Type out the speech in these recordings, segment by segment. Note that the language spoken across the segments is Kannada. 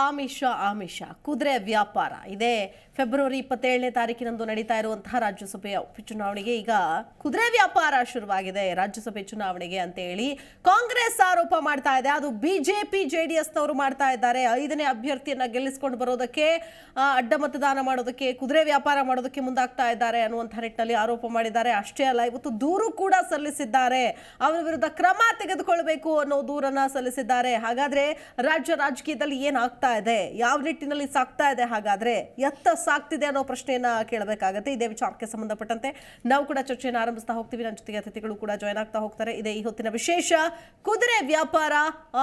ಆಮಿಷ ಕುದುರೆ ವ್ಯಾಪಾರ ಇದೇ ಫೆಬ್ರವರಿ 27ನೇ ತಾರೀಕಿನಂದು ನಡೀತಾ ಇರುವಂತಹ ರಾಜ್ಯಸಭೆಯ ಉಪಚುನಾವಣೆಗೆ ಈಗ ಕುದುರೆ ವ್ಯಾಪಾರ ಶುರುವಾಗಿದೆ. ರಾಜ್ಯಸಭೆ ಚುನಾವಣೆಗೆ ಅಂತ ಹೇಳಿ ಕಾಂಗ್ರೆಸ್ ಆರೋಪ ಮಾಡ್ತಾ ಇದೆ. ಅದು ಬಿಜೆಪಿ ಜೆಡಿಎಸ್ ನವರು ಮಾಡ್ತಾ ಇದ್ದಾರೆ. 5ನೇ ಅಭ್ಯರ್ಥಿಯನ್ನ ಗೆಲ್ಲಿಸಿಕೊಂಡು ಬರೋದಕ್ಕೆ ಅಡ್ಡ ಮತದಾನ ಮಾಡೋದಕ್ಕೆ ಕುದುರೆ ವ್ಯಾಪಾರ ಮಾಡೋದಕ್ಕೆ ಮುಂದಾಗ್ತಾ ಇದ್ದಾರೆ ಅನ್ನುವಂಥ ನಿಟ್ಟಿನಲ್ಲಿ ಆರೋಪ ಮಾಡಿದ್ದಾರೆ. ಅಷ್ಟೇ ಅಲ್ಲ, ಇವತ್ತು ದೂರು ಕೂಡ ಸಲ್ಲಿಸಿದ್ದಾರೆ. ಅವರ ವಿರುದ್ಧ ಕ್ರಮ ತೆಗೆದುಕೊಳ್ಳಬೇಕು ಅನ್ನೋ ದೂರನ್ನ ಸಲ್ಲಿಸಿದ್ದಾರೆ. ಹಾಗಾದ್ರೆ ರಾಜ್ಯ ರಾಜಕೀಯದಲ್ಲಿ ಏನಾಗ್ತಾ ಇದೆ, ಯಾವ ನಿಟ್ಟಿನಲ್ಲಿ ಸಾಗ್ತಾ ಇದೆ, ಹಾಗಾದ್ರೆ ಎತ್ತ ಸಾಗ್ತಿದೆ ಅನ್ನೋ ಪ್ರಶ್ನೆಯನ್ನ ಕೇಳಬೇಕಾಗತ್ತೆ. ಇದೇ ವಿಚಾರಕ್ಕೆ ಸಂಬಂಧಪಟ್ಟಂತೆ ನಾವು ಕೂಡ ಚರ್ಚೆಯನ್ನು ಆರಂಭಿಸ್ತಾ ಹೋಗ್ತೀವಿ. ನನ್ನ ಜೊತೆಗೆ ಅತಿಥಿಗಳು ಕೂಡ ಜಾಯ್ನ್ ಆಗ್ತಾ ಹೋಗ್ತಾರೆ. ಇದೇ ಈ ಹೊತ್ತಿನ ವಿಶೇಷ. ಕುದುರೆ ವ್ಯಾಪಾರ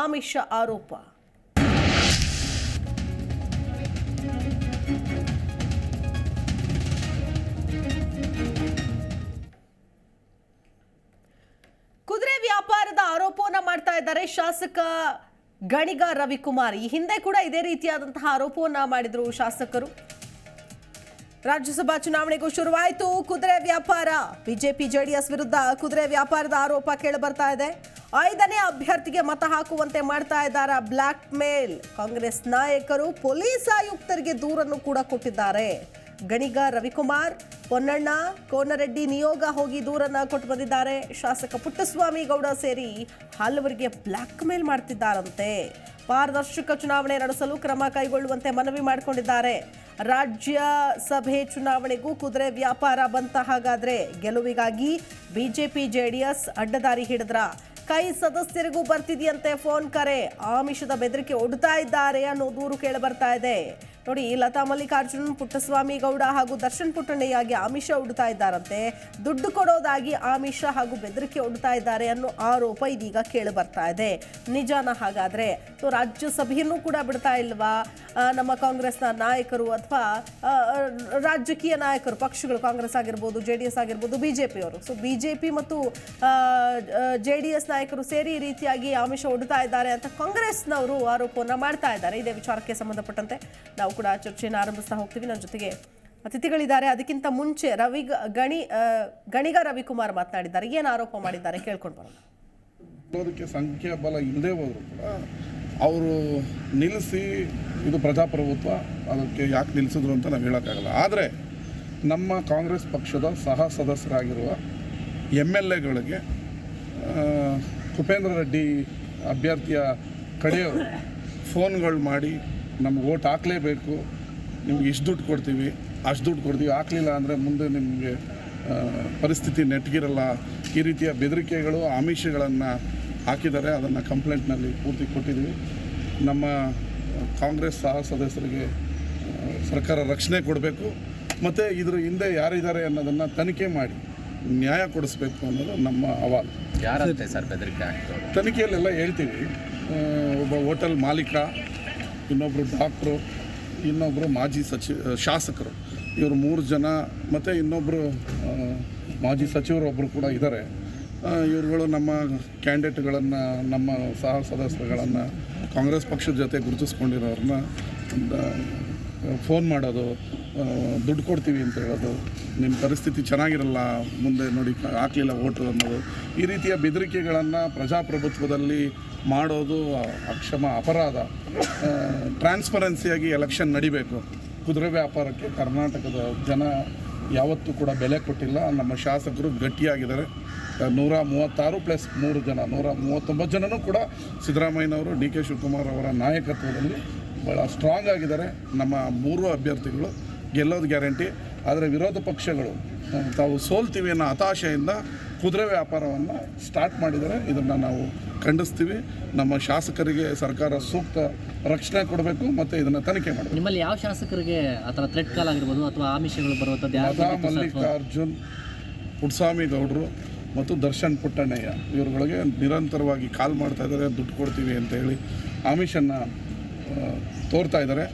ಆಮಿಷ ಆರೋಪ. ಕುದುರೆ ವ್ಯಾಪಾರದ ಆರೋಪವನ್ನ ಮಾಡ್ತಾ ಇದ್ದಾರೆ ಶಾಸಕ ಗಣಿಗ ರವಿಕುಮಾರ್. ಈ ಹಿಂದೆ ಕೂಡ ಇದೇ ರೀತಿಯಾದಂತಹ ಆರೋಪವನ್ನ ಮಾಡಿದ್ರು ಶಾಸಕರು. ರಾಜ್ಯಸಭಾ ಚುನಾವಣೆಗೂ ಶುರುವಾಯಿತು ಕುದುರೆ ವ್ಯಾಪಾರ. ಬಿಜೆಪಿ ಜೆಡಿಎಸ್ ವಿರುದ್ಧ ಕುದುರೆ ವ್ಯಾಪಾರದ ಆರೋಪ ಕೇಳಿ ಬರ್ತಾ ಇದೆ. 5ನೇ ಅಭ್ಯರ್ಥಿಗೆ ಮತ ಹಾಕುವಂತೆ ಮಾಡ್ತಾ ಇದ್ದಾರೆ ಬ್ಲಾಕ್ ಮೇಲ್. ಕಾಂಗ್ರೆಸ್ ನಾಯಕರು ಪೊಲೀಸ್ ಆಯುಕ್ತರಿಗೆ ದೂರನ್ನು ಕೂಡ ಕೊಟ್ಟಿದ್ದಾರೆ. ಗಣಿಗ ರವಿಕುಮಾರ್, ಪೊನ್ನಣ್ಣ, ಕೋನರೆಡ್ಡಿ ನಿಯೋಗ ಹೋಗಿ ದೂರನ್ನ ಕೊಟ್ಟು ಬಂದಿದ್ದಾರೆ. ಶಾಸಕ ಪುಟ್ಟಸ್ವಾಮಿ ಗೌಡ ಸೇರಿ ಹಲವರಿಗೆ ಬ್ಲಾಕ್ ಮೇಲ್ ಮಾಡ್ತಿದ್ದಾರಂತೆ. ಪಾರದರ್ಶಕ ಚುನಾವಣೆ ನಡೆಸಲು ಕ್ರಮ ಕೈಗೊಳ್ಳುವಂತೆ ಮನವಿ ಮಾಡಿಕೊಂಡಿದ್ದಾರೆ. ರಾಜ್ಯಸಭೆ ಚುನಾವಣೆಗೂ ಕುದುರೆ ವ್ಯಾಪಾರ ಬಂತ. ಹಾಗಾದ್ರೆ ಗೆಲುವಿಗಾಗಿ ಬಿಜೆಪಿ ಜೆಡಿಎಸ್ ಅಡ್ಡದಾರಿ ಹಿಡಿದ್ರ? ಕೈ ಸದಸ್ಯರಿಗೂ ಬರ್ತಿದೆಯಂತೆ ಫೋನ್ ಕರೆ. ಆಮಿಷದ ಬೆದರಿಕೆ ಒಡ್ತಾ ಇದ್ದಾರೆ ಅನ್ನೋ ದೂರು ಕೇಳಿ ಬರ್ತಾ ಇದೆ. ನೋಡಿ, ಲತಾ ಮಲ್ಲಿಕಾರ್ಜುನ್, ಪುಟ್ಟಸ್ವಾಮಿ ಗೌಡ ಹಾಗೂ ದರ್ಶನ್ ಪುಟ್ಟಣ್ಣಯ್ಯಗೆ ಆಮಿಷ ಒಡ್ತಾ ಇದ್ದಾರಂತೆ. ದುಡ್ಡು ಕೊಡೋದಾಗಿ ಆಮಿಷ ಹಾಗೂ ಬೆದರಿಕೆ ಒಡ್ತಾ ಇದ್ದಾರೆ ಅನ್ನೋ ಆರೋಪ ಇದೀಗ ಕೇಳಿ ಬರ್ತಾ ಇದೆ. ನಿಜಾನ ಹಾಗಾದ್ರೆ? ರಾಜ್ಯಸಭೆಯನ್ನು ಕೂಡ ಬಿಡ್ತಾ ಇಲ್ವಾ ನಮ್ಮ ಕಾಂಗ್ರೆಸ್ನ ನಾಯಕರು ಅಥವಾ ರಾಜಕೀಯ ನಾಯಕರು, ಪಕ್ಷಗಳು, ಕಾಂಗ್ರೆಸ್ ಆಗಿರ್ಬೋದು, ಜೆಡಿಎಸ್ ಆಗಿರ್ಬೋದು, ಬಿಜೆಪಿಯವರು. ಸೊ ಬಿಜೆಪಿ ಮತ್ತು ಜೆಡಿಎಸ್ ನಾಯಕರು ಸೇರಿ ಈ ರೀತಿಯಾಗಿ ಆಮಿಷ ಒಡ್ತಾ ಇದ್ದಾರೆ ಅಂತ ಕಾಂಗ್ರೆಸ್ನವರು ಆರೋಪವನ್ನ ಮಾಡ್ತಾ ಇದ್ದಾರೆ. ಇದೇ ವಿಚಾರಕ್ಕೆ ಸಂಬಂಧಪಟ್ಟಂತೆ ನಾವು ಕೂಡ ಚರ್ಚೆಯನ್ನು ಆರಂಭಿಸ್ತಾ ಹೋಗ್ತೀವಿ. ನನ್ನ ಜೊತೆಗೆ ಅತಿಥಿಗಳಿದ್ದಾರೆ. ಅದಕ್ಕಿಂತ ಮುಂಚೆ ಗಣಿಗ ರವಿಕುಮಾರ್ ಮಾತನಾಡಿದ್ದಾರೆ. ಏನು ಆರೋಪ ಮಾಡಿದ್ದಾರೆ ಕೇಳ್ಕೊಂಡು ಬರೋಣ. ಅದಕ್ಕೆ ಸಂಖ್ಯಾಬಲ ಇಲ್ಲದೆ ಹೋದ್ರು ಕೂಡ ಅವರು ನಿಲ್ಲಿಸಿ, ಇದು ಪ್ರಜಾಪ್ರಭುತ್ವ, ಅದಕ್ಕೆ ಯಾಕೆ ನಿಲ್ಲಿಸಿದ್ರು ಅಂತ ನಾವು ಹೇಳೋಕ್ಕಾಗಲ್ಲ. ಆದರೆ ನಮ್ಮ ಕಾಂಗ್ರೆಸ್ ಪಕ್ಷದ ಸಹ ಸದಸ್ಯರಾಗಿರುವ MLAಗಳಿಗೆ ಕುಪೇಂದ್ರ ರೆಡ್ಡಿ ಅಭ್ಯರ್ಥಿಯ ಕಡೆಯವರು ಫೋನ್ಗಳು ಮಾಡಿ ನಮ್ಗೆ ಓಟ್ ಹಾಕಲೇಬೇಕು, ನಿಮ್ಗೆ ಇಷ್ಟು ದುಡ್ಡು ಕೊಡ್ತೀವಿ, ಅಷ್ಟು ದುಡ್ಡು ಕೊಡ್ತೀವಿ, ಹಾಕಲಿಲ್ಲ ಅಂದರೆ ಮುಂದೆ ನಿಮಗೆ ಪರಿಸ್ಥಿತಿ ನೆಟ್ಗಿರಲ್ಲ, ಈ ರೀತಿಯ ಬೆದರಿಕೆಗಳು, ಆಮಿಷಗಳನ್ನು ಹಾಕಿದ್ದಾರೆ. ಅದನ್ನು ಕಂಪ್ಲೇಂಟ್ನಲ್ಲಿ ಪೂರ್ತಿ ಕೊಟ್ಟಿದ್ದೀವಿ. ನಮ್ಮ ಕಾಂಗ್ರೆಸ್ ಸಹ ಸದಸ್ಯರಿಗೆ ಸರ್ಕಾರ ರಕ್ಷಣೆ ಕೊಡಬೇಕು ಮತ್ತು ಇದ್ರ ಹಿಂದೆ ಯಾರಿದ್ದಾರೆ ಅನ್ನೋದನ್ನು ತನಿಖೆ ಮಾಡಿ ನ್ಯಾಯ ಕೊಡಿಸ್ಬೇಕು ಅನ್ನೋದು ನಮ್ಮ ಅವಾಲು. ಯಾರಂತೆ ಸರ್ ಬೆದರಿಕೆ ಆಗ್ತದೆ? ತನಿಖೆಯಲ್ಲೆಲ್ಲ ಹೇಳ್ತೀವಿ. ಒಬ್ಬ ಹೋಟೆಲ್ ಮಾಲೀಕ, ಇನ್ನೊಬ್ಬರು ಡಾಕ್ಟ್ರು, ಇನ್ನೊಬ್ಬರು ಮಾಜಿ ಶಾಸಕರು, ಇವರು 3 ಜನ, ಮತ್ತು ಇನ್ನೊಬ್ಬರು ಮಾಜಿ ಸಚಿವರೊಬ್ಬರು ಕೂಡ ಇದ್ದಾರೆ. ಇವ್ರುಗಳು ನಮ್ಮ ಕ್ಯಾಂಡಿಡೇಟ್ಗಳನ್ನು, ನಮ್ಮ ಸಹ ಸದಸ್ಯರುಗಳನ್ನು, ಕಾಂಗ್ರೆಸ್ ಪಕ್ಷದ ಜೊತೆ ಗುರುತಿಸ್ಕೊಂಡಿರೋರನ್ನ ಫೋನ್ ಮಾಡೋದು, ದುಡ್ಡು ಕೊಡ್ತೀವಿ ಅಂತ ಹೇಳೋದು, ನಿಮ್ಮ ಪರಿಸ್ಥಿತಿ ಚೆನ್ನಾಗಿರಲ್ಲ, ಮುಂದೆ ನೋಡಿ ಹಾಕಲಿಲ್ಲ ಓಟು ಅನ್ನೋದು, ಈ ರೀತಿಯ ಬೆದರಿಕೆಗಳನ್ನು ಪ್ರಜಾಪ್ರಭುತ್ವದಲ್ಲಿ ಮಾಡೋದು ಅಕ್ಷಮ ಅಪರಾಧ. ಟ್ರಾನ್ಸ್ಪರೆನ್ಸಿಯಾಗಿ ಎಲೆಕ್ಷನ್ ನಡಿಬೇಕು. ಕುದುರೆ ವ್ಯಾಪಾರಕ್ಕೆ ಕರ್ನಾಟಕದ ಜನ ಯಾವತ್ತೂ ಕೂಡ ಬೆಲೆ ಕೊಟ್ಟಿಲ್ಲ. ನಮ್ಮ ಶಾಸಕರು ಗಟ್ಟಿಯಾಗಿದ್ದಾರೆ. 136 + 3 ಜನ, 139 ಜನನೂ ಕೂಡ ಸಿದ್ದರಾಮಯ್ಯನವರು, DK ಶಿವಕುಮಾರ್ ಅವರ ನಾಯಕತ್ವದಲ್ಲಿ ಭಾಳ ಸ್ಟ್ರಾಂಗ್ ಆಗಿದ್ದಾರೆ. ನಮ್ಮ 3 ಅಭ್ಯರ್ಥಿಗಳು ಗೆಲ್ಲೋದು ಗ್ಯಾರಂಟಿ. ಆದರೆ ವಿರೋಧ ಪಕ್ಷಗಳು ತಾವು ಸೋಲ್ತೀವಿ ಅನ್ನೋ ಹತಾಶೆಯಿಂದ ಕುದುರೆ ವ್ಯಾಪಾರವನ್ನು ಸ್ಟಾರ್ಟ್ ಮಾಡಿದ್ದಾರೆ. ಇದನ್ನು ನಾವು ಖಂಡಿಸ್ತೀವಿ. ನಮ್ಮ ಶಾಸಕರಿಗೆ ಸರ್ಕಾರ ಸೂಕ್ತ ರಕ್ಷಣೆ ಕೊಡಬೇಕು ಮತ್ತು ಇದನ್ನು ತನಿಖೆ ಮಾಡಬೇಕು. ನಿಮ್ಮಲ್ಲಿ ಯಾವ ಶಾಸಕರಿಗೆ ಆ ಥರ ಥ್ರೆಟ್ ಕಾಲ್ ಆಗಿರ್ಬೋದು ಅಥವಾ ಆಮಿಷಗಳು ಬರುವಂಥದ್ದು? ಲತಾ ಮಲ್ಲಿಕಾರ್ಜುನ್, ಪುಟ್ಟಸ್ವಾಮಿ ಗೌಡರು ಮತ್ತು ದರ್ಶನ್ ಪುಟ್ಟಣ್ಣಯ್ಯ ಇವರುಗಳಿಗೆ ನಿರಂತರವಾಗಿ ಕಾಲ್ ಮಾಡ್ತಾ ಇದ್ದಾರೆ. ದುಡ್ಡು ಕೊಡ್ತೀವಿ ಅಂತ ಹೇಳಿ ಆಮಿಷನ್ನು ತೋರ್ತಾ ಇದ್ದಾರೆ.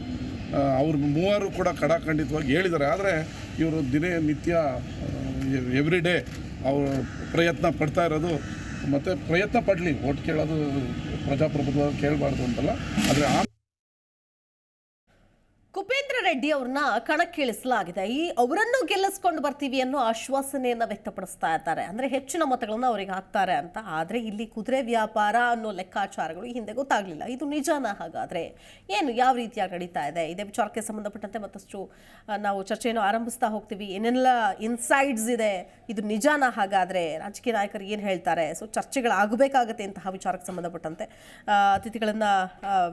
ಅವ್ರು 3 ಕೂಡ ಖಡಾಖಂಡಿತವಾಗಿ ಹೇಳಿದ್ದಾರೆ. ಆದರೆ ಇವರು ದಿನನಿತ್ಯ ಎವ್ರಿ ಡೇ ಅವರು ಪ್ರಯತ್ನ ಪಡ್ತಾ ಇರೋದು. ಮತ್ತು ಪ್ರಯತ್ನ ಪಡಲಿ, ಓಟ್ ಕೇಳೋದು ಪ್ರಜಾಪ್ರಭುತ್ವ ಕೇಳಬಾರ್ದು ಅಂತಲ್ಲ. ಆದರೆ ಕುಪೇಂದ್ರ ರೆಡ್ಡಿ ರೆಡ್ಡಿ ಅವ್ರನ್ನ ಕಣಕ್ಕಿಳಿಸಲಾಗಿದೆ. ಅವರನ್ನು ಗೆಲ್ಲಿಸ್ಕೊಂಡು ಬರ್ತೀವಿ ಅನ್ನೋ ಆಶ್ವಾಸನೆಯನ್ನ ವ್ಯಕ್ತಪಡಿಸ್ತಾ ಇದ್ದಾರೆ. ಅಂದ್ರೆ ಹೆಚ್ಚಿನ ಮತಗಳನ್ನ ಅವರಿಗೆ ಹಾಕ್ತಾರೆ ಅಂತ. ಆದ್ರೆ ಇಲ್ಲಿ ಕುದುರೆ ವ್ಯಾಪಾರ ಅನ್ನೋ ಲೆಕ್ಕಾಚಾರಗಳು ಈ ಹಿಂದೆ ಗೊತ್ತಾಗ್ಲಿಲ್ಲ. ಇದು ನಿಜಾನ? ಹಾಗಾದ್ರೆ ಏನು, ಯಾವ ರೀತಿಯಾಗಿ ನಡೀತಾ ಇದೆ? ಇದೇ ವಿಚಾರಕ್ಕೆ ಸಂಬಂಧಪಟ್ಟಂತೆ ಮತ್ತಷ್ಟು ನಾವು ಚರ್ಚೆಯನ್ನು ಆರಂಭಿಸ್ತಾ ಹೋಗ್ತೀವಿ. ಏನೆಲ್ಲ ಇನ್ಸೈಡ್ಸ್ ಇದೆ, ಇದು ನಿಜಾನ? ಹಾಗಾದ್ರೆ ರಾಜಕೀಯ ನಾಯಕರು ಏನು ಹೇಳ್ತಾರೆ? ಸೊ ಚರ್ಚೆಗಳಾಗಬೇಕಾಗತ್ತೆ ಇಂತಹ ವಿಚಾರಕ್ಕೆ ಸಂಬಂಧಪಟ್ಟಂತೆ. ಅತಿಥಿಗಳನ್ನ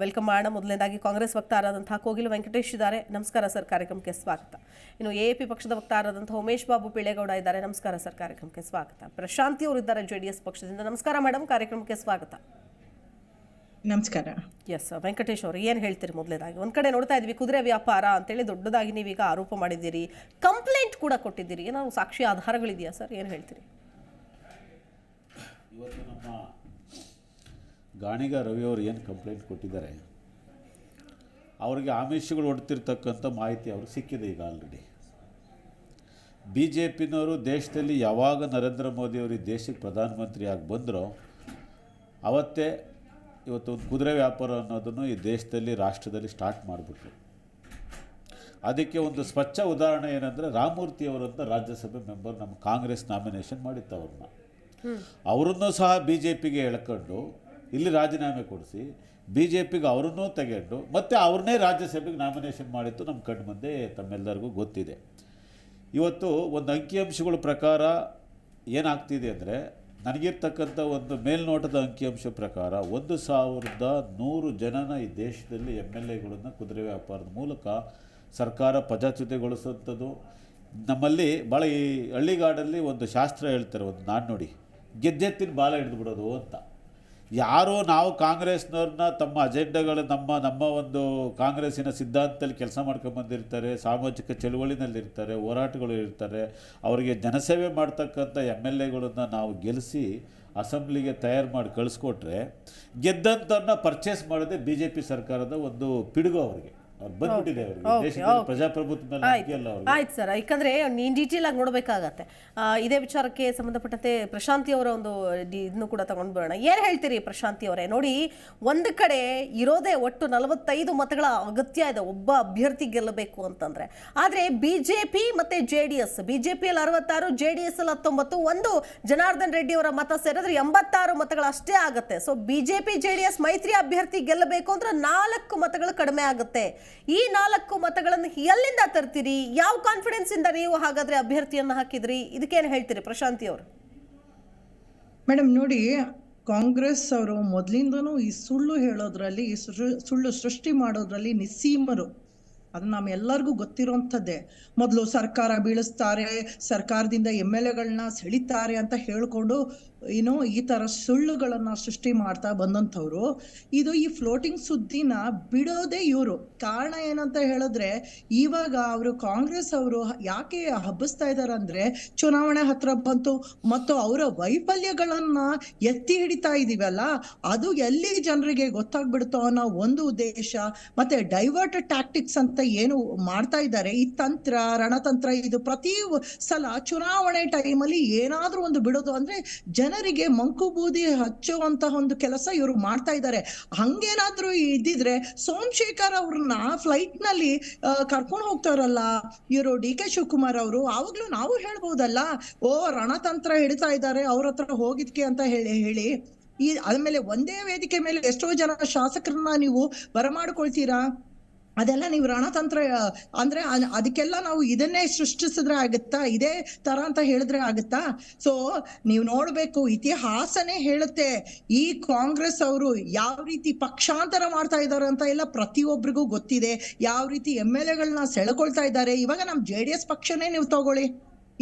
ವೆಲ್ಕಮ್ ಮಾಡೋಣ. ಮೊದಲನೇದಾಗಿ ಕಾಂಗ್ರೆಸ್ ವಕ್ತಾರರಾದಂತಹ ಕೋಗಿಲು ವೆಂಕಟೇಶ್ ಇದ್ದಾರೆ. ನಮಸ್ಕಾರ ಸರ್, ಕಾರ್ಯಕ್ರಮಕ್ಕೆ ಸ್ವಾಗತ. ಇನ್ನು ಎಎಪಿ ಪಕ್ಷದ ವಕ್ತಾರರಾದಂತಹ ಉಮೇಶ್ ಬಾಬು ಪಿಳೇಗೌಡ ಇದ್ದಾರೆ. ನಮಸ್ಕಾರ ಸರ್, ಕಾರ್ಯಕ್ರಮಕ್ಕೆ ಸ್ವಾಗತ. ಪ್ರಶಾಂತಿ ಅವರು ಇದ್ದಾರೆ JDS ಪಕ್ಷದಿಂದ. ನಮಸ್ಕಾರ ಮೇಡಮ್, ಕಾರ್ಯಕ್ರಮಕ್ಕೆ ಸ್ವಾಗತ. ನಮಸ್ಕಾರ. ಎಸ್ ವೆಂಕಟೇಶ್ ಅವರು ಏನು ಹೇಳ್ತೀರಿ? ಮೊದಲನೇದಾಗಿ ಒಂದ್ ಕಡೆ ನೋಡ್ತಾ ಇದ್ವಿ ಕುದುರೆ ವ್ಯಾಪಾರ ಅಂತೇಳಿ ದೊಡ್ಡದಾಗಿ ನೀವೀಗ ಆರೋಪ ಮಾಡಿದ್ದೀರಿ, ಕಂಪ್ಲೇಂಟ್ ಕೂಡ ಕೊಟ್ಟಿದ್ದೀರಿ. ಏನಾದ್ರು ಸಾಕ್ಷಿ ಆಧಾರಗಳಿದೆಯಾ ಸರ್? ಏನು ಹೇಳ್ತೀರಿ? ಇವತ್ತು ನಮ್ಮ ಗಾಣಿಗ ರವಿಯವರು ಏನು ಕಂಪ್ಲೇಂಟ್ ಕೊಟ್ಟಿದ್ದಾರೆ, ಅವರಿಗೆ ಆಮಿಷಗಳು ಹೊಡ್ತಿರ್ತಕ್ಕಂಥ ಮಾಹಿತಿ ಅವ್ರಿಗೆ ಸಿಕ್ಕಿದೆ ಈಗ ಆಲ್ರೆಡಿ. BJPನವರು ದೇಶದಲ್ಲಿ ಯಾವಾಗ ನರೇಂದ್ರ ಮೋದಿಯವರು ಈ ದೇಶಕ್ಕೆ ಪ್ರಧಾನಮಂತ್ರಿ ಆಗಿ ಬಂದರೋ ಅವತ್ತೇ ಇವತ್ತು ಒಂದು ಕುದುರೆ ವ್ಯಾಪಾರ ಅನ್ನೋದನ್ನು ಈ ದೇಶದಲ್ಲಿ ರಾಷ್ಟ್ರದಲ್ಲಿ ಸ್ಟಾರ್ಟ್ ಮಾಡಿಬಿಟ್ರು. ಅದಕ್ಕೆ ಒಂದು ಸ್ವಚ್ಛ ಉದಾಹರಣೆ ಏನಂದರೆ ರಾಮಮೂರ್ತಿಯವರಂತ ರಾಜ್ಯಸಭೆ ಮೆಂಬರ್ ನಮ್ಮ ಕಾಂಗ್ರೆಸ್ ನಾಮಿನೇಷನ್ ಮಾಡಿತ್ತು ಅವ್ರನ್ನ. ಅವರನ್ನು ಸಹ BJPಗೆ ಎಳ್ಕೊಂಡು ಇಲ್ಲಿ ರಾಜೀನಾಮೆ ಕೊಡಿಸಿ BJPಗೆ ಅವರನ್ನೂ ತೆಗೆದು ಮತ್ತು ಅವ್ರನ್ನೇ ರಾಜ್ಯಸಭೆಗೆ ನಾಮಿನೇಷನ್ ಮಾಡಿತ್ತು ನಮ್ಮ ಕಣ್ಣು ಮುಂದೆ ತಮ್ಮೆಲ್ಲರಿಗೂ ಗೊತ್ತಿದೆ. ಇವತ್ತು ಒಂದು ಅಂಕಿಅಂಶಗಳ ಪ್ರಕಾರ ಏನಾಗ್ತಿದೆ ಅಂದರೆ, ನನಗಿರ್ತಕ್ಕಂಥ ಒಂದು ಮೇಲ್ನೋಟದ ಅಂಕಿಅಂಶ ಪ್ರಕಾರ 1100 ಜನನ ಈ ದೇಶದಲ್ಲಿ MLAಗಳನ್ನು ಕುದುರೆ ವ್ಯಾಪಾರದ ಮೂಲಕ ಸರ್ಕಾರ ಪದಚ್ಯುತಿಗೊಳಿಸುವಂಥದ್ದು. ನಮ್ಮಲ್ಲಿ ಭಾಳ ಈ ಹಳ್ಳಿಗಾಡಲ್ಲಿ ಒಂದು ಶಾಸ್ತ್ರ ಹೇಳ್ತಾರೆ, ಒಂದು ನಾಣ್ಣುಡಿ, ಗೆದ್ದೆತ್ತಿನ ಬಾಲ ಹಿಡಿದು ಬಿಡೋದು ಅಂತ. ಯಾರೋ ನಾವು ಕಾಂಗ್ರೆಸ್ನವ್ರನ್ನ ತಮ್ಮ ಅಜೆಂಡಗಳು ನಮ್ಮ ಒಂದು ಕಾಂಗ್ರೆಸ್ಸಿನ ಸಿದ್ಧಾಂತದಲ್ಲಿ ಕೆಲಸ ಮಾಡ್ಕೊಂಬಂದಿರ್ತಾರೆ, ಸಾಮಾಜಿಕ ಚಳುವಳಿನಲ್ಲಿರ್ತಾರೆ, ಹೋರಾಟಗಳು ಇರ್ತಾರೆ, ಅವರಿಗೆ ಜನಸೇವೆ ಮಾಡ್ತಕ್ಕಂಥ MLAಗಳನ್ನು ನಾವು ಗೆಲ್ಲಿಸಿ ಅಸೆಂಬ್ಲಿಗೆ ತಯಾರು ಮಾಡಿ ಕಳಿಸ್ಕೊಟ್ರೆ ಗೆದ್ದಂಥವ್ರನ್ನ ಪರ್ಚೇಸ್ ಮಾಡೋದೇ BJP ಸರ್ಕಾರದ ಒಂದು ಪಿಡುಗು ಅವರಿಗೆ. ಅವ್ರು ಬಂದ್ಬಿಟ್ಟಿದೆ ಅವರಿಗೆ ದೇಶದಲ್ಲಿ ಪ್ರಜಾಪ್ರಭುತ್ವ ಮೇಲೆ ನಂಬಿಕೆ ಇಲ್ಲ ಅವ್ರಿಗೆ. ಆಯ್ತು ಸರ್, ಯಾಕಂದ್ರೆ ನೀನು ಡೀಟೇಲ್ ಆಗಿ ನೋಡಬೇಕಾಗತ್ತೆ. ಇದೇ ವಿಚಾರಕ್ಕೆ ಸಂಬಂಧಪಟ್ಟಂತೆ ಪ್ರಶಾಂತಿ ಅವರ ಒಂದು ಇದನ್ನು ಕೂಡ ತಗೊಂಡು ಬರೋಣ. ಏನು ಹೇಳ್ತೀರಿ ಪ್ರಶಾಂತಿ ಅವರೇ? ನೋಡಿ, ಒಂದು ಕಡೆ ಇರೋದೇ ಒಟ್ಟು 45 ಮತಗಳ ಅಗತ್ಯ ಇದೆ ಒಬ್ಬ ಅಭ್ಯರ್ಥಿ ಗೆಲ್ಲಬೇಕು ಅಂತಂದ್ರೆ. ಆದರೆ BJP ಮತ್ತೆ JDS, BJPಯಲ್ಲಿ 66, JDS ಅಲ್ಲಿ 19, ಒಂದು ಜನಾರ್ದನ್ ರೆಡ್ಡಿ ಅವರ ಮತ ಸೇರಿದ್ರೆ 86 ಮತಗಳು ಅಷ್ಟೇ ಆಗುತ್ತೆ. ಸೊ BJP JDS ಮೈತ್ರಿ ಅಭ್ಯರ್ಥಿ ಗೆಲ್ಲಬೇಕು ಅಂದ್ರೆ 4 ಮತಗಳು ಕಡಿಮೆ ಆಗುತ್ತೆ. ಈ 4 ಮತಗಳನ್ನು ಎಲ್ಲಿಂದ ತರ್ತೀರಿ? ಯಾವ ಕಾನ್ಫಿಡೆನ್ಸ್ ಇಂದ ನೀವು ಹಾಗಾದ್ರೆ ಅಭ್ಯರ್ಥಿಯನ್ನ ಹಾಕಿದ್ರಿ? ಇದಕ್ಕೇನು ಹೇಳ್ತೀರಿ ಪ್ರಶಾಂತಿ ಅವರು? ಮೇಡಮ್ ನೋಡಿ, ಕಾಂಗ್ರೆಸ್ ಅವರು ಮೊದಲಿಂದನೂ ಈ ಸುಳ್ಳು ಹೇಳೋದ್ರಲ್ಲಿ, ಈ ಸುಳ್ಳು ಸೃಷ್ಟಿ ಮಾಡೋದ್ರಲ್ಲಿ ನಿಸ್ಸೀಮರು. ಅದು ನಮ್ಮೆಲ್ಲರಿಗೂ ಗೊತ್ತಿರೋಂಥದ್ದೇ. ಮೊದಲು ಸರ್ಕಾರ ಬೀಳಿಸ್ತಾರೆ, ಸರ್ಕಾರದಿಂದ MLAಗಳನ್ನ ಸೆಳಿತಾರೆ ಅಂತ ಹೇಳ್ಕೊಂಡು ಈ ಥರ ಸುಳ್ಳುಗಳನ್ನು ಸೃಷ್ಟಿ ಮಾಡ್ತಾ ಬಂದಂಥವ್ರು. ಇದು ಈ ಫ್ಲೋಟಿಂಗ್ ಸುದ್ದಿನ ಬಿಡೋದೇ ಇವರು. ಕಾರಣ ಏನಂತ ಹೇಳಿದ್ರೆ, ಇವಾಗ ಅವರು ಕಾಂಗ್ರೆಸ್ ಅವರು ಯಾಕೆ ಹಬ್ಬಿಸ್ತಾ ಇದ್ದಾರೆ ಅಂದರೆ, ಚುನಾವಣೆ ಹತ್ರ ಬಂತು ಮತ್ತು ಅವರ ವೈಫಲ್ಯಗಳನ್ನ ಎತ್ತಿ ಹಿಡಿತಾ ಇದೀವಲ್ಲ, ಅದು ಎಲ್ಲಿ ಜನರಿಗೆ ಗೊತ್ತಾಗ್ಬಿಡ್ತೋ ಅನ್ನೋ ಒಂದು ಉದ್ದೇಶ. ಮತ್ತೆ ಡೈವರ್ಟ್ ಟ್ಯಾಕ್ಟಿಕ್ಸ್ ಅಂತ ಏನು ಮಾಡ್ತಾ ಇದ್ದಾರೆ, ಈ ತಂತ್ರ ರಣತಂತ್ರ, ಇದು ಪ್ರತಿ ಸಲ ಚುನಾವಣೆ ಟೈಮಲ್ಲಿ ಏನಾದ್ರೂ ಒಂದು ಬಿಡೋದು ಅಂದ್ರೆ ಜನರಿಗೆ ಮಂಕು ಬೂದಿ ಹಚ್ಚುವಂತಹ ಒಂದು ಕೆಲಸ ಇವರು ಮಾಡ್ತಾ ಇದ್ದಾರೆ. ಹಂಗೇನಾದ್ರೂ ಇದ್ದಿದ್ರೆ ಸೋಮಶೇಖರ್ ಅವ್ರನ್ನ ಫ್ಲೈಟ್ ನಲ್ಲಿ ಕರ್ಕೊಂಡು ಹೋಗ್ತಾರಲ್ಲ ಇವರು DK ಶಿವಕುಮಾರ್ ಅವರು, ಆವಾಗ್ಲೂ ನಾವು ಹೇಳ್ಬೋದಲ್ಲ, ರಣತಂತ್ರ ಹಿಡಿತಾ ಇದ್ದಾರೆ ಅವ್ರ ಹತ್ರ ಹೋಗಿದ್ಕೆ ಅಂತ ಹೇಳಿ ಆದ್ಮೇಲೆ ಒಂದೇ ವೇದಿಕೆ ಮೇಲೆ ಎಷ್ಟೋ ಜನ ಶಾಸಕರನ್ನ ನೀವು ಬರಮಾಡ್ಕೊಳ್ತೀರಾ. ಅದೆಲ್ಲ ನೀವು ರಣತಂತ್ರ ಅಂದ್ರೆ ಅದಕ್ಕೆಲ್ಲ ನಾವು ಇದನ್ನೇ ಸೃಷ್ಟಿಸಿದ್ರೆ ಆಗುತ್ತಾ? ಇದೇ ತರ ಅಂತ ಹೇಳಿದ್ರೆ ಆಗುತ್ತಾ? ಸೊ ನೀವು ನೋಡ್ಬೇಕು, ಇತಿಹಾಸನೇ ಹೇಳುತ್ತೆ ಈ ಕಾಂಗ್ರೆಸ್ ಅವರು ಯಾವ ರೀತಿ ಪಕ್ಷಾಂತರ ಮಾಡ್ತಾ ಇದ್ದಾರೆ ಅಂತ ಎಲ್ಲ ಪ್ರತಿಯೊಬ್ಬರಿಗೂ ಗೊತ್ತಿದೆ. ಯಾವ ರೀತಿ MLAಗಳನ್ನ ಸೆಳ್ಕೊಳ್ತಾ ಇದ್ದಾರೆ. ಇವಾಗ ನಮ್ JDS ಪಕ್ಷನೇ ನೀವು ತಗೊಳ್ಳಿ.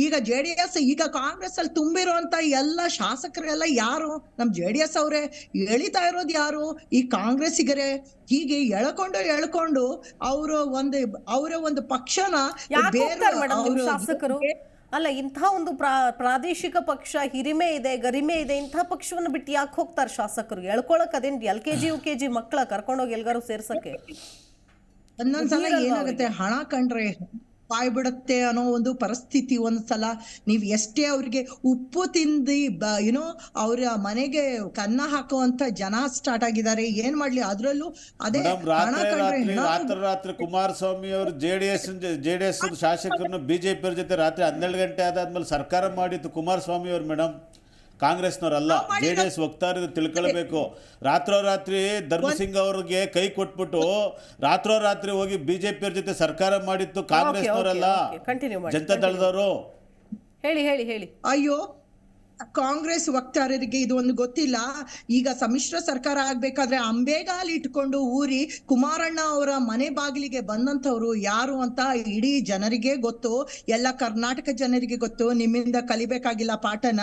ಈಗ JDS, ಈಗ ಕಾಂಗ್ರೆಸ್ ಅಲ್ಲಿ ತುಂಬಿರುವಂತ ಎಲ್ಲ ಶಾಸಕರೆಲ್ಲ ಯಾರು? ನಮ್ JDS ಅವರೇ. ಎಳಿತಾ ಇರೋದು ಯಾರು? ಈ ಕಾಂಗ್ರೆಸ್ಸಿಗರೇ. ಹೀಗೆ ಎಳ್ಕೊಂಡು ಅವರ ಒಂದು ಪಕ್ಷನ ಶಾಸಕರು ಅಲ್ಲ, ಇಂಥ ಒಂದು ಪ್ರಾದೇಶಿಕ ಪಕ್ಷ ಹಿರಿಮೆ ಇದೆ, ಗರಿಮೆ ಇದೆ, ಇಂಥ ಪಕ್ಷವನ್ನು ಬಿಟ್ಟು ಯಾಕೆ ಹೋಗ್ತಾರೆ ಶಾಸಕರು? ಎಳ್ಕೊಳಕ್ ಅದೇನ್ LKG UKG ಮಕ್ಕಳ ಕರ್ಕೊಂಡೋಗಿ ಎಲ್ಗಾರು ಸೇರ್ಸಕ್ಕೆ? ಒಂದೊಂದ್ಸಲ ಏನಾಗುತ್ತೆ, ಹಣ ಕಂಡ್ರೆ ಬಾಯ್ ಬಿಡುತ್ತೆ ಅನ್ನೋ ಒಂದು ಪರಿಸ್ಥಿತಿ ಒಂದ್ಸಲ. ನೀವ್ ಎಷ್ಟೇ ಅವ್ರಿಗೆ ಉಪ್ಪು ತಿಂದು ಏನೋ ಅವ್ರ ಮನೆಗೆ ಕನ್ನ ಹಾಕುವಂತ ಜನ ಸ್ಟಾರ್ಟ್ ಆಗಿದ್ದಾರೆ. ಏನ್ ಮಾಡ್ಲಿ, ಅದ್ರಲ್ಲೂ ಅದೇ ಮೇಡಮ್, ಹಣ ಕಂಡ್ರೆ ರಾತ್ರಿ ಕುಮಾರಸ್ವಾಮಿ ಅವರು ಜೆಡಿಎಸ್ ಶಾಸಕರನ್ನು ಬಿಜೆಪಿ ಅವ್ರ ಜೊತೆ ರಾತ್ರಿ 12 ಗಂಟೆ ಆದಾದ್ಮೇಲೆ ಸರ್ಕಾರ ಮಾಡಿತ್ತು ಕುಮಾರಸ್ವಾಮಿ ಅವರು ಮೇಡಮ್, ಕಾಂಗ್ರೆಸ್ನವರಲ್ಲ. ಜೆಡಿಎಸ್ ವಕ್ತಾರರು ತಿಳ್ಕೊಳ್ಬೇಕು. ರಾತ್ರೋರಾತ್ರಿ ಧರ್ಮಸಿಂಗ್ ಅವ್ರಿಗೆ ಕೈ ಕೊಟ್ಬಿಟ್ಟು ರಾತ್ರೋರಾತ್ರಿ ಹೋಗಿ ಬಿಜೆಪಿ ಅವ್ರ ಜೊತೆ ಸರ್ಕಾರ ಮಾಡಿತ್ತು ಕಾಂಗ್ರೆಸ್ನವರಲ್ಲ, ಜನತಾ ದಳದವರು. ಹೇಳಿ. ಅಯ್ಯೋ, ಕಾಂಗ್ರೆಸ್ ವಕ್ತಾರರಿಗೆ ಇದು ಒಂದು ಗೊತ್ತಿಲ್ಲ. ಈಗ ಸಮ್ಮಿಶ್ರ ಸರ್ಕಾರ ಆಗ್ಬೇಕಾದ್ರೆ ಅಂಬೆಗಾಲ್ ಇಟ್ಕೊಂಡು ಊರಿ ಕುಮಾರಣ್ಣ ಅವರ ಮನೆ ಬಾಗಿಲಿಗೆ ಬಂದಂಥವ್ರು ಯಾರು ಅಂತ ಇಡೀ ಜನರಿಗೆ ಗೊತ್ತು, ಎಲ್ಲ ಕರ್ನಾಟಕ ಜನರಿಗೆ ಗೊತ್ತು. ನಿಮ್ಮಿಂದ ಕಲಿಬೇಕಾಗಿಲ್ಲ ಪಾಠನ.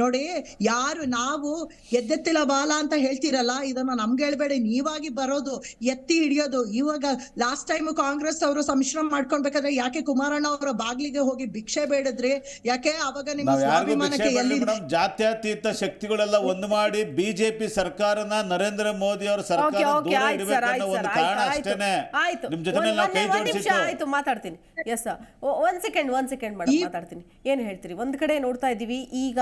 ನೋಡಿ, ಯಾರು ನಾವು ಎದ್ದೆತ್ತಿಲ ಬಾಲ ಅಂತ ಹೇಳ್ತೀರಲ್ಲ, ಇದನ್ನ ನಮ್ಗೆ ಹೇಳ್ಬೇಡಿ, ನೀವಾಗಿ ಬರೋದು ಎತ್ತಿ ಹಿಡಿಯೋದು. ಇವಾಗ ಲಾಸ್ಟ್ ಟೈಮ್ ಕಾಂಗ್ರೆಸ್ ಅವರು ಸಮ್ಮಿಶ್ರ ಮಾಡ್ಕೊಳ್ಬೇಕಾದ್ರೆ ಯಾಕೆ ಕುಮಾರಣ್ಣ ಅವರ ಬಾಗಿಲಿಗೆ ಹೋಗಿ ಭಿಕ್ಷೆ ಬೇಡಿದ್ರಿ? ಯಾಕೆ ಅವಾಗ ನಿಮ್ಮ ಸ್ವಾಭಿಮಾನಕ್ಕೆ ಎಲ್ಲಿ ಜಾತ್ಯತೀತ ಶಕ್ತಿಗಳೆಲ್ಲ ಒಂದು ಮಾಡಿ ಬಿಜೆಪಿ ಸರ್ಕಾರನ ನರೇಂದ್ರ ಮೋದಿ ಅವರ ಸರ್ಕಾರ ದೂರ ಇಡಬೇಕನ್ನೋ ಒಂದು ಕಾರಣ ಅಷ್ಟೇನೆ. ನಿಮ್ ಜೊತೆ ಕೈ ಜೋಡಿಸಿತ್ತು. ಆಯ್ತು, ಮಾತಾಡ್ತೀನಿ. ಎಸ್, ಒಂದ್ ಸೆಕೆಂಡ್ ಮೇಡಮ್, ಮಾತಾಡ್ತೀನಿ. ಏನ್ ಹೇಳ್ತೀರಿ? ಒಂದ್ ಕಡೆ ನೋಡ್ತಾ ಇದೀವಿ, ಈಗ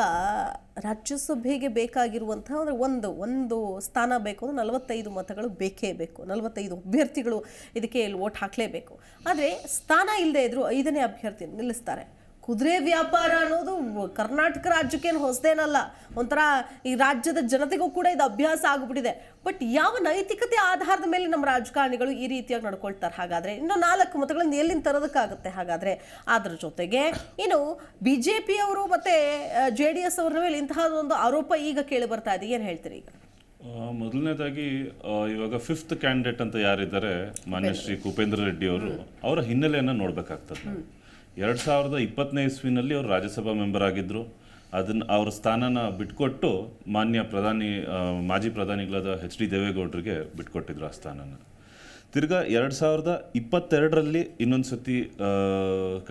ರಾಜ್ಯಸಭೆಗೆ ಬೇಕಾಗಿರುವಂತಹ ಒಂದು ಸ್ಥಾನ ಬೇಕು ಅಂದ್ರೆ 45 ಮತಗಳು ಬೇಕೇ ಬೇಕು. 45 ಅಭ್ಯರ್ಥಿಗಳು ಇದಕ್ಕೆ ವೋಟ್ ಹಾಕ್ಲೇಬೇಕು. ಆದ್ರೆ ಸ್ಥಾನ ಇಲ್ಲದೆ ಇದ್ರು 5ನೇ ಅಭ್ಯರ್ಥಿ ನಿಲ್ಲಿಸ್ತಾರೆ. ಕುದುರೆ ವ್ಯಾಪಾರ ಅನ್ನೋದು ಕರ್ನಾಟಕ ರಾಜ್ಯಕ್ಕೇನು ಹೊಸದೇನಲ್ಲ, ಒಂಥರ ಈ ರಾಜ್ಯದ ಜನತೆಗೂ ಕೂಡ ಇದು ಅಭ್ಯಾಸ ಆಗ್ಬಿಟ್ಟಿದೆ. ಬಟ್ ಯಾವ ನೈತಿಕತೆ ಆಧಾರದ ಮೇಲೆ ನಮ್ಮ ರಾಜಕಾರಣಿಗಳು ಈ ರೀತಿಯಾಗಿ ನಡ್ಕೊಳ್ತಾರೆ? ಹಾಗಾದ್ರೆ ಇನ್ನು 4 ಮತಗಳನ್ನು ಎಲ್ಲಿಂದ ತರೋದಕ್ಕಾಗುತ್ತೆ? ಹಾಗಾದ್ರೆ ಅದ್ರ ಜೊತೆಗೆ ಇನ್ನು ಬಿಜೆಪಿ ಅವರು ಮತ್ತೆ JDS ಅವರ ಮೇಲೆ ಇಂತಹ ಒಂದು ಆರೋಪ ಈಗ ಕೇಳಿ ಬರ್ತಾ ಇದೆ. ಏನ್ ಹೇಳ್ತೀರಿ ಈಗ? ಮೊದಲನೇದಾಗಿ ಇವಾಗ 5th ಕ್ಯಾಂಡಿಡೇಟ್ ಅಂತ ಯಾರಿದ್ದಾರೆ, ಮಾನ್ಯ ಶ್ರೀ ಕುಪೇಂದ್ರ ರೆಡ್ಡಿ ಅವರು, ಅವರ ಹಿನ್ನೆಲೆಯನ್ನು ನೋಡ್ಬೇಕಾಗ್ತದೆ. 2020ನೇ ಇಸ್ವಿನಲ್ಲಿ ಅವರು ರಾಜ್ಯಸಭಾ ಮೆಂಬರ್ ಆಗಿದ್ದರು. ಅದನ್ನು ಅವ್ರ ಸ್ಥಾನನ ಬಿಟ್ಕೊಟ್ಟು ಮಾಜಿ ಪ್ರಧಾನಿಗಳಾದ HD ದೇವೇಗೌಡರಿಗೆ ಬಿಟ್ಕೊಟ್ಟಿದ್ರು ಆ ಸ್ಥಾನನ. ತಿರ್ಗಾ 2022ರಲ್ಲಿ ಇನ್ನೊಂದು ಸತಿ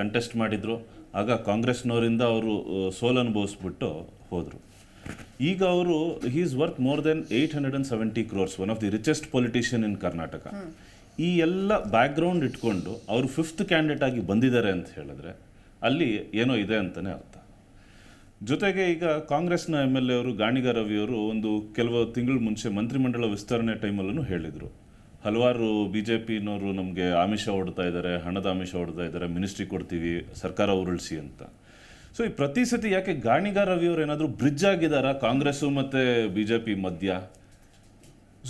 ಕಂಟೆಸ್ಟ್ ಮಾಡಿದರು. ಆಗ ಕಾಂಗ್ರೆಸ್ನವರಿಂದ ಅವರು ಸೋಲು ಅನುಭವಿಸ್ಬಿಟ್ಟು ಹೋದರು. ಈಗ ಅವರು he is worth more than 870 crores, one of the richest politician ಇನ್ ಕರ್ನಾಟಕ. ಈ ಎಲ್ಲ ಬ್ಯಾಕ್ಗ್ರೌಂಡ್ ಇಟ್ಕೊಂಡು ಅವರು 5th ಕ್ಯಾಂಡಿಡೇಟ್ ಆಗಿ ಬಂದಿದ್ದಾರೆ ಅಂತ ಹೇಳಿದ್ರೆ ಅಲ್ಲಿ ಏನೋ ಇದೆ ಅಂತಲೇ ಅರ್ಥ. ಜೊತೆಗೆ ಈಗ ಕಾಂಗ್ರೆಸ್ನ MLA ಅವರು ಗಾಣಿಗ ರವಿಯವರು ಒಂದು ಕೆಲವು ತಿಂಗಳ ಮುಂಚೆ ಮಂತ್ರಿಮಂಡಲ ವಿಸ್ತರಣೆ ಟೈಮಲ್ಲೂ ಹೇಳಿದರು, ಹಲವಾರು BJPನವರು ನಮಗೆ ಆಮಿಷ ಹೊಡ್ತಾ ಇದ್ದಾರೆ, ಹಣದ ಆಮಿಷ ಹೊಡ್ತಾ ಇದ್ದಾರೆ, ಮಿನಿಸ್ಟ್ರಿ ಕೊಡ್ತೀವಿ, ಸರ್ಕಾರ ಉರುಳಿಸಿ ಅಂತ. ಸೊ ಈ ಪ್ರತಿ ಸತಿ ಯಾಕೆ ಗಾಣಿಗ ರವಿಯವರು ಏನಾದರೂ ಬ್ರಿಡ್ಜ್ ಆಗಿದ್ದಾರಾ ಕಾಂಗ್ರೆಸ್ಸು ಮತ್ತು BJP ಮಧ್ಯ?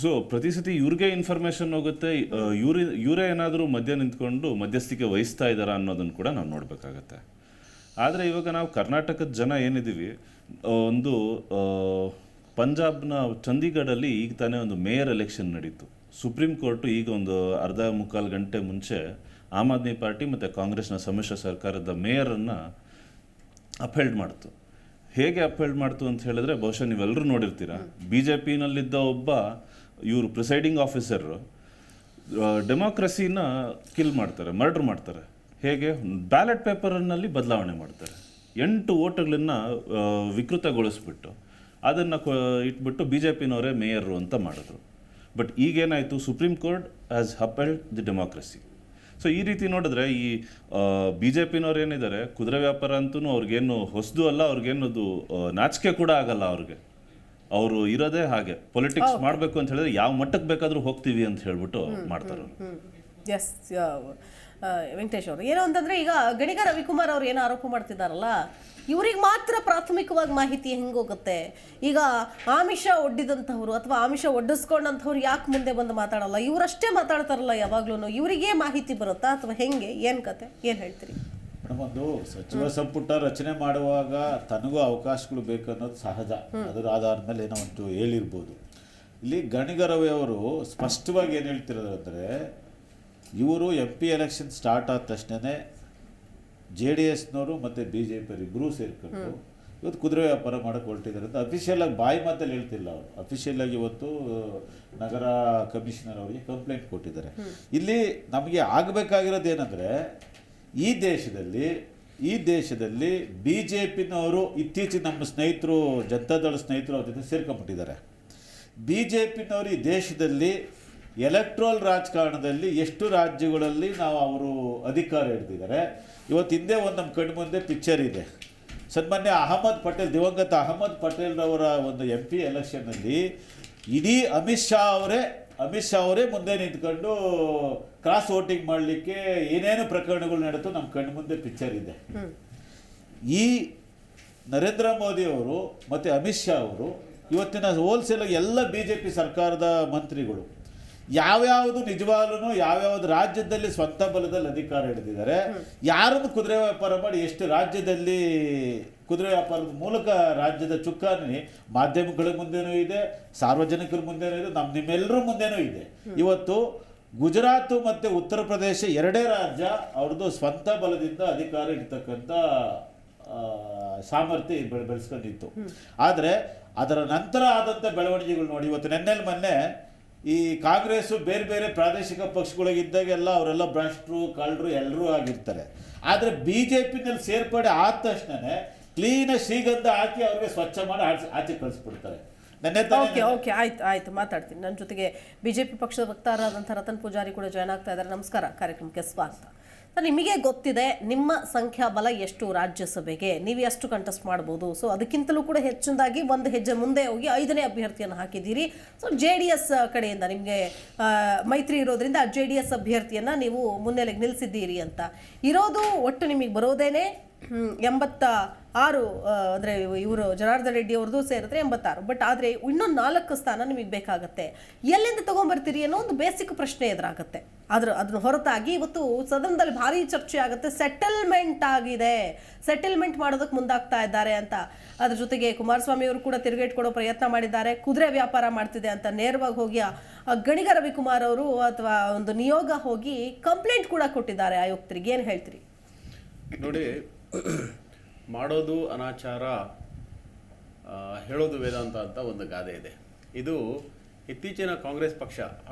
ಸೊ ಪ್ರತಿ ಸತಿ ಇವ್ರಿಗೆ ಇನ್ಫಾರ್ಮೇಷನ್ ಹೋಗುತ್ತೆ, ಇವರೇ ಏನಾದರೂ ಮಧ್ಯ ನಿಂತ್ಕೊಂಡು ಮಧ್ಯಸ್ಥಿಕೆ ವಹಿಸ್ತಾ ಇದ್ದಾರಾ ಅನ್ನೋದನ್ನು ಕೂಡ ನಾವು ನೋಡಬೇಕಾಗತ್ತೆ. ಆದರೆ ಇವಾಗ ನಾವು ಕರ್ನಾಟಕದ ಜನ ಏನಿದ್ದೀವಿ, ಒಂದು ಪಂಜಾಬ್ನ ಚಂಡೀಗಢಲ್ಲಿ ಈಗ ತಾನೇ ಒಂದು ಮೇಯರ್ ಎಲೆಕ್ಷನ್ ನಡೀತು. ಸುಪ್ರೀಂ ಕೋರ್ಟು ಈಗ ಒಂದು ಮುಕ್ಕಾಲು ಗಂಟೆ ಮುಂಚೆ ಆಮ್ ಆದ್ಮಿ ಪಾರ್ಟಿ ಮತ್ತು ಕಾಂಗ್ರೆಸ್ನ ಸಮ್ಮಿಶ್ರ ಸರ್ಕಾರದ ಮೇಯರನ್ನು ಅಪ್ಹೆಲ್ಡ್ ಮಾಡ್ತು. ಹೇಗೆ ಅಪ್ಹೆಲ್ಡ್ ಮಾಡ್ತು ಅಂತ ಹೇಳಿದ್ರೆ, ಬಹುಶಃ ನೀವೆಲ್ಲರೂ ನೋಡಿರ್ತೀರ, BJPನಲ್ಲಿದ್ದ ಒಬ್ಬ ಇವರು ಪ್ರಿಸೈಡಿಂಗ್ ಆಫೀಸರ್ ಡೆಮೋಕ್ರಸಿನ ಕಿಲ್ ಮಾಡ್ತಾರೆ, ಮರ್ಡರ್ ಮಾಡ್ತಾರೆ. ಹೇಗೆ? ಬ್ಯಾಲೆಟ್ ಪೇಪರ್ನಲ್ಲಿ ಬದಲಾವಣೆ ಮಾಡ್ತಾರೆ. 8 ವೋಟ್ಗಳನ್ನು ವಿಕೃತಗೊಳಿಸ್ಬಿಟ್ಟು ಅದನ್ನು ಇಟ್ಬಿಟ್ಟು BJPನವರೇ ಮೇಯರು ಅಂತ ಮಾಡಿದ್ರು. ಬಟ್ ಈಗೇನಾಯಿತು, supreme court has upheld the democracy. So ಈ ರೀತಿ ನೋಡಿದ್ರೆ ಈ BJPನವ್ರು ಏನಿದ್ದಾರೆ, ಕುದುರೆ ವ್ಯಾಪಾರ ಅಂತೂ ಅವ್ರಿಗೇನು ಹೊಸದು ಅಲ್ಲ, ಅವ್ರಿಗೇನದು ನಾಚಿಕೆ ಕೂಡ ಆಗಲ್ಲ. ಅವರು ಇರೋದೇ ಹಾಗೆ, ಪೊಲಿಟಿಕ್ಸ್ ಮಾಡಬೇಕು ಅಂತ ಹೇಳಿದ್ರೆ ಯಾವ ಮಟ್ಟಕ್ಕೆ ಬೇಕಾದರೂ ಹೋಗ್ತೀವಿ ಅಂತ ಹೇಳ್ಬಿಟ್ಟು ಮಾಡ್ತಾರೆ. ಎಸ್, ವೆಂಕಟೇಶ್ ಅವರು ಏನೋ ಅಂತಂದ್ರೆ, ಈಗ ಗಣಿಗ ರವಿಕುಮಾರ್ ಅವ್ರು ಏನೋ ಆರೋಪ ಮಾಡ್ತಿದ್ದಾರಲ್ಲ, ಇವ್ರಿಗೆ ಮಾತ್ರ ಪ್ರಾಥಮಿಕವಾಗಿ ಮಾಹಿತಿ ಹೆಂಗೋಗುತ್ತೆ? ಈಗ ಆಮಿಷ ಒಡ್ಡಿದಂಥವ್ರು ಅಥವಾ ಆಮಿಷ ಒಡ್ಡಿಸ್ಕೊಂಡಂಥವ್ರು ಯಾಕೆ ಮುಂದೆ ಬಂದು ಮಾತಾಡಲ್ಲ? ಇವರಷ್ಟೇ ಮಾತಾಡ್ತಾರಲ್ಲ ಯಾವಾಗ್ಲೂ, ಇವರಿಗೆ ಮಾಹಿತಿ ಬರುತ್ತಾ ಅಥವಾ ಹೆಂಗೆ? ಏನು ಕತೆ, ಏನು ಹೇಳ್ತೀರಿ ಮೇಡಮ್? ಒಂದು ಸಚಿವ ಸಂಪುಟ ರಚನೆ ಮಾಡುವಾಗ ತನಗೂ ಅವಕಾಶಗಳು ಬೇಕು ಅನ್ನೋದು ಸಹಜ. ಅದರ ಆಧಾರದ ಮೇಲೆ ಏನೋ ಒಂದು ಹೇಳಿರ್ಬೋದು. ಇಲ್ಲಿ ಗಣಿಗ ರವಿ ಅವರು ಸ್ಪಷ್ಟವಾಗಿ ಏನು ಹೇಳ್ತಿರೋದಂದರೆ, ಇವರು MP ಎಲೆಕ್ಷನ್ ಸ್ಟಾರ್ಟ್ ಆದ ತಕ್ಷಣವೇ JDSನವರು ಮತ್ತು BJP ಇಬ್ಬರೂ ಸೇರ್ಕೊಂಡು ಇವತ್ತು ಕುದುರೆ ವ್ಯಾಪಾರ ಮಾಡೋಕ್ಕೆ ಹೊರಟಿದ್ದಾರೆ ಅಂತ ಅಫಿಷಿಯಲಾಗಿ ಬಾಯಿ ಮಾತಲ್ಲಿ ಹೇಳ್ತಿಲ್ಲ ಅವರು. ಅಫಿಷಿಯಲಾಗಿ ಇವತ್ತು ನಗರ ಕಮಿಷನರ್ ಅವರಿಗೆ ಕಂಪ್ಲೇಂಟ್ ಕೊಟ್ಟಿದ್ದಾರೆ. ಇಲ್ಲಿ ನಮಗೆ ಆಗಬೇಕಾಗಿರೋದು ಏನಂದರೆ, ಈ ದೇಶದಲ್ಲಿ BJPನವರು ಇತ್ತೀಚೆಗೆ ನಮ್ಮ ಸ್ನೇಹಿತರು, ಜನತಾದಳ ಸ್ನೇಹಿತರು ಅವ್ರ ಜೊತೆ ಸೇರ್ಕೊಂಡ್ಬಿಟ್ಟಿದ್ದಾರೆ. BJPನವರು ಈ ದೇಶದಲ್ಲಿ ಎಲೆಕ್ಟ್ರಲ್ ರಾಜಕಾರಣದಲ್ಲಿ ಎಷ್ಟು ರಾಜ್ಯಗಳಲ್ಲಿ ನಾವು ಅವರು ಅಧಿಕಾರ ಹಿಡ್ದಿದ್ದಾರೆ. ಇವತ್ತು ಹಿಂದೆ ಒಂದು ನಮ್ಮ ಕಣ್ಣು ಮುಂದೆ ಪಿಕ್ಚರ್ ಇದೆ. ಸನ್ಮಾನ್ಯ ಅಹಮದ್ ಪಟೇಲ್, ದಿವಂಗತ ಅಹಮದ್ ಪಟೇಲ್ರವರ ಒಂದು MP ಎಲೆಕ್ಷನ್ನಲ್ಲಿ ಇಡೀ ಅಮಿತ್ ಶಾ ಅವರೇ ಮುಂದೆ ನಿಂತ್ಕೊಂಡು ಕ್ರಾಸ್ ವೋಟಿಂಗ್ ಮಾಡಲಿಕ್ಕೆ ಏನೇನು ಪ್ರಕರಣಗಳು ನಡೆದು ನಮ್ಮ ಕಣ್ಣು ಮುಂದೆ ಪಿಕ್ಚರ್ ಇದೆ. ಈ ನರೇಂದ್ರ ಮೋದಿ ಅವರು ಮತ್ತು ಅಮಿತ್ ಶಾ ಅವರು ಇವತ್ತಿನ ಹೋಲ್ಸೇಲ್ ಎಲ್ಲ BJP ಸರ್ಕಾರದ ಮಂತ್ರಿಗಳು ಯಾವ್ಯಾವುದು ನಿಜವಾಗ್ಲೂ ಯಾವ್ಯಾವ್ದು ರಾಜ್ಯದಲ್ಲಿ ಸ್ವಂತ ಬಲದಲ್ಲಿ ಅಧಿಕಾರ ಹಿಡಿದಿದ್ದಾರೆ, ಯಾರನ್ನು ಕುದುರೆ ವ್ಯಾಪಾರ ಮಾಡಿ ಎಷ್ಟು ರಾಜ್ಯದಲ್ಲಿ ಕುದುರೆ ವ್ಯಾಪಾರದ ಮೂಲಕ ರಾಜ್ಯದ ಚುಕ್ಕಾಣಿ ಮಾಧ್ಯಮಗಳ ಮುಂದೆನೂ ಇದೆ, ಸಾರ್ವಜನಿಕರ ಮುಂದೆನೂ ಇದೆ, ನಿಮ್ಮೆಲ್ಲರ ಮುಂದೆನೂ ಇದೆ. ಇವತ್ತು ಗುಜರಾತ್ ಮತ್ತು ಉತ್ತರ ಪ್ರದೇಶ ಎರಡೇ ರಾಜ್ಯ ಅವ್ರದ್ದು ಸ್ವಂತ ಬಲದಿಂದ ಅಧಿಕಾರ ಇಡ್ತಕ್ಕಂಥ ಸಾಮರ್ಥ್ಯ ಬೆಳೆಸ್ಕೊಂಡಿತ್ತು. ಆದರೆ ಅದರ ನಂತರ ಆದಂಥ ಬೆಳವಣಿಗೆಗಳು ನೋಡಿ, ಇವತ್ತು ಮೊನ್ನೆ ಈ ಕಾಂಗ್ರೆಸ್ಸು ಬೇರೆ ಬೇರೆ ಪ್ರಾದೇಶಿಕ ಪಕ್ಷಗಳಿಗಿದ್ದಾಗೆಲ್ಲ ಅವರೆಲ್ಲ ಭ್ರಷ್ಟರು ಕಳ್ಳರು ಎಲ್ಲರೂ ಆಗಿರ್ತಾರೆ. ಆದರೆ BJPನಲ್ಲಿ ಸೇರ್ಪಡೆ ಆದ ತಕ್ಷಣವೇ ಕ್ಲೀನ ಶ್ರೀಗಂಧ ಹಾಕಿ ಅವ್ರಿಗೆ ಸ್ವಚ್ಛ ಮಾಡಿ ಆಚೆ ಕಳಿಸ್ಬಿಡ್ತಾರೆ. ಓಕೆ ಆಯ್ತು ಮಾತಾಡ್ತೀನಿ. ನನ್ನ ಜೊತೆಗೆ BJP ಪಕ್ಷದ ವಕ್ತಾರರಾದಂಥ ರತನ್ ಪೂಜಾರಿ ಕೂಡ ಜಾಯ್ನ್ ಆಗ್ತಾ ಇದ್ದಾರೆ. ನಮಸ್ಕಾರ, ಕಾರ್ಯಕ್ರಮಕ್ಕೆ ಸ್ವಾಗತ. ನಿಮಗೆ ಗೊತ್ತಿದೆ ನಿಮ್ಮ ಸಂಖ್ಯಾಬಲ ಎಷ್ಟು ರಾಜ್ಯಸಭೆಗೆ, ನೀವು ಎಷ್ಟು ಕಂಟೆಸ್ಟ್ ಮಾಡ್ಬೋದು. ಸೊ ಅದಕ್ಕಿಂತಲೂ ಕೂಡ ಹೆಚ್ಚಿನದಾಗಿ ಒಂದು ಹೆಜ್ಜೆ ಮುಂದೆ ಹೋಗಿ 5ನೇ ಅಭ್ಯರ್ಥಿಯನ್ನು ಹಾಕಿದ್ದೀರಿ. ಸೊ JDS ಕಡೆಯಿಂದ ನಿಮಗೆ ಮೈತ್ರಿ ಇರೋದ್ರಿಂದ JDS ಅಭ್ಯರ್ಥಿಯನ್ನು ನೀವು ಮುನ್ನೆಲೆಗೆ ನಿಲ್ಲಿಸಿದ್ದೀರಿ ಅಂತ ಇರೋದು. ಒಟ್ಟು ನಿಮಗೆ ಬರೋದೇನೆ 86, ಅಂದರೆ ಇವರು ಜನಾರ್ದನ್ ರೆಡ್ಡಿ ಅವ್ರದ್ದು ಸೇರಿದ್ರೆ 86. ಬಟ್ ಆದರೆ ಇನ್ನೊಂದು 4 ಸ್ಥಾನ ನಿಮಗೆ ಬೇಕಾಗತ್ತೆ. ಎಲ್ಲಿಂದ ತೊಗೊಂಬರ್ತೀರಿ ಅನ್ನೋ ಒಂದು ಬೇಸಿಕ್ ಪ್ರಶ್ನೆ ಎದುರಾಗುತ್ತೆ. ಅದನ್ನು ಹೊರತಾಗಿ ಇವತ್ತು ಸದನದಲ್ಲಿ ಭಾರಿ ಚರ್ಚೆ ಆಗುತ್ತೆ. ಸೆಟಲ್ಮೆಂಟ್ ಆಗಿದೆ, ಸೆಟಲ್ಮೆಂಟ್ ಮಾಡೋದಕ್ಕೆ ಮುಂದಾಗ್ತಾ ಇದ್ದಾರೆ ಅಂತ. ಅದ್ರ ಜೊತೆಗೆ ಕುಮಾರಸ್ವಾಮಿ ಅವರು ಕೂಡ ತಿರುಗೇಟ್ ಕೊಡೋ ಪ್ರಯತ್ನ ಮಾಡಿದ್ದಾರೆ. ಕುದುರೆ ವ್ಯಾಪಾರ ಮಾಡ್ತಿದೆ ಅಂತ ನೇರವಾಗಿ ಹೋಗಿ ಗಣಿಗ ರವಿಕುಮಾರ್ ಅವರು ಅಥವಾ ಒಂದು ನಿಯೋಗ ಹೋಗಿ ಕಂಪ್ಲೇಂಟ್ ಕೂಡ ಕೊಟ್ಟಿದ್ದಾರೆ ಆಯುಕ್ತರಿಗೆ. ಏನು ಹೇಳ್ತೀರಿ? ನೋಡಿ, ಮಾಡೋದು ಅನಾಚಾರ, ಹೇಳೋದು ವೇದಾಂತ ಅಂತ ಒಂದು ಗಾದೆ ಇದೆ. ಇದು ಇತ್ತೀಚಿನ ಕಾಂಗ್ರೆಸ್ ಪಕ್ಷ,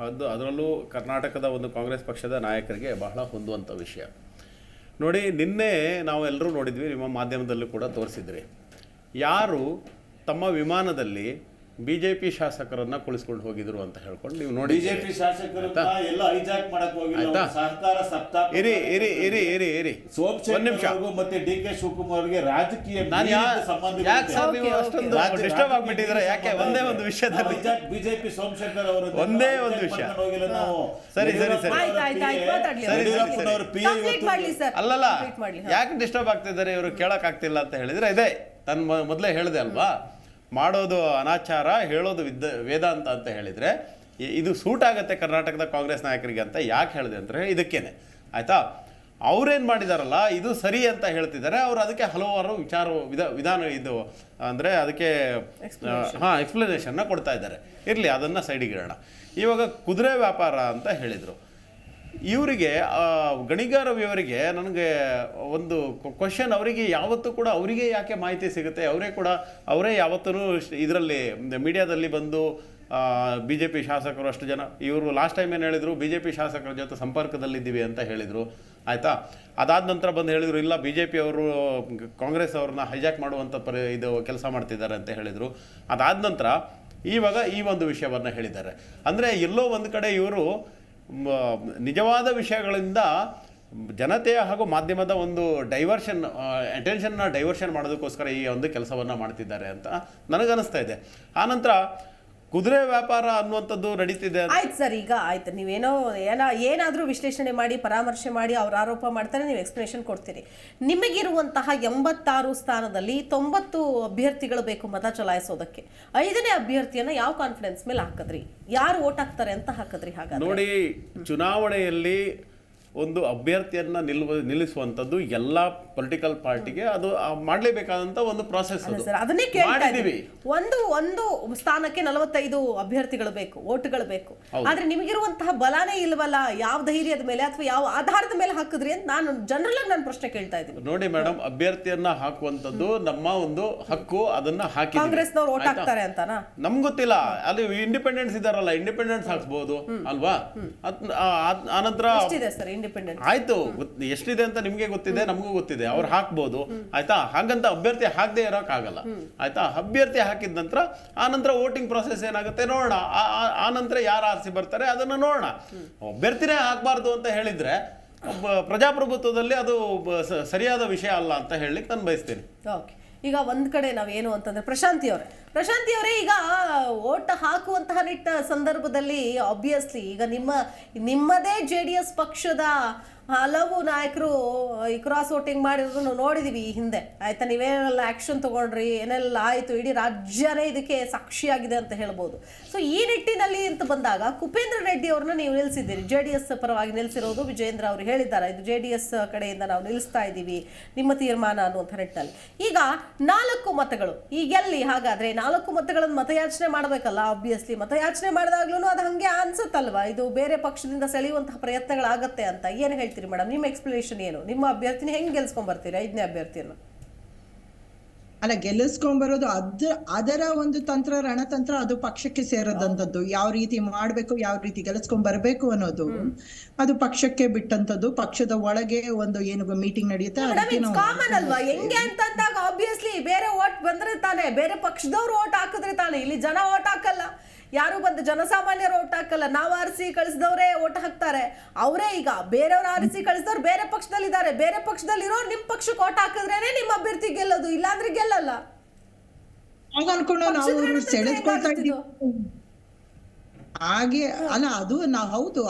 ಅದರಲ್ಲೂ ಕರ್ನಾಟಕದ ಒಂದು ಕಾಂಗ್ರೆಸ್ ಪಕ್ಷದ ನಾಯಕರಿಗೆ ಬಹಳ ಹೊಂದುವಂಥ ವಿಷಯ. ನೋಡಿ, ನಿನ್ನೆ ನಾವು ಎಲ್ಲರೂ ನೋಡಿದ್ವಿ, ನಿಮ್ಮ ಮಾಧ್ಯಮದಲ್ಲೂ ಕೂಡ ತೋರಿಸಿದ್ರಿ, ಯಾರು ತಮ್ಮ ವಿಮಾನದಲ್ಲಿ BJP ಶಾಸಕರನ್ನ ಕುಳಿಸ್ಕೊಂಡು ಹೋಗಿದ್ರು ಅಂತ ಹೇಳ್ಕೊಂಡು ನೀವು ನೋಡಿ. BJP ಶಾಸಕರನ್ನ ಎಲ್ಲ ಹೈಜಾಕ್ ಮಾಡಕ್ ಹೋಗಿಲ್ಲ. ಸಹಕಾರ ಸಪ್ತಾಹ ಇರಿ ಒಂದ್ ನಿಮಿಷ. ಮತ್ತೆ DK ಶಿವಕುಮಾರ್ಗೆ ರಾಜಕೀಯ ಯಾಕೆ ಸರ್ ನೀವು ಅಷ್ಟೊಂದು ಡಿಸ್ಟರ್ಬ್ ಆಗ್ಬಿಟ್ಟಿದ್ರೆ? ಯಾಕೆ ಒಂದೇ ಒಂದು ವಿಷಯದಲ್ಲಿ BJP ಸೋಮಶೇಖರ್ ಅವರು ಒಂದೇ ಒಂದು ವಿಷಯ. ಸರಿ ಅಲ್ಲಲ್ಲ, ಯಾಕೆ ಡಿಸ್ಟರ್ಬ್ ಆಗ್ತಿದ್ದಾರೆ ಇವರು? ಕೇಳಕ್ ಆಗ್ತಿಲ್ಲ ಅಂತ ಹೇಳಿದ್ರೆ ಇದೆ, ನಾನು ಮೊದಲೇ ಹೇಳಿದೆ ಅಲ್ವಾ, ಮಾಡೋದು ಅನಾಚಾರ, ಹೇಳೋದು ವೇದಾಂತ ಅಂತ ಹೇಳಿದರೆ ಇದು ಸೂಟ್ ಆಗುತ್ತೆ ಕರ್ನಾಟಕದ ಕಾಂಗ್ರೆಸ್ ನಾಯಕರಿಗೆ ಅಂತ ಯಾಕೆ ಹೇಳಿದೆ ಅಂದರೆ ಇದಕ್ಕೇನೆ, ಆಯಿತಾ? ಅವ್ರೇನು ಮಾಡಿದಾರಲ್ಲ ಇದು ಸರಿ ಅಂತ ಹೇಳ್ತಿದ್ದಾರೆ. ಅವರು ಅದಕ್ಕೆ ಹಲವಾರು ವಿಧಾನ ಇದು ಅಂದರೆ ಅದಕ್ಕೆ ಎಕ್ಸ್ಪ್ಲನೇಷನ್ನ ಕೊಡ್ತಾ ಇದ್ದಾರೆ. ಇರಲಿ, ಅದನ್ನು ಸೈಡಿಗೆ ಇಡೋಣ. ಇವಾಗ ಕುದುರೆ ವ್ಯಾಪಾರ ಅಂತ ಹೇಳಿದರು. ಇವರಿಗೆ ಗಣಿಗ ರವಿಯವರಿಗೆ ನನಗೆ ಒಂದು ಕ್ವಶನ್, ಅವರಿಗೆ ಯಾವತ್ತೂ ಕೂಡ ಅವರಿಗೆ ಯಾಕೆ ಮಾಹಿತಿ ಸಿಗುತ್ತೆ? ಅವರೇ ಯಾವತ್ತೂ ಇದರಲ್ಲಿ ಮೀಡಿಯಾದಲ್ಲಿ ಬಂದು BJP ಶಾಸಕರು ಅಷ್ಟು ಜನ, ಇವರು ಲಾಸ್ಟ್ ಟೈಮ್ ಏನು ಹೇಳಿದರು, BJP ಶಾಸಕರ ಜೊತೆ ಸಂಪರ್ಕದಲ್ಲಿದ್ದೀವಿ ಅಂತ ಹೇಳಿದರು, ಆಯಿತಾ? ಅದಾದ ನಂತರ ಬಂದು ಹೇಳಿದರು ಇಲ್ಲ BJP ಅವರು ಕಾಂಗ್ರೆಸ್ ಅವ್ರನ್ನ ಹೈಜಾಕ್ ಮಾಡುವಂಥ ಇದು ಕೆಲಸ ಮಾಡ್ತಿದ್ದಾರೆ ಅಂತ ಹೇಳಿದರು. ಅದಾದ ನಂತರ ಇವಾಗ ಈ ಒಂದು ವಿಷಯವನ್ನು ಹೇಳಿದ್ದಾರೆ. ಅಂದರೆ ಎಲ್ಲೋ ಒಂದು ಕಡೆ ಇವರು ನಿಜವಾದ ವಿಷಯಗಳಿಂದ ಜನತೆಯ ಹಾಗೂ ಮಾಧ್ಯಮದ ಒಂದು ಅಟೆನ್ಷನ್ನ ಡೈವರ್ಷನ್ ಮಾಡೋದಕ್ಕೋಸ್ಕರ ಈ ಒಂದು ಕೆಲಸವನ್ನು ಮಾಡ್ತಿದ್ದಾರೆ ಅಂತ ನನಗನ್ನಿಸ್ತಾ ಇದೆ. ಆನಂತರ ಕುದುರೆ ವ್ಯಾಪಾರ ಅನ್ನುವಂಥದ್ದು ನಡೀತಿದೆ. ಆಯ್ತು ಸರ್, ಈಗ ಆಯ್ತು, ಏನಾದರೂ ವಿಶ್ಲೇಷಣೆ ಮಾಡಿ ಪರಾಮರ್ಶೆ ಮಾಡಿ ಅವ್ರು ಆರೋಪ ಮಾಡ್ತಾರೆ, ನೀವು ಎಕ್ಸ್ಪ್ಲನೇಷನ್ ಕೊಡ್ತೀರಿ. ನಿಮಗಿರುವಂತಹ 86 ಸ್ಥಾನದಲ್ಲಿ 90 ಅಭ್ಯರ್ಥಿಗಳು ಬೇಕು ಮತ ಚಲಾಯಿಸೋದಕ್ಕೆ. 5ನೇ ಅಭ್ಯರ್ಥಿಯನ್ನ ಯಾವ ಕಾನ್ಫಿಡೆನ್ಸ್ ಮೇಲೆ ಹಾಕಿದ್ರಿ? ಯಾರು ವೋಟ್ ಹಾಕ್ತಾರೆ ಅಂತ ಹಾಕಿದ್ರಿ? ಹಾಗಾದ್ರೆ ನೋಡಿ, ಚುನಾವಣೆಯಲ್ಲಿ ಒಂದು ಅಭ್ಯರ್ಥಿಯನ್ನ ನಿಲ್ಲಿಸುವಂಥದ್ದು ಎಲ್ಲ ಪೊಲಿಟಿಕಲ್ ಪಾರ್ಟಿಗೆ ಅದು ಮಾಡಲೇಬೇಕಾದಂತ ಒಂದು ಪ್ರಾಸೆಸ್. ಅದನ್ನೇ ಕೇಳ್ತಿದೀವಿ. ಒಂದು ಸ್ಥಾನಕ್ಕೆ 45 ಅಭ್ಯರ್ಥಿಗಳು ಬೇಕು, ವೋಟ್ಗಳು ಬೇಕು. ಆದ್ರೆ ನಿಮಗಿರುವಂತಹ ಬಲಾನೇ ಇಲ್ವಲ್ಲ. ಯಾವ ಧೈರ್ಯದ ಮೇಲೆ ಅಥವಾ ಯಾವ ಆಧಾರದ ಮೇಲೆ ಹಾಕಿದ್ರಿ ಅಂತ ನಾನು ಜನರಲ್ ಆಗಿ ನಾನು ಪ್ರಶ್ನೆ ಕೇಳ್ತಾ ಇದ್ದೀನಿ. ನೋಡಿ ಮೇಡಮ್, ಅಭ್ಯರ್ಥಿಯನ್ನ ಹಾಕುವಂತದ್ದು ನಮ್ಮ ಒಂದು ಹಕ್ಕು, ಅದನ್ನ ಹಾಕಿ ಕಾಂಗ್ರೆಸ್ನವ್ರು ವೋಟ್ ಹಾಕ್ತಾರೆ ಅಂತನಾ ನಮ್ಗೆ ಗೊತ್ತಿಲ್ಲ. ಅಲ್ಲಿ ಇಂಡಿಪೆಂಡೆನ್ಸ್ ಇದಾರಲ್ಲ, ಇಂಡಿಪೆಂಡೆನ್ಸ್ ಹಾಕ್ಸ್ಬಹುದು ಅಲ್ವಾ? ಆನಂತರ ಇಂಡಿಪೆಂಡೆಂಟ್. ಆಯ್ತು, ಎಷ್ಟಿದೆ ಅಂತ ನಿಮ್ಗೆ ಗೊತ್ತಿದೆ, ನಮಗೂ ಗೊತ್ತಿದೆ. ಅವ್ರು ಹಾಕ್ಬೋದು, ಆಯ್ತಾ. ಹಾಗಂತ ಅಭ್ಯರ್ಥಿ ಹಾಕದೇ ಇರೋಕ್ಕಾಗಲ್ಲ, ಆಯ್ತಾ. ಅಭ್ಯರ್ಥಿ ಹಾಕಿದ ನಂತರ ಆ ನಂತರ ವೋಟಿಂಗ್ ಪ್ರೊಸೆಸ್ ಏನಾಗುತ್ತೆ ನೋಡೋಣ. ಆ ನಂತರ ಯಾರು ಆರಿಸಿ ಬರ್ತಾರೆ ಅದನ್ನು ನೋಡೋಣ. ಅಭ್ಯರ್ಥಿನೇ ಹಾಕಬಾರ್ದು ಅಂತ ಹೇಳಿದ್ರೆ ಪ್ರಜಾಪ್ರಭುತ್ವದಲ್ಲಿ ಅದು ಸರಿಯಾದ ವಿಷಯ ಅಲ್ಲ ಅಂತ ಹೇಳಲಿಕ್ಕೆ ನಾನು ಬಯಸ್ತೇನೆ. ಓಕೆ, ಈಗ ಒಂದ್ ಕಡೆ ನಾವೇನು ಅಂತಂದ್ರೆ ಪ್ರಶಾಂತಿ ಅವರೇ ಈಗ ಓಟ್ ಹಾಕುವಂತಹ ಸಂದರ್ಭದಲ್ಲಿ ಆಬ್ವಿಯಸ್ಲಿ ಈಗ ನಿಮ್ಮದೇ JDS ಪಕ್ಷದ ಹಲವು ನಾಯಕರು ಈ ಕ್ರಾಸ್ ವೋಟಿಂಗ್ ಮಾಡಿರೋದನ್ನು ನೋಡಿದೀವಿ ಈ ಹಿಂದೆ, ಆಯ್ತಾ. ನೀವೇನೆಲ್ಲ ಆಕ್ಷನ್ ತಗೊಂಡ್ರಿ, ಏನೆಲ್ಲ ಆಯ್ತು, ಇಡೀ ರಾಜ್ಯನೇ ಇದಕ್ಕೆ ಸಾಕ್ಷಿಯಾಗಿದೆ ಅಂತ ಹೇಳ್ಬೋದು. ಸೊ ಈ ನಿಟ್ಟಿನಲ್ಲಿ ಅಂತ ಬಂದಾಗ ಕುಪೇಂದ್ರ ರೆಡ್ಡಿ ಅವ್ರನ್ನ ನೀವು ನಿಲ್ಲಿಸಿದ್ದೀರಿ, JDS ಪರವಾಗಿ ನಿಲ್ಲಿಸಿರೋದು ವಿಜಯೇಂದ್ರ ಅವರು ಹೇಳಿದ್ದಾರೆ, ಇದು JDS ಕಡೆಯಿಂದ ನಾವು ನಿಲ್ಲಿಸ್ತಾ ಇದ್ದೀವಿ, ನಿಮ್ಮ ತೀರ್ಮಾನ ಅನ್ನುವಂಥ ನಿಟ್ಟಲ್ಲಿ. ಈಗ 4 ಮತಗಳು ಈಗ ಎಲ್ಲಿ? ಹಾಗಾದ್ರೆ 4 ಮತಗಳನ್ನು ಮತಯಾಚನೆ ಮಾಡಬೇಕಲ್ಲ, ಆಬ್ವಿಯಸ್ಲಿ. ಮತಯಾಚನೆ ಮಾಡಿದಾಗ್ಲೂ ಅದು ಹಂಗೆ ಅನ್ಸುತ್ತಲ್ವಾ, ಇದು ಬೇರೆ ಪಕ್ಷದಿಂದ ಸೆಳೆಯುವಂತಹ ಪ್ರಯತ್ನಗಳಾಗತ್ತೆ ಅಂತ. ಏನು ಹೇಳ್ತೀರಿ ಮೇಡಮ್, ನಿಮ್ಮ ಎಕ್ಸ್ಪ್ಲನೇಷನ್ ಏನು? ನಿಮ್ಮ ಅಭ್ಯರ್ಥಿನ ಹೆಂಗ್ ಗೆಲ್ಸ್ಕೊಂಡ್ ಬರ್ತೀರಾ 5ನೇ ಅಭ್ಯರ್ಥಿಯನ್ನು? ಅಲ್ಲ, ಗೆಲ್ಲಿಸ್ಕೊಂಡ್ಬರೋದು ಅದರ ಒಂದು ತಂತ್ರ, ರಣತಂತ್ರ, ಅದು ಪಕ್ಷಕ್ಕೆ ಸೇರೋದಂಥದ್ದು. ಯಾವ ರೀತಿ ಮಾಡ್ಬೇಕು, ಯಾವ ರೀತಿ ಗೆಲ್ಲಿಸ್ಕೊಂಡ್ ಬರ್ಬೇಕು ಅನ್ನೋದು ಅದು ಪಕ್ಷಕ್ಕೆ ಬಿಟ್ಟಂತದ್ದು. ಪಕ್ಷದ ಒಳಗೆ ಒಂದು ಏನು ಮೀಟಿಂಗ್ ನಡೆಯುತ್ತೆ, ಕಾಮನ್ ಅಲ್ವಾ. ಹೆಂಗೆ ಅಂತಂದಾಗ ಆಬ್ವಿಯಸ್ಲಿ ಬೇರೆ ಓಟ್ ಬಂದ್ರೆ ತಾನೆ, ಬೇರೆ ಪಕ್ಷದವ್ರು ಓಟ್ ಹಾಕಿದ್ರೆ ತಾನೆ. ಇಲ್ಲಿ ಜನ ಓಟ್ ಹಾಕಲ್ಲ, ಯಾರು ಬಂದು ಜನಸಾಮಾನ್ಯರು ಓಟ್ ಹಾಕಲ್ಲ. ನಾವು ಆರಿಸಿ ಕಳಿಸಿದವರೇ ಓಟ್ ಹಾಕ್ತಾರೆ. ಅವರೇ ಈಗ ಬೇರೆಯವ್ರು ಆರಿಸಿ ಕಳಿಸಿದವ್ರು ಬೇರೆ ಪಕ್ಷದಲ್ಲಿದ್ದಾರೆ, ಬೇರೆ ಪಕ್ಷದಲ್ಲಿ ಇರೋರು ನಿಮ್ ಪಕ್ಷಕ್ಕೆ ಓಟ್ ಹಾಕಿದ್ರೇನೆ ನಿಮ್ಮ ಅಭ್ಯರ್ಥಿ ಗೆಲ್ಲೋದು, ಇಲ್ಲಾಂದ್ರೆ ಗೆಲ್ಲಲ್ಲ. ಆಗ ಅನ್ಕೊಂಡು ನಾವು ಸೆಳೆದ್ಕೊಳ್ತಾ ಇದ್ದೀವಿ ಹಾಗೆ. ಅಲ್ಲ, ಅದು ನಾವು ಹೌದು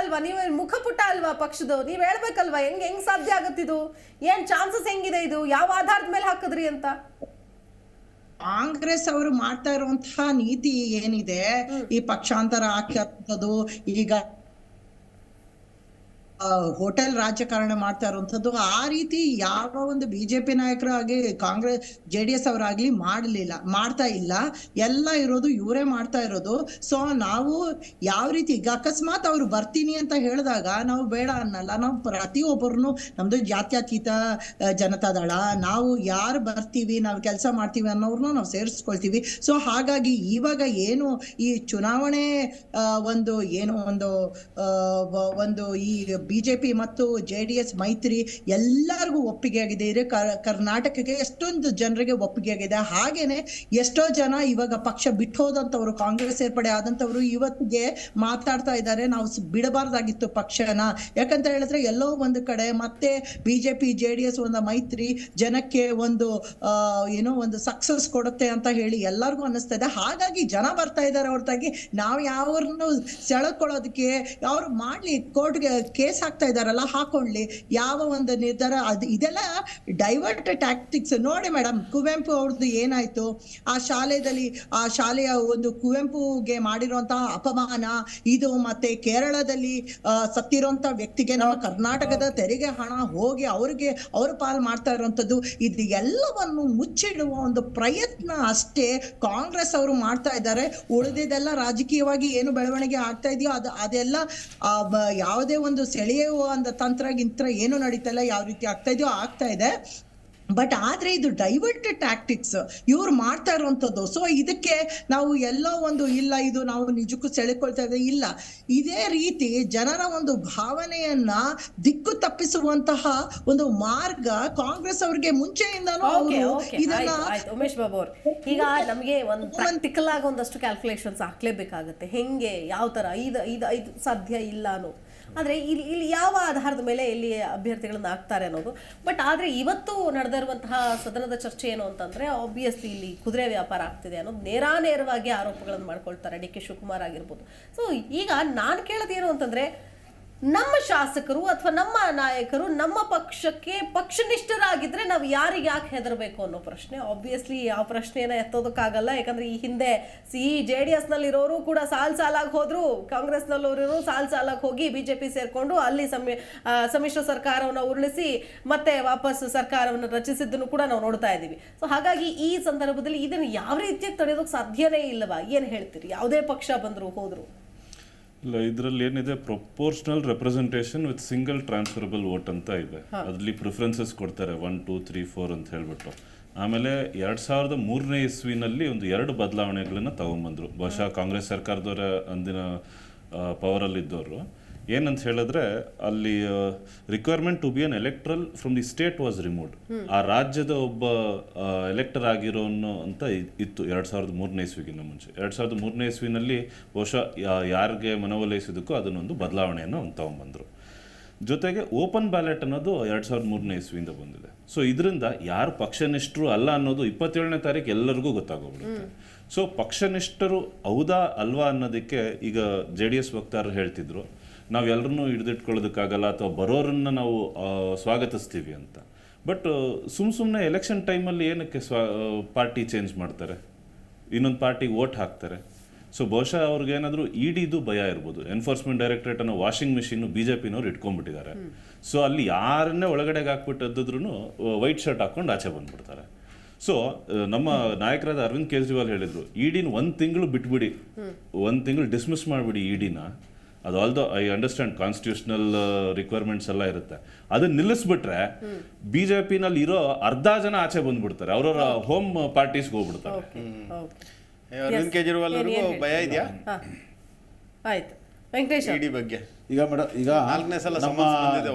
ಅಲ್ವಾ, ನೀವು ಮುಖಪುಟ ಅಲ್ವಾ ಪಕ್ಷದ, ನೀವ್ ಹೇಳ್ಬೇಕಲ್ವಾ ಹೆಂಗ್ ಸಾಧ್ಯ ಆಗತ್ತಿದು, ಏನ್ ಚಾನ್ಸಸ್ ಹೆಂಗಿದೆ, ಇದು ಯಾವ ಆಧಾರದ ಮೇಲೆ ಹಾಕಿದ್ರಿ ಅಂತ. ಕಾಂಗ್ರೆಸ್ ಅವರು ಮಾಡ್ತಾ ಇರುವಂತಹ ನೀತಿ ಏನಿದೆ, ಈ ಪಕ್ಷಾಂತರ ಹಾಕಿರೋದು, ಈಗ ಹೋಟೆಲ್ ರಾಜಕಾರಣ ಮಾಡ್ತಾ ಇರುವಂತದ್ದು, ಆ ರೀತಿ ಯಾವ ಒಂದು ಬಿಜೆಪಿ ನಾಯಕರು ಆಗಿ ಕಾಂಗ್ರೆಸ್ JDS ಅವರಾಗ್ಲಿ ಮಾಡ್ತಾ ಇಲ್ಲ. ಎಲ್ಲ ಇರೋದು ಇವರೇ ಮಾಡ್ತಾ ಇರೋದು. ಸೊ ನಾವು ಯಾವ ರೀತಿ ಈಗ ಅಕಸ್ಮಾತ್ ಅವ್ರು ಬರ್ತೀನಿ ಅಂತ ಹೇಳಿದಾಗ ನಾವು ಬೇಡ ಅನ್ನಲ್ಲ. ನಾವು ಪ್ರತಿಯೊಬ್ಬರನ್ನು, ನಮ್ದು ಜಾತ್ಯತೀತ ಜನತಾದಳ, ನಾವು ಯಾರು ಬರ್ತೀವಿ, ನಾವು ಕೆಲಸ ಮಾಡ್ತೀವಿ ಅನ್ನೋರ್ನು ನಾವು ಸೇರಿಸ್ಕೊಳ್ತೀವಿ. ಸೊ ಹಾಗಾಗಿ ಇವಾಗ ಏನು ಈ ಚುನಾವಣೆ ಒಂದು ಈ ಬಿಜೆಪಿ ಮತ್ತು JDS ಮೈತ್ರಿ ಎಲ್ಲರಿಗೂ ಒಪ್ಪಿಗೆ ಆಗಿದೆ. ಕರ್ನಾಟಕಕ್ಕೆ ಎಷ್ಟೊಂದು ಜನರಿಗೆ ಒಪ್ಪಿಗೆ ಆಗಿದೆ. ಹಾಗೇನೆ ಎಷ್ಟೋ ಜನ ಇವಾಗ ಪಕ್ಷ ಬಿಟ್ಟು ಹೋದಂಥವ್ರು, ಕಾಂಗ್ರೆಸ್ ಸೇರ್ಪಡೆ ಆದಂಥವ್ರು ಇವತ್ತಿಗೆ ಮಾತಾಡ್ತಾ ಇದ್ದಾರೆ, ನಾವು ಬಿಡಬಾರ್ದಾಗಿತ್ತು ಪಕ್ಷನ. ಯಾಕಂತ ಹೇಳಿದ್ರೆ ಎಲ್ಲೋ ಒಂದು ಕಡೆ ಮತ್ತೆ ಬಿಜೆಪಿ JDS ಒಂದು ಮೈತ್ರಿ ಜನಕ್ಕೆ ಒಂದು ಒಂದು ಸಕ್ಸಸ್ ಕೊಡುತ್ತೆ ಅಂತ ಹೇಳಿ ಎಲ್ಲರಿಗೂ ಅನ್ನಿಸ್ತಾ ಇದೆ. ಹಾಗಾಗಿ ಜನ ಬರ್ತಾ ಇದ್ದಾರೆ ಹೊರತಾಗಿ ನಾವು ಯಾವ್ರನ್ನು ಸೆಳೆಕೊಳ್ಳೋದಕ್ಕೆ ಅವ್ರು ಮಾಡ್ಲಿ, ಕೋರ್ಟ್ಗೆ ಕೇಸ್ ಹಾಕ್ತಾ ಇದಾರಲ್ಲ, ಹಾಕೊಳ್ಳಿ, ಯಾವ ಒಂದು ನಿರ್ಧಾರ ಇದೆಲ್ಲ ಡೈವರ್ಟ್ ಟ್ಯಾಕ್ಟಿಕ್ಸ್. ನೋಡಿ ಮೇಡಮ್, ಕುವೆಂಪು ಅವ್ರದ್ದು ಏನಾಯ್ತು, ಆ ಶಾಲೆಯ ಒಂದು ಕುವೆಂಪುಗೆ ಮಾಡಿರುವಂತಹ ಅಪಮಾನ ಇದು, ಮತ್ತೆ ಕೇರಳದಲ್ಲಿ ಸತ್ತಿರುವಂತ ವ್ಯಕ್ತಿಗೆ ನಮ್ಮ ಕರ್ನಾಟಕದ ತೆರಿಗೆ ಹಣ ಹೋಗಿ ಅವ್ರ ಪಾಲ್ ಮಾಡ್ತಾ ಇರುವಂತದ್ದು, ಇದು ಎಲ್ಲವನ್ನು ಮುಚ್ಚಿಡುವ ಒಂದು ಪ್ರಯತ್ನ ಅಷ್ಟೇ ಕಾಂಗ್ರೆಸ್ ಅವರು ಮಾಡ್ತಾ ಇದ್ದಾರೆ. ಉಳಿದಿದೆಲ್ಲ ರಾಜಕೀಯವಾಗಿ ಏನು ಬೆಳವಣಿಗೆ ಆಗ್ತಾ ಇದೆಯೋ ಅದೆಲ್ಲ ಯಾವುದೇ ಒಂದು ಸೆಳೆಯುವ ಒಂದು ತಂತ್ರ ಏನು ನಡೀತಲ್ಲ, ಯಾವ ರೀತಿ ಆಗ್ತಾ ಇದೆಯೋ ಆಗ್ತಾ ಇದೆ. ಬಟ್ ಆದ್ರೆ ಇದು ಡೈವರ್ಟ್ ಟ್ಯಾಕ್ಟಿಕ್ಸ್ ಇವ್ರು ಮಾಡ್ತಾ ಇರುವಂತದ್ದು. ಸೊ ಇದಕ್ಕೆ ನಾವು ಎಲ್ಲೋ ಒಂದು ಇಲ್ಲ, ಇದು ನಾವು ನಿಜಕ್ಕೂ ಸೆಳೆಕೊಳ್ತಾ ಇದ್ದೇವೆ ಇಲ್ಲ, ಇದೇ ರೀತಿ ಜನರ ಒಂದು ಭಾವನೆಯನ್ನ ದಿಕ್ಕು ತಪ್ಪಿಸುವಂತಹ ಒಂದು ಮಾರ್ಗ ಕಾಂಗ್ರೆಸ್ ಅವ್ರಿಗೆ ಮುಂಚೆಯಿಂದನೂ ಇದನ್ನ. ಉಮೇಶ್ ಬಾಬು ಅವರು, ಈಗ ನಮಗೆ ಒಂದು ಪ್ರಾಕ್ಟಿಕಲ್ ಆಗಿ ಒಂದಷ್ಟು ಕ್ಯಾಲ್ಕುಲೇಷನ್ಸ್ ಹಾಕ್ಲೇಬೇಕಾಗತ್ತೆ. ಹೆಂಗೆ, ಯಾವ ತರ ಇದು ಸಾಧ್ಯ ಇಲ್ಲ ಅನ್ನೋ. ಆದರೆ ಇಲ್ಲಿ ಯಾವ ಆಧಾರದ ಮೇಲೆ ಇಲ್ಲಿ ಅಭ್ಯರ್ಥಿಗಳನ್ನ ಹಾಕ್ತಾರೆ ಅನ್ನೋದು. ಬಟ್ ಆದರೆ ಇವತ್ತು ನಡೆದಿರುವಂತಹ ಸದನದ ಚರ್ಚೆ ಏನು ಅಂತಂದರೆ, ಆಬ್ವಿಯಸ್ಲಿ ಇಲ್ಲಿ ಕುದುರೆ ವ್ಯಾಪಾರ ಆಗ್ತಿದೆ ಅನ್ನೋದು ನೇರವಾಗಿ ಆರೋಪಗಳನ್ನು ಮಾಡ್ಕೊಳ್ತಾರೆ DK ಶಿವಕುಮಾರ್ ಆಗಿರ್ಬೋದು. ಸೊ ಈಗ ನಾನು ಕೇಳೋದೇನು ಅಂತಂದರೆ, ನಮ್ಮ ಶಾಸಕರು ಅಥವಾ ನಮ್ಮ ನಾಯಕರು ನಮ್ಮ ಪಕ್ಷಕ್ಕೆ ಪಕ್ಷನಿಷ್ಠರಾಗಿದ್ರೆ ನಾವು ಯಾರಿಗೆ ಯಾಕೆ ಹೆದರಬೇಕು ಅನ್ನೋ ಪ್ರಶ್ನೆ. ಆಬ್ವಿಯಸ್ಲಿ ಯಾವ ಪ್ರಶ್ನೆಯನ್ನು ಎತ್ತೋದಕ್ಕಾಗಲ್ಲ, ಯಾಕಂದ್ರೆ ಈ ಹಿಂದೆ JDS ನಲ್ಲಿರೋರು ಕೂಡ ಸಾಲಾಗಿ ಹೋದ್ರು, ಕಾಂಗ್ರೆಸ್ನಲ್ಲಿರೋರು ಸಾಲಾಗಿ ಹೋಗಿ ಬಿಜೆಪಿ ಸೇರ್ಕೊಂಡು ಅಲ್ಲಿ ಸಮ್ಮಿಶ್ರ ಸರ್ಕಾರವನ್ನು ಉರುಳಿಸಿ ಮತ್ತೆ ವಾಪಸ್ ಸರ್ಕಾರವನ್ನು ರಚಿಸಿದ್ದನ್ನು ಕೂಡ ನಾವು ನೋಡ್ತಾ ಇದ್ದೀವಿ. ಸೊ ಹಾಗಾಗಿ ಈ ಸಂದರ್ಭದಲ್ಲಿ ಇದನ್ನು ಯಾವ ರೀತಿಯಾಗಿ ತಡೆಯೋದಕ್ಕೆ ಸಾಧ್ಯನೇ ಇಲ್ಲವಾ? ಏನು ಹೇಳ್ತೀರಿ? ಯಾವುದೇ ಪಕ್ಷ ಬಂದ್ರು ಹೋದ್ರು ಇಲ್ಲ, ಇದರಲ್ಲಿ ಏನಿದೆ, proportional representation with single transferable vote ಅಂತ ಇದೆ. ಅದರಲ್ಲಿ ಪ್ರಿಫರೆನ್ಸಸ್ ಕೊಡ್ತಾರೆ 1, 2, 3, 4 ಅಂತ ಹೇಳ್ಬಿಟ್ಟು. ಆಮೇಲೆ 2003ನೇ ಇಸ್ವಿನಲ್ಲಿ ಒಂದು 2 ಬದಲಾವಣೆಗಳನ್ನು ತಗೊಂಬಂದ್ರು. ಬಹುಶಃ ಕಾಂಗ್ರೆಸ್ ಸರ್ಕಾರದವರ ಅಂದಿನ ಪವರಲ್ಲಿದ್ದವರು ಏನಂತ ಹೇಳಿದ್ರೆ ಅಲ್ಲಿ requirement to be an electoral from the state was removed. ಆ ರಾಜ್ಯದ ಒಬ್ಬ ಎಲೆಕ್ಟರ್ ಆಗಿರೋನು ಅಂತ ಇತ್ತು 2003ನೇ ಇಸ್ವಿಗಿಂತ ಮುಂಚೆ. 2003ನೇ ಇಸ್ವಿನಲ್ಲಿ ಬಹುಶಃ ಯಾರಿಗೆ ಮನವೊಲಿಸಿದಕ್ಕೂ ಅದನ್ನೊಂದು ಬದಲಾವಣೆಯನ್ನು ತಗೊಂಡ್ಬಂದರು. ಜೊತೆಗೆ ಓಪನ್ ಬ್ಯಾಲೆಟ್ ಅನ್ನೋದು 2003ನೇ ಇಸ್ವಿಯಿಂದ ಬಂದಿದೆ. ಸೊ ಇದರಿಂದ ಯಾರು ಪಕ್ಷನಿಷ್ಠರು ಅಲ್ಲ ಅನ್ನೋದು 27ನೇ ತಾರೀಕು ಎಲ್ಲರಿಗೂ ಗೊತ್ತಾಗೋಗ್ಬಿಡುತ್ತೆ. ಸೊ ಪಕ್ಷನಿಷ್ಠರು ಹೌದಾ ಅಲ್ವಾ ಅನ್ನೋದಕ್ಕೆ ಈಗ JDS ವಕ್ತಾರರು ಹೇಳ್ತಿದ್ರು, ನಾವೆಲ್ಲರನ್ನೂ ಹಿಡಿದಿಟ್ಕೊಳ್ಳೋದಕ್ಕಾಗಲ್ಲ ಅಥವಾ ಬರೋರನ್ನ ನಾವು ಸ್ವಾಗತಿಸ್ತೀವಿ ಅಂತ. ಬಟ್ ಸುಮ್ಮನೆ ಎಲೆಕ್ಷನ್ ಟೈಮಲ್ಲಿ ಏನಕ್ಕೆ ಪಾರ್ಟಿ ಚೇಂಜ್ ಮಾಡ್ತಾರೆ, ಇನ್ನೊಂದು ಪಾರ್ಟಿಗೆ ವೋಟ್ ಹಾಕ್ತಾರೆ? ಸೊ ಬಹುಶಃ ಅವ್ರಿಗೇನಾದರೂ ಇಡಿದು ಭಯ ಇರ್ಬೋದು. ಎನ್ಫೋರ್ಸ್ಮೆಂಟ್ ಡೈರೆಕ್ಟರೇಟ್ ಅನ್ನೋ ವಾಷಿಂಗ್ ಮಿಷಿನ್ನು BJPನವ್ರು ಇಟ್ಕೊಂಡ್ಬಿಟ್ಟಿದ್ದಾರೆ. ಸೊ ಅಲ್ಲಿ ಯಾರನ್ನೇ ಒಳಗಡೆಗೆ ಹಾಕ್ಬಿಟ್ಟಿದ್ರು ವೈಟ್ ಶರ್ಟ್ ಹಾಕ್ಕೊಂಡು ಆಚೆ ಬಂದ್ಬಿಡ್ತಾರೆ. ಸೊ ನಮ್ಮ ನಾಯಕರಾದ ಅರವಿಂದ್ ಕೇಜ್ರಿವಾಲ್ ಹೇಳಿದ್ರು, ಇಡಿನ 1 ತಿಂಗಳು ಬಿಟ್ಬಿಡಿ, 1 ತಿಂಗಳು ಡಿಸ್ಮಿಸ್ ಮಾಡಿಬಿಡಿ ಇಡಿನ. ಅದು although I understand constitutional requirements ಎಲ್ಲ ಇರುತ್ತೆ, ಅದನ್ನ ನಿಲ್ಲಿಸ್ಬಿಟ್ರೆ BJPನಲ್ಲಿ ಇರೋ ಅರ್ಧ ಜನ ಆಚೆ ಬಂದ್ಬಿಡ್ತಾರೆ, ಅವ್ರವ್ರ ಹೋಮ್ ಪಾರ್ಟೀಸ್ಗೆ ಹೋಗ್ಬಿಡ್ತಾರೆ. ಅರವಿಂದ್ ಕೇಜ್ರಿವಾಲ್ ಅವ್ರಿಗೂ ಭಯ ಇದೆಯಾ ಆಯ್ತು ವೆಂಕಟೇಶ್ ಇಡಿ ಬಗ್ಗೆ? ಈಗ ಮೇಡಮ್, ಈಗ 4ನೇ ಸಲ ನಮ್ಮ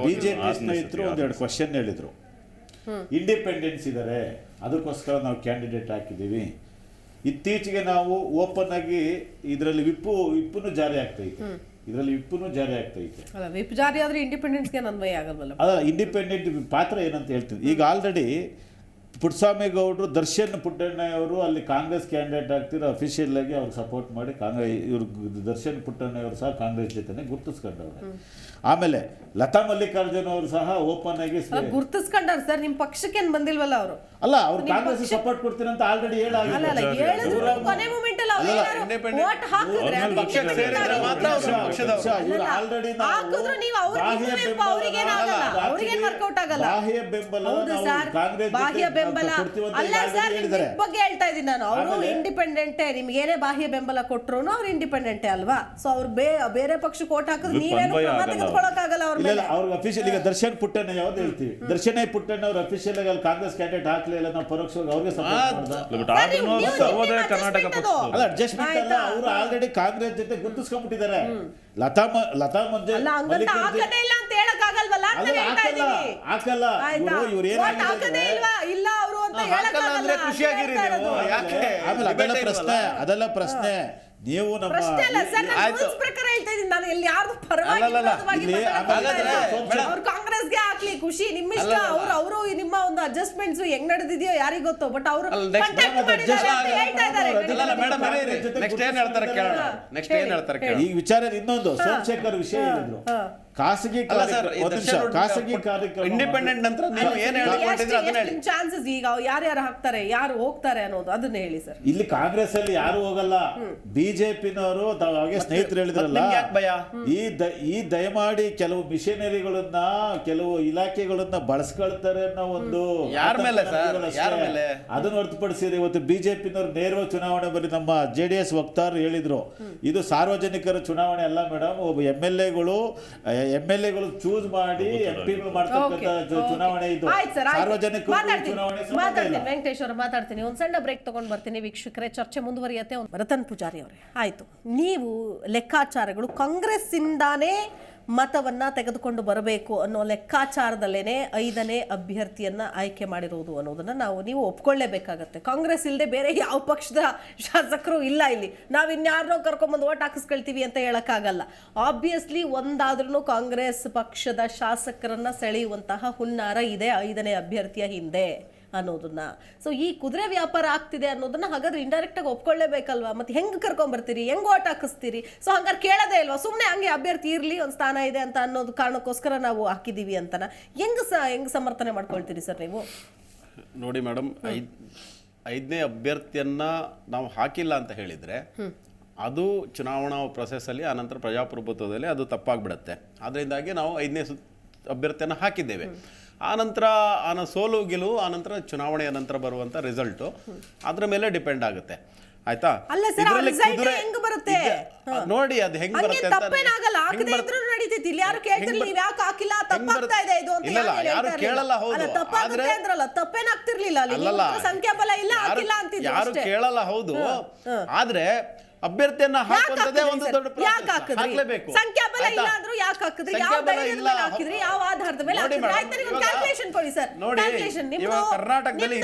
BJP ಸ್ನೇಹಿತರು ಒಂದೆರಡು ಕ್ವಶನ್ ಹೇಳಿದ್ರು. ಇಂಡಿಪೆಂಡೆನ್ಸ್ ಇದ್ದಾರೆ, ಅದಕ್ಕೋಸ್ಕರ ನಾವು ಕ್ಯಾಂಡಿಡೇಟ್ ಹಾಕಿದ್ದೀವಿ. ಇತ್ತೀಚೆಗೆ ನಾವು ಓಪನ್ ಆಗಿ ಇದರಲ್ಲಿ ವಿಪ್ಪನ್ನು ಜಾರಿ ಆಗ್ತೈತೆ, ಅಲ್ಲ ವಿಪ್ ಜಾರಿ ಆದ್ರೆ ಇಂಡಿಪೆಂಡೆನ್ಸ್ಗೆ ಅನ್ವಯ ಆಗಲ್ವಲ್ಲ? ಅಲ್ಲ, ಇಂಡಿಪೆಂಡೆಂಟ್ ಪಾತ್ರ ಏನಂತ ಹೇಳ್ತೀನಿ. ಈಗ ಆಲ್ರೆಡಿ ಪುಟ್ಟಸ್ವಾಮಿ ಗೌಡರು, ದರ್ಶನ್ ಪುಟ್ಟಣ್ಣಯವರು ಅಲ್ಲಿ ಕಾಂಗ್ರೆಸ್ ಕ್ಯಾಂಡಿಡೇಟ್ ಆಗ್ತಿರೋ ಅಫಿಷಿಯಲ್ ಆಗಿ ಅವ್ರು ಸಪೋರ್ಟ್ ಮಾಡಿ ಇವ್ರು ದರ್ಶನ್ ಪುಟ್ಟಣ್ಣಯವರು ಸಹ ಕಾಂಗ್ರೆಸ್ ಜೊತೆ ಗುರುತಿಸ್ಕೊಂಡವ್ರೆ. ಆಮೇಲೆ ಲತಾ ಮಲ್ಲಿಕಾರ್ಜುನ್ ಅವರು ಸಹ ಓಪನ್ ಆಗಿ ಗುರುತಿಸ್ಕೊಂಡಾರ ಸರ್. ನಿಮ್ ಪಕ್ಷಕ್ಕೆ ಏನ್ ಬಂದಿಲ್ವಲ್ಲ ಅವರು? ಅಲ್ಲ, ಅವ್ರು ಕಾಂಗ್ರೆಸ್ ಸಪೋರ್ಟ್ ಕೊಡ್ತೀನಿ ಅಂತ ಆಲ್ರೆಡಿ ಬಾಹ್ಯ ಬೆಂಬಲ ಅಲ್ಲ ಸರ್, ಬಗ್ಗೆ ಹೇಳ್ತಾ ಇದ್ದೀನಿ ನಾನು. ಅವರು ಇಂಡಿಪೆಂಡೆಂಟೇ, ನಿಮ್ಗೆ ಏನೇ ಬಾಹ್ಯ ಬೆಂಬಲ ಕೊಟ್ರು ಅವ್ರು ಇಂಡಿಪೆಂಡೆಂಟೇ ಅಲ್ವಾ? ಸೊ ಅವ್ರು ಬೇರೆ ಪಕ್ಷಕ್ಕೆ ಓಟ್ ಹಾಕಿದ್ರೆ ನೀವೇನು ತೆಗೆದುಕೊಳ್ಳೋಕ್ಕಾಗಲ್ಲ ಅವ್ರ ಮೇಲೆ. ಅವ್ರಿಗೆ ಅಫಿಷಿಯಲ್ ಈಗ ದರ್ಶನ್ ಪುಟ್ಟಣ್ಣ ಯಾವ್ದು ಹೇಳ್ತೀವಿ, ದರ್ಶನ್ ಪುಟ್ಟಣ್ಣ ಅವ್ರು ಅಫಿಷಿಯಲ್ ಆಗಿ ಅಲ್ಲಿ ಕಾಂಗ್ರೆಸ್ ಕ್ಯಾಂಡಿಡೇಟ್ ಹಾಕ್ಲಿಲ್ಲ, ನಾವು ಪರೋಕ್ಷವಾಗಿ ಅವ್ರಿಗೆ ಕರ್ನಾಟಕ ಪಕ್ಷ ಅಲ್ಲ ಅಡ್ಜಸ್ಟ್ಮೆಂಟ್ ಅಲ್ಲ, ಅವರು ಆಲ್ರೆಡಿ ಕಾಂಗ್ರೆಸ್ ಜೊತೆ ಗುರುತಿಸ್ಕೊಂಡ್ಬಿಟ್ಟಿದ್ದಾರೆ. ಲತಾ ಮಂಜು ಹಾಕಲ್ಲ, ಇವ್ರು ಏನಾಗಿದೆ ಅದೆಲ್ಲ ಪ್ರಶ್ನೆ. ನೀವು ನಮ್ಮ ಕಾಂಗ್ರೆಸ್ಗೆ ಹಾಕ್ಲಿ ಖುಷಿ, ನಿಮ್ಮ ಇಷ್ಟ. ಅವರು ನಿಮ್ಮ ಒಂದು ಅಡ್ಜಸ್ಟ್ಮೆಂಟ್ಸ್ ಹೆಂಗ್ ನಡೆದಿದೆಯೋ ಯಾರಿಗ ಗೊತ್ತು. ಬಟ್ ಅವರು ಈ ವಿಚಾರ ಇನ್ನೊಂದು ಸೋಮಶೇಖರ್ ವಿಷಯ ಹೇಳಿದ್ರು, ಖಾಸಗಿ ಕಾರ್ಯಕ್ರಮ ಇಂಡಿಪೆಂಡೆಂಟ್ ನಂತರ ನೀವು ಏನು ಹೇಳ್ಕೊಂಡಿದ್ರೆ ಅದನ್ನ ಹೇಳಿ. ಚಾನ್ಸಸ್ ಈಗ ಯಾರ್ಯಾರು ಹಾಕ್ತಾರೆ, ಯಾರು ಹೋಗ್ತಾರೆ ಅನ್ನೋದು ಅದನ್ನ ಹೇಳಿ ಸರ್. ಇಲ್ಲಿ ಕಾಂಗ್ರೆಸ್ ಅಲ್ಲಿ ಯಾರು ಹೋಗಲ್ಲ, ಬಿಜೆಪಿನವರು ಸ್ನೇಹಿತರು ಹೇಳಿದ್ರಲ್ಲ, ಈ ದಯಮಾಡಿ ಕೆಲವು ಮಿಷನರಿಗಳನ್ನ, ಕೆಲವು ಇಲಾಖೆಗಳನ್ನ ಬಳಸ್ಕೊಳ್ತಾರೆ ಅನ್ನೋ ಒಂದು ಅದನ್ನ ಹೊರತುಪಡಿಸಿದ್ರೆ ಇವತ್ತು ಬಿಜೆಪಿನವರು ನೇರವಾಗಿ ಚುನಾವಣೆ ಬರೀ ನಮ್ಮ JDS ವಕ್ತಾರರು ಹೇಳಿದ್ರು, ಇದು ಸಾರ್ವಜನಿಕರ ಚುನಾವಣೆ ಅಲ್ಲ ಮೇಡಮ್, ಒಬ್ಬ MLA ಚೂಸ್ ಮಾಡಿ MP ಮಾಡ್ತಕ್ಕಂಥ ಚುನಾವಣೆ ಇದು, ಸಾರ್ವಜನಿಕ ಚುನಾವಣೆ. ವೆಂಕಟೇಶ್ ಅವರು ಮಾತಾಡ್ತೀನಿ, ಒಂದು ಸಣ್ಣ ಬ್ರೇಕ್ ತಗೊಂಡು ಬರ್ತೀನಿ ವೀಕ್ಷಕರೇ, ಚರ್ಚೆ ಮುಂದುವರಿಯುತ್ತೆ. ರತನ್ ಪೂಜಾರಿ ಅವರೇ, ಆಯ್ತು, ನೀವು ಲೆಕ್ಕಾಚಾರಗಳು ಕಾಂಗ್ರೆಸ್ ಇಂದಾನೇ ಮತವನ್ನ ತೆಗೆದುಕೊಂಡು ಬರಬೇಕು ಅನ್ನೋ ಲೆಕ್ಕಾಚಾರದಲ್ಲೇನೆ 5ನೇ ಅಭ್ಯರ್ಥಿಯನ್ನ ಆಯ್ಕೆ ಮಾಡಿರೋದು ಅನ್ನೋದನ್ನ ನೀವು ಒಪ್ಕೊಳ್ಳೇಬೇಕಾಗತ್ತೆ. ಕಾಂಗ್ರೆಸ್ ಇಲ್ಲದೆ ಬೇರೆ ಯಾವ ಪಕ್ಷದ ಶಾಸಕರು ಇಲ್ಲ ಇಲ್ಲಿ. ನಾವು ಇನ್ಯಾರನ್ನೋ ಕರ್ಕೊಂಡ್ಬಂದು ಓಟ್ ಹಾಕಿಸ್ಕೊಳ್ತೀವಿ ಅಂತ ಹೇಳಕ್ಕಾಗಲ್ಲ. ಆಬ್ವಿಯಸ್ಲಿ ಒಂದಾದ್ರೂ ಕಾಂಗ್ರೆಸ್ ಪಕ್ಷದ ಶಾಸಕರನ್ನ ಸೆಳೆಯುವಂತಹ ಹುನ್ನಾರ ಇದೆ 5ನೇ ಅಭ್ಯರ್ಥಿಯ ಹಿಂದೆ ಅನ್ನೋದನ್ನ. ಸೊ ಈ ಕುದುರೆ ವ್ಯಾಪಾರ ಆಗ್ತಿದೆ ಅನ್ನೋದನ್ನ ಹಾಗಾದ್ರೆ ಇಂಡೈರೆಕ್ಟ್ ಆಗಿ ಒಪ್ಕೊಳ್ಳೇಬೇಕಲ್ವಾ? ಮತ್ತೆ ಹೆಂಗ್ ಕರ್ಕೊಂಡ್ ಬರ್ತೀರಿ, ಹೆಂಗ್ ಓಟ್ ಹಾಕಿಸ್ತೀರಿ? ಸೊ ಹಂಗಾರೆ ಕೇಳೋದೇ ಇಲ್ವಾ? ಸುಮ್ಮನೆ ಹಂಗೆ ಅಭ್ಯರ್ಥಿ ಇರ್ಲಿ, ಒಂದು ಸ್ಥಾನ ಇದೆ ಅಂತ ಅನ್ನೋದು ಕಾರಣಕ್ಕೋಸ್ಕರ ನಾವು ಹಾಕಿದೀವಿ ಅಂತನ ಹೆಂಗ್ ಸಮರ್ಥನೆ ಮಾಡ್ಕೊಳ್ತೀರಿ ಸರ್ ನೀವು? ನೋಡಿ ಮೇಡಮ್, 5ನೇ ಅಭ್ಯರ್ಥಿಯನ್ನ ನಾವು ಹಾಕಿಲ್ಲ ಅಂತ ಹೇಳಿದ್ರೆ ಅದು ಚುನಾವಣಾ ಪ್ರೊಸೆಸ್ಸಲ್ಲಿ ಆನಂತರ ಪ್ರಜಾಪ್ರಭುತ್ವದಲ್ಲಿ ಅದು ತಪ್ಪಾಗ್ಬಿಡತ್ತೆ. ಅದರಿಂದಾಗಿ ನಾವು 5ನೇ ಅಭ್ಯರ್ಥಿಯನ್ನು ಹಾಕಿದ್ದೇವೆ. ಆನಂತರ ಸೋಲು ಗೆಲುವು ಆನಂತರ ಚುನಾವಣೆಯ ನಂತರ ಬರುವಂಥ ರಿಸಲ್ಟು ಅದರ ಮೇಲೆ ಡಿಪೆಂಡ್ ಆಗುತ್ತೆ. ಆಯ್ತಾ? ನೋಡಿ ಅದು ಹೆಂಗ್ ಬರುತ್ತೆ ಇಲ್ಲ, ಯಾರು ಕೇಳಲ್ಲ. ಹೌದು, ಯಾರು ಕೇಳಲ್ಲ. ಹೌದು, ಆದ್ರೆ ಅಭ್ಯರ್ಥಿಯನ್ನ ಹಾಕುವಂತದೇ ಒಂದು ದೊಡ್ಡ ಯಾಕೆ process. ಹಾಕಿದ್ರಿ? ಹಾಕ್ಲೇಬೇಕು. ಸಂಖ್ಯಾಬಲ ಆಯ್ತಾ? ಇಲ್ಲ ಅಂದ್ರೂ ಯಾಕೆ ಹಾಕಿದ್ರಿ? ಯಾವ ಸಂಖ್ಯಾಬಲ ಧೈರ್ಯದ ಇಲ್ಲ. ಮೇಲೆ ಹಾಕಿದ್ರಿ? ಯಾವ ಆಧಾರದ ಮೇಲೆ ನೋಡಿ ಹಾಕಿದ್ರಿ? ಮೇಡಮ್, ಆಯ್ತು, ನೀವು ಇವಾಗ ಕ್ಯಾಲ್ಕುಲೇಷನ್ ಕೊಡಿ ಸರ್. ನೋಡಿ, ಕ್ಯಾಲ್ಕುಲೇಷನ್ ಇವಾಗ ಕರ್ನಾಟಕದಲ್ಲಿ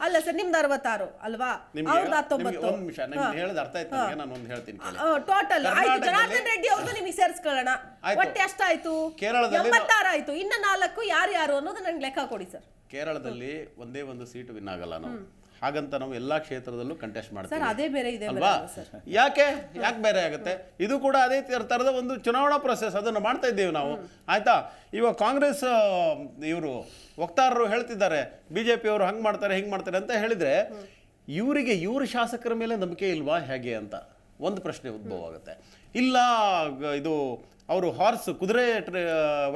ಅಲ್ಲ ಸರ್, ನಿಮ್ದು 66 ಅಲ್ವಾ? ಅವ್ರದ್ದು 19. ಒಂದು ನಿಮಿಷ ನಿಮ್ಗೆ ಹೇಳಿದ ಅರ್ಥ ಆಯ್ತು ನನಗೆ, ನಾನು ಒಂದು ಹೇಳ್ತೀನಿ ಕೇಳಿ. ಟೋಟಲ್ ಆಯ್ತು. ಕರ್ನಾಟಕದಲ್ಲಿ- ಜನಾರ್ದನ್ ರೆಡ್ಡಿ ಅವ್ರದ್ದು ನಿಮಗೆ ಸೇರಿಸ್ಕೊಳ್ಳೋಣ. ಆಯ್ತು. ಒಟ್ಟು ಎಷ್ಟಾಯ್ತು? ಕೇರಳದಲ್ಲಿ 86 ಆಯ್ತು. ಇನ್ನ 4 ಯಾರು ಅನ್ನೋದು ನಂಗೆ ಲೆಕ್ಕ ಕೊಡಿ ಸರ್. ಕೇರಳದಲ್ಲಿ ಒಂದೇ ಒಂದು ಸೀಟು ವಿನ್ ಆಗಲ್ಲ ನಾವು, ಹಾಗಂತ ನಾವು ಎಲ್ಲಾ ಕ್ಷೇತ್ರದಲ್ಲೂ ಕಂಟೆಸ್ಟ್ ಸರ್ ಮಾಡ್ತೀವಿ ಅದೇ ಬೇರೆ ಇದೆ ಅಲ್ವಾ? ಸರ್. ಯಾಕೆ ಬೇರೆ ಆಗುತ್ತೆ? ಇದು ಕೂಡ ಅದೇ ತರದ ಒಂದು ಚುನಾವಣಾ ಪ್ರೊಸೆಸ್, ಅದನ್ನು ಮಾಡ್ತಾ ಇದ್ದೇವೆ ನಾವು. ಆಯ್ತಾ? ಇವಾಗ ಕಾಂಗ್ರೆಸ್ ಇವರು ವಕ್ತಾರರು ಹೇಳ್ತಿದ್ದಾರೆ ಬಿಜೆಪಿ ಅವರು ಹಂಗ್ ಮಾಡ್ತಾರೆ ಹಿಂಗ್ ಮಾಡ್ತಾರೆ ಅಂತ ಹೇಳಿದ್ರೆ, ಇವರಿಗೆ ಇವ್ರ ಶಾಸಕರ ಮೇಲೆ ನಂಬಿಕೆ ಇಲ್ವಾ ಹೇಗೆ ಅಂತ ಒಂದು ಪ್ರಶ್ನೆ ಉದ್ಭವ ಆಗುತ್ತೆ. ಇಲ್ಲ ಇದು ಅವರು ಕುದುರೆ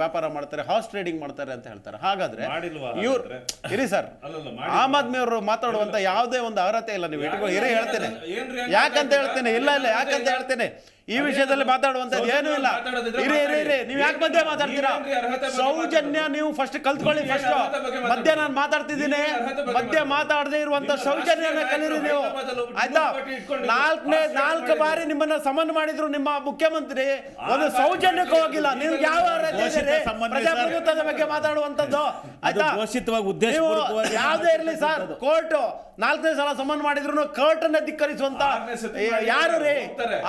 ವ್ಯಾಪಾರ ಮಾಡ್ತಾರೆ, ಹಾರ್ಸ್ ಟ್ರೇಡಿಂಗ್ ಮಾಡ್ತಾರೆ ಅಂತ ಹೇಳ್ತಾರೆ. ಹಾಗಾದ್ರೆ ಮಾಡಿಲ್ವಾ ಇವ್ರು ಹಾಗಾದ್ರೆ? ಇರಿ ಸರ್, ಆಮ್ ಆದ್ಮಿ ಅವರು ಮಾತಾಡುವಂತ ಯಾವುದೇ ಒಂದು ಅರ್ಹತೆ ಇಲ್ಲ. ನೀವು ಇಟ್ಕೊಳ್ಳಿ, ಇರಿ ಹೇಳ್ತೇನೆ ಯಾಕಂತ ಹೇಳ್ತೇನೆ. ಇಲ್ಲ ಯಾಕಂತ ಹೇಳ್ತೇನೆ, ಈ ವಿಷಯದಲ್ಲಿ ಮಾತಾಡುವಂತದ್ದು ಏನೂ ಇಲ್ಲ. ಇರಿ ನೀವು ಯಾಕೆ ಮಧ್ಯೆ ಮಾತಾಡ್ತೀರಾ? ಸೌಜನ್ಯ ನೀವು ಫಸ್ಟ್ ಕಲ್ತ್ಕೊಳ್ಳಿ. ಫಸ್ಟ್ ಮಧ್ಯೆ ನಾನು ಮಾತಾಡ್ತಿದ್ದೀನಿ, ಮಧ್ಯೆ ಮಾತಾಡದೆ ಇರುವಂತ ಸೌಜನ್ಯನ ಕಲೀರಿ ನೀವು. ಆಯ್ತಾ? 4 ಬಾರಿ ನಿಮ್ಮನ್ನ ಸಮನ್ ಮಾಡಿದ್ರು ನಿಮ್ಮ ಮುಖ್ಯಮಂತ್ರಿ, ಒಂದು ಸೌಜನ್ಯಕ್ಕೂ ಹೋಗಿಲ್ಲ. ನೀವು ಯಾವ ಅರ್ಹತೆ ಇದೆ ಪ್ರಜಾಪ್ರಭುತ್ವದ ಬಗ್ಗೆ ಮಾತಾಡುವಂತದ್ದು? ಆಯ್ತಾ? ಯಾವುದೇ ಇರಲಿ ಸರ್, ಕೋರ್ಟ್ 4ನೇ ಸಲ ಸಮನ್ ಮಾಡಿದ್ರು ಕೋರ್ಟ್ ಅನ್ನ ಧಿಕ್ಕರಿಸುವಂತ ಯಾರು ರೀ?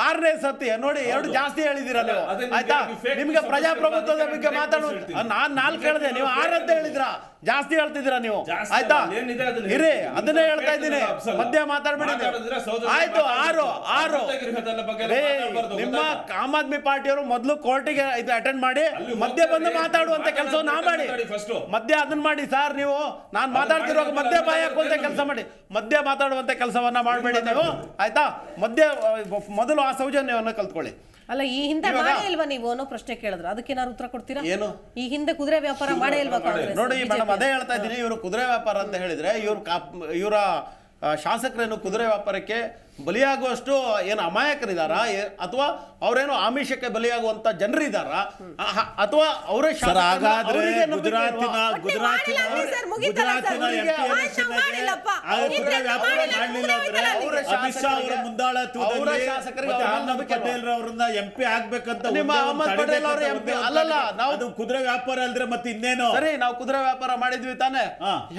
6ನೇ ಸತಿ ನೋಡಿ, 2 ಜಾಸ್ತಿ ಹೇಳಿದಿರ ನೀವು. ಆಯ್ತಾ? ನಿಮ್ಗೆ ಪ್ರಜಾಪ್ರಭುತ್ವದ ಬಗ್ಗೆ ಮಾತಾಡುವ ನಾನ್ 4 ಹೇಳಿದೆ, ನೀವು 6 ಅಂತ ಹೇಳಿದ್ರ, ಜಾಸ್ತಿ ಹೇಳ್ತಿದ್ದೀರಾ ನೀವು. ಆಯ್ತಾ? ಇರಿ, ಅದನ್ನೇ ಹೇಳ್ತಾ ಇದ್ದೀನಿ, ಮಧ್ಯ ಮಾತಾಡ್ಬೇಡಿ. ಆಯ್ತು, 6 ನಿಮ್ಮ ಆಮ್ ಆದ್ಮಿ ಪಾರ್ಟಿಯವರು ಮೊದಲು ಕೋರ್ಟಿಗೆ ಇದು ಅಟೆಂಡ್ ಮಾಡಿ ಮಧ್ಯ ಬಂದು ಮಾತಾಡುವಂತ ಕೆಲಸವನ್ನ ಮಾಡಿ, ಮಧ್ಯ ಅದನ್ನ ಮಾಡಿ ಸರ್. ನೀವು ನಾನು ಮಾತಾಡ್ತಿರುವಾಗ ಮಧ್ಯ ಬಾಯ ಹಾಕುವಂತ ಕೆಲಸ ಮಾಡಿ, ಮಧ್ಯ ಮಾತಾಡುವಂತ ಕೆಲಸವನ್ನ ಮಾಡಬೇಡಿ ನೀವು. ಆಯ್ತಾ? ಮಧ್ಯ ಮೊದಲು ಆ ಸೌಜನ್ಯವನ್ನು ಕಲ್ತ್ಕೊಳ್ಳಿ. ಅಲ್ಲ, ಈ ಹಿಂದೆ ಮಾಡೇ ಇಲ್ವಾ ನೀವು ಅನ್ನೋ ಪ್ರಶ್ನೆ ಕೇಳಿದ್ರು, ಅದಕ್ಕೇನಾದ್ರು ಉತ್ತರ ಕೊಡ್ತೀರಾ? ಏನು? ಈ ಹಿಂದೆ ಕುದುರೆ ವ್ಯಾಪಾರ ಮಾಡೇ ಇಲ್ವಾ ಕಾಂಗ್ರೆಸ್? ನೋಡಿ ಮೇಡಮ್, ಅದೇ ಹೇಳ್ತಾ ಇದ್ದೀನಿ. ಇವರು ಕುದುರೆ ವ್ಯಾಪಾರ ಅಂತ ಹೇಳಿದ್ರೆ ಇವರ ಶಾಸಕರೇನು ಕುದುರೆ ವ್ಯಾಪಾರಕ್ಕೆ ಬಲಿಯಾಗುವಷ್ಟು ಏನು ಅಮಾಯಕರಿದಾರ, ಅಥವಾ ಅವರೇನು ಆಮಿಷಕ್ಕೆ ಬಲಿಯಾಗುವಂತ ಜನರಿದಾರ, ಅಥವಾ ಅವರೇ ಎಂಪಿ ಆಗ್ಬೇಕಂತ ಅಲ್ಲಲ್ಲ, ನಾವು ಕುದುರೆ ವ್ಯಾಪಾರ ಅಲ್ದ್ರೆ ಮತ್ತೆ ಇನ್ನೇನು? ಸರಿ, ನಾವು ಕುದುರೆ ವ್ಯಾಪಾರ ಮಾಡಿದ್ವಿ ತಾನೆ.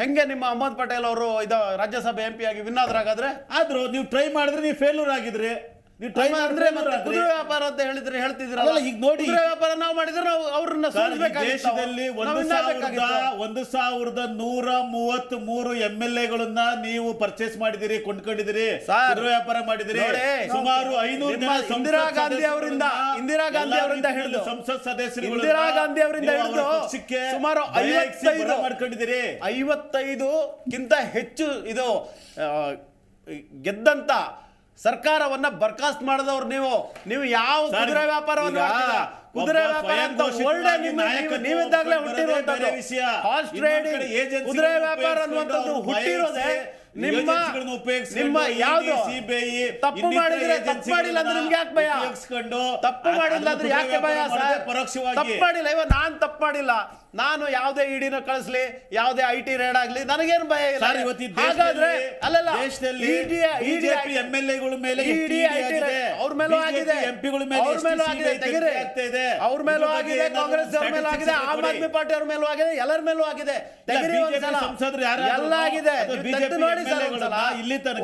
ಹೆಂಗೆ ನಿಮ್ಮ ಅಹಮದ್ ಪಟೇಲ್ ಅವರು ಇದು ರಾಜ್ಯಸಭೆ ಎಂಪಿ ಆಗಿ ವಿನ್ ಆದ್ರಾಗಾದ್ರೆ? ಆದ್ರೂ ನೀವು ಟ್ರೈ ಮಾಡಿದ್ರೆ ನೀವು ಫೇಲ್ಯೂರ್ ಆಗಿದ್ರಿ. ನೀವು ಟ್ರೈ ಅಂದ್ರೆ ಕುದುರೆ ವ್ಯಾಪಾರ ಅಂತ ಹೇಳಿದ್ರೆ ಹೇಳ್ತಿದ್ರಲ್ಲ. ಈಗ ನೋಡಿ, ಕುದುರೆ ವ್ಯಾಪಾರ ನಾವು ಮಾಡಿದ್ರೆ ನಾವು ಅವ್ರನ್ನ ದೇಶದಲ್ಲಿ 1133 MLA-ಗಳನ್ನ ನೀವು ಪರ್ಚೇಸ್ ಮಾಡಿದಿರಿ, ಕೊಂಡ್ಕೊಂಡಿದ್ದೀರಿ, ಕುದುರೆ ವ್ಯಾಪಾರ ಮಾಡಿದಿರಿ. ಸುಮಾರು 500 ಜನ ಇಂದಿರಾ ಗಾಂಧಿ ಅವರಿಂದ ಹಿಡಿದು ಸಂಸತ್ ಸದಸ್ಯರು, ಇಂದಿರಾ ಗಾಂಧಿ ಅವರಿಂದ ಹಿಡಿದು ಸುಮಾರು 55 ಮಾಡ್ಕೊಂಡಿದ್ದೀರಿ. 55ಕ್ಕಿಂತ ಹೆಚ್ಚು ಇದು ಗೆದ್ದಂತ ಸರ್ಕಾರವನ್ನ ಬರ್ಖಾಸ್ತ್ ಮಾಡಿದವ್ರು ನೀವು ಯಾವ ಕುದುರೆ ವ್ಯಾಪಾರವನ್ನು ಮಾಡ್ತೀರಾ? ಕುದುರೆ ವ್ಯಾಪಾರ ಅಂತ ನೀವಿದ್ದಾಗಲೇ ಹುಟ್ಟಿರುವಂತದ್ದು ಹಾರ್ಸ್ ಟ್ರೇಡಿಂಗ್, ಕುದುರೆ ವ್ಯಾಪಾರ ಅನ್ನುವಂಥದ್ದು ಹುಟ್ಟಿರೋದೇ ನಿಮ್ಮ ಯಾವುದು ತಪ್ಪು ಮಾಡಿದ್ರೆ ತಪ್ಪು ಮಾಡಿಲ್ಲ ಅಂದ್ರೆ ನಿಮ್ಗೆ ಯಾಕೆ ಭಯ? ತಪ್ಪು ಮಾಡಿಲ್ಲ ಅಂದ್ರೆ ಯಾಕೆ ಭಯ ಸರ್? ತಪ್ಪು ಮಾಡಿಲ್ಲ, ಇವಾಗ ನಾನ್ ತಪ್ಪು ಮಾಡಿಲ್ಲ, ನಾನು ಯಾವುದೇ ಇಡಿನ ಕಳಿಸ್ಲಿ, ಯಾವುದೇ IT ರೇಡ್ ಆಗ್ಲಿ, ನನಗೇನು ಭಯ ಇಲ್ಲ. ಹಾಗಾದ್ರೆ ಅಲ್ಲಲ್ಲ, ಬಿಜೆಪಿ MLA-ಗಳ ಮೇಲೆ ಅವ್ರ ಮೇಲೂ ಆಗಿದೆ, ಎಂಪಿಗಳ ಮೇಲೆ ಅವ್ರ ಮೇಲೂ ಆಗಿದೆ, ತೆಗಿರಿ. ಅವ್ರ ಮೇಲೂ ಆಗಿದೆ, ಕಾಂಗ್ರೆಸ್ ಅವ್ರ ಮೇಲೂ ಆಗಿದೆ, ಆಮ್ ಆದ್ಮಿ ಪಾರ್ಟಿ ಅವ್ರ ಮೇಲೂ ಆಗಿದೆ, ಎಲ್ಲರ ಮೇಲೂ ಆಗಿದೆ. ತೆಗಿರಿ ಒಂದ್ಸಲ, ಎಲ್ಲ ಆಗಿದೆ. ನೋಡಿ ಸರ್,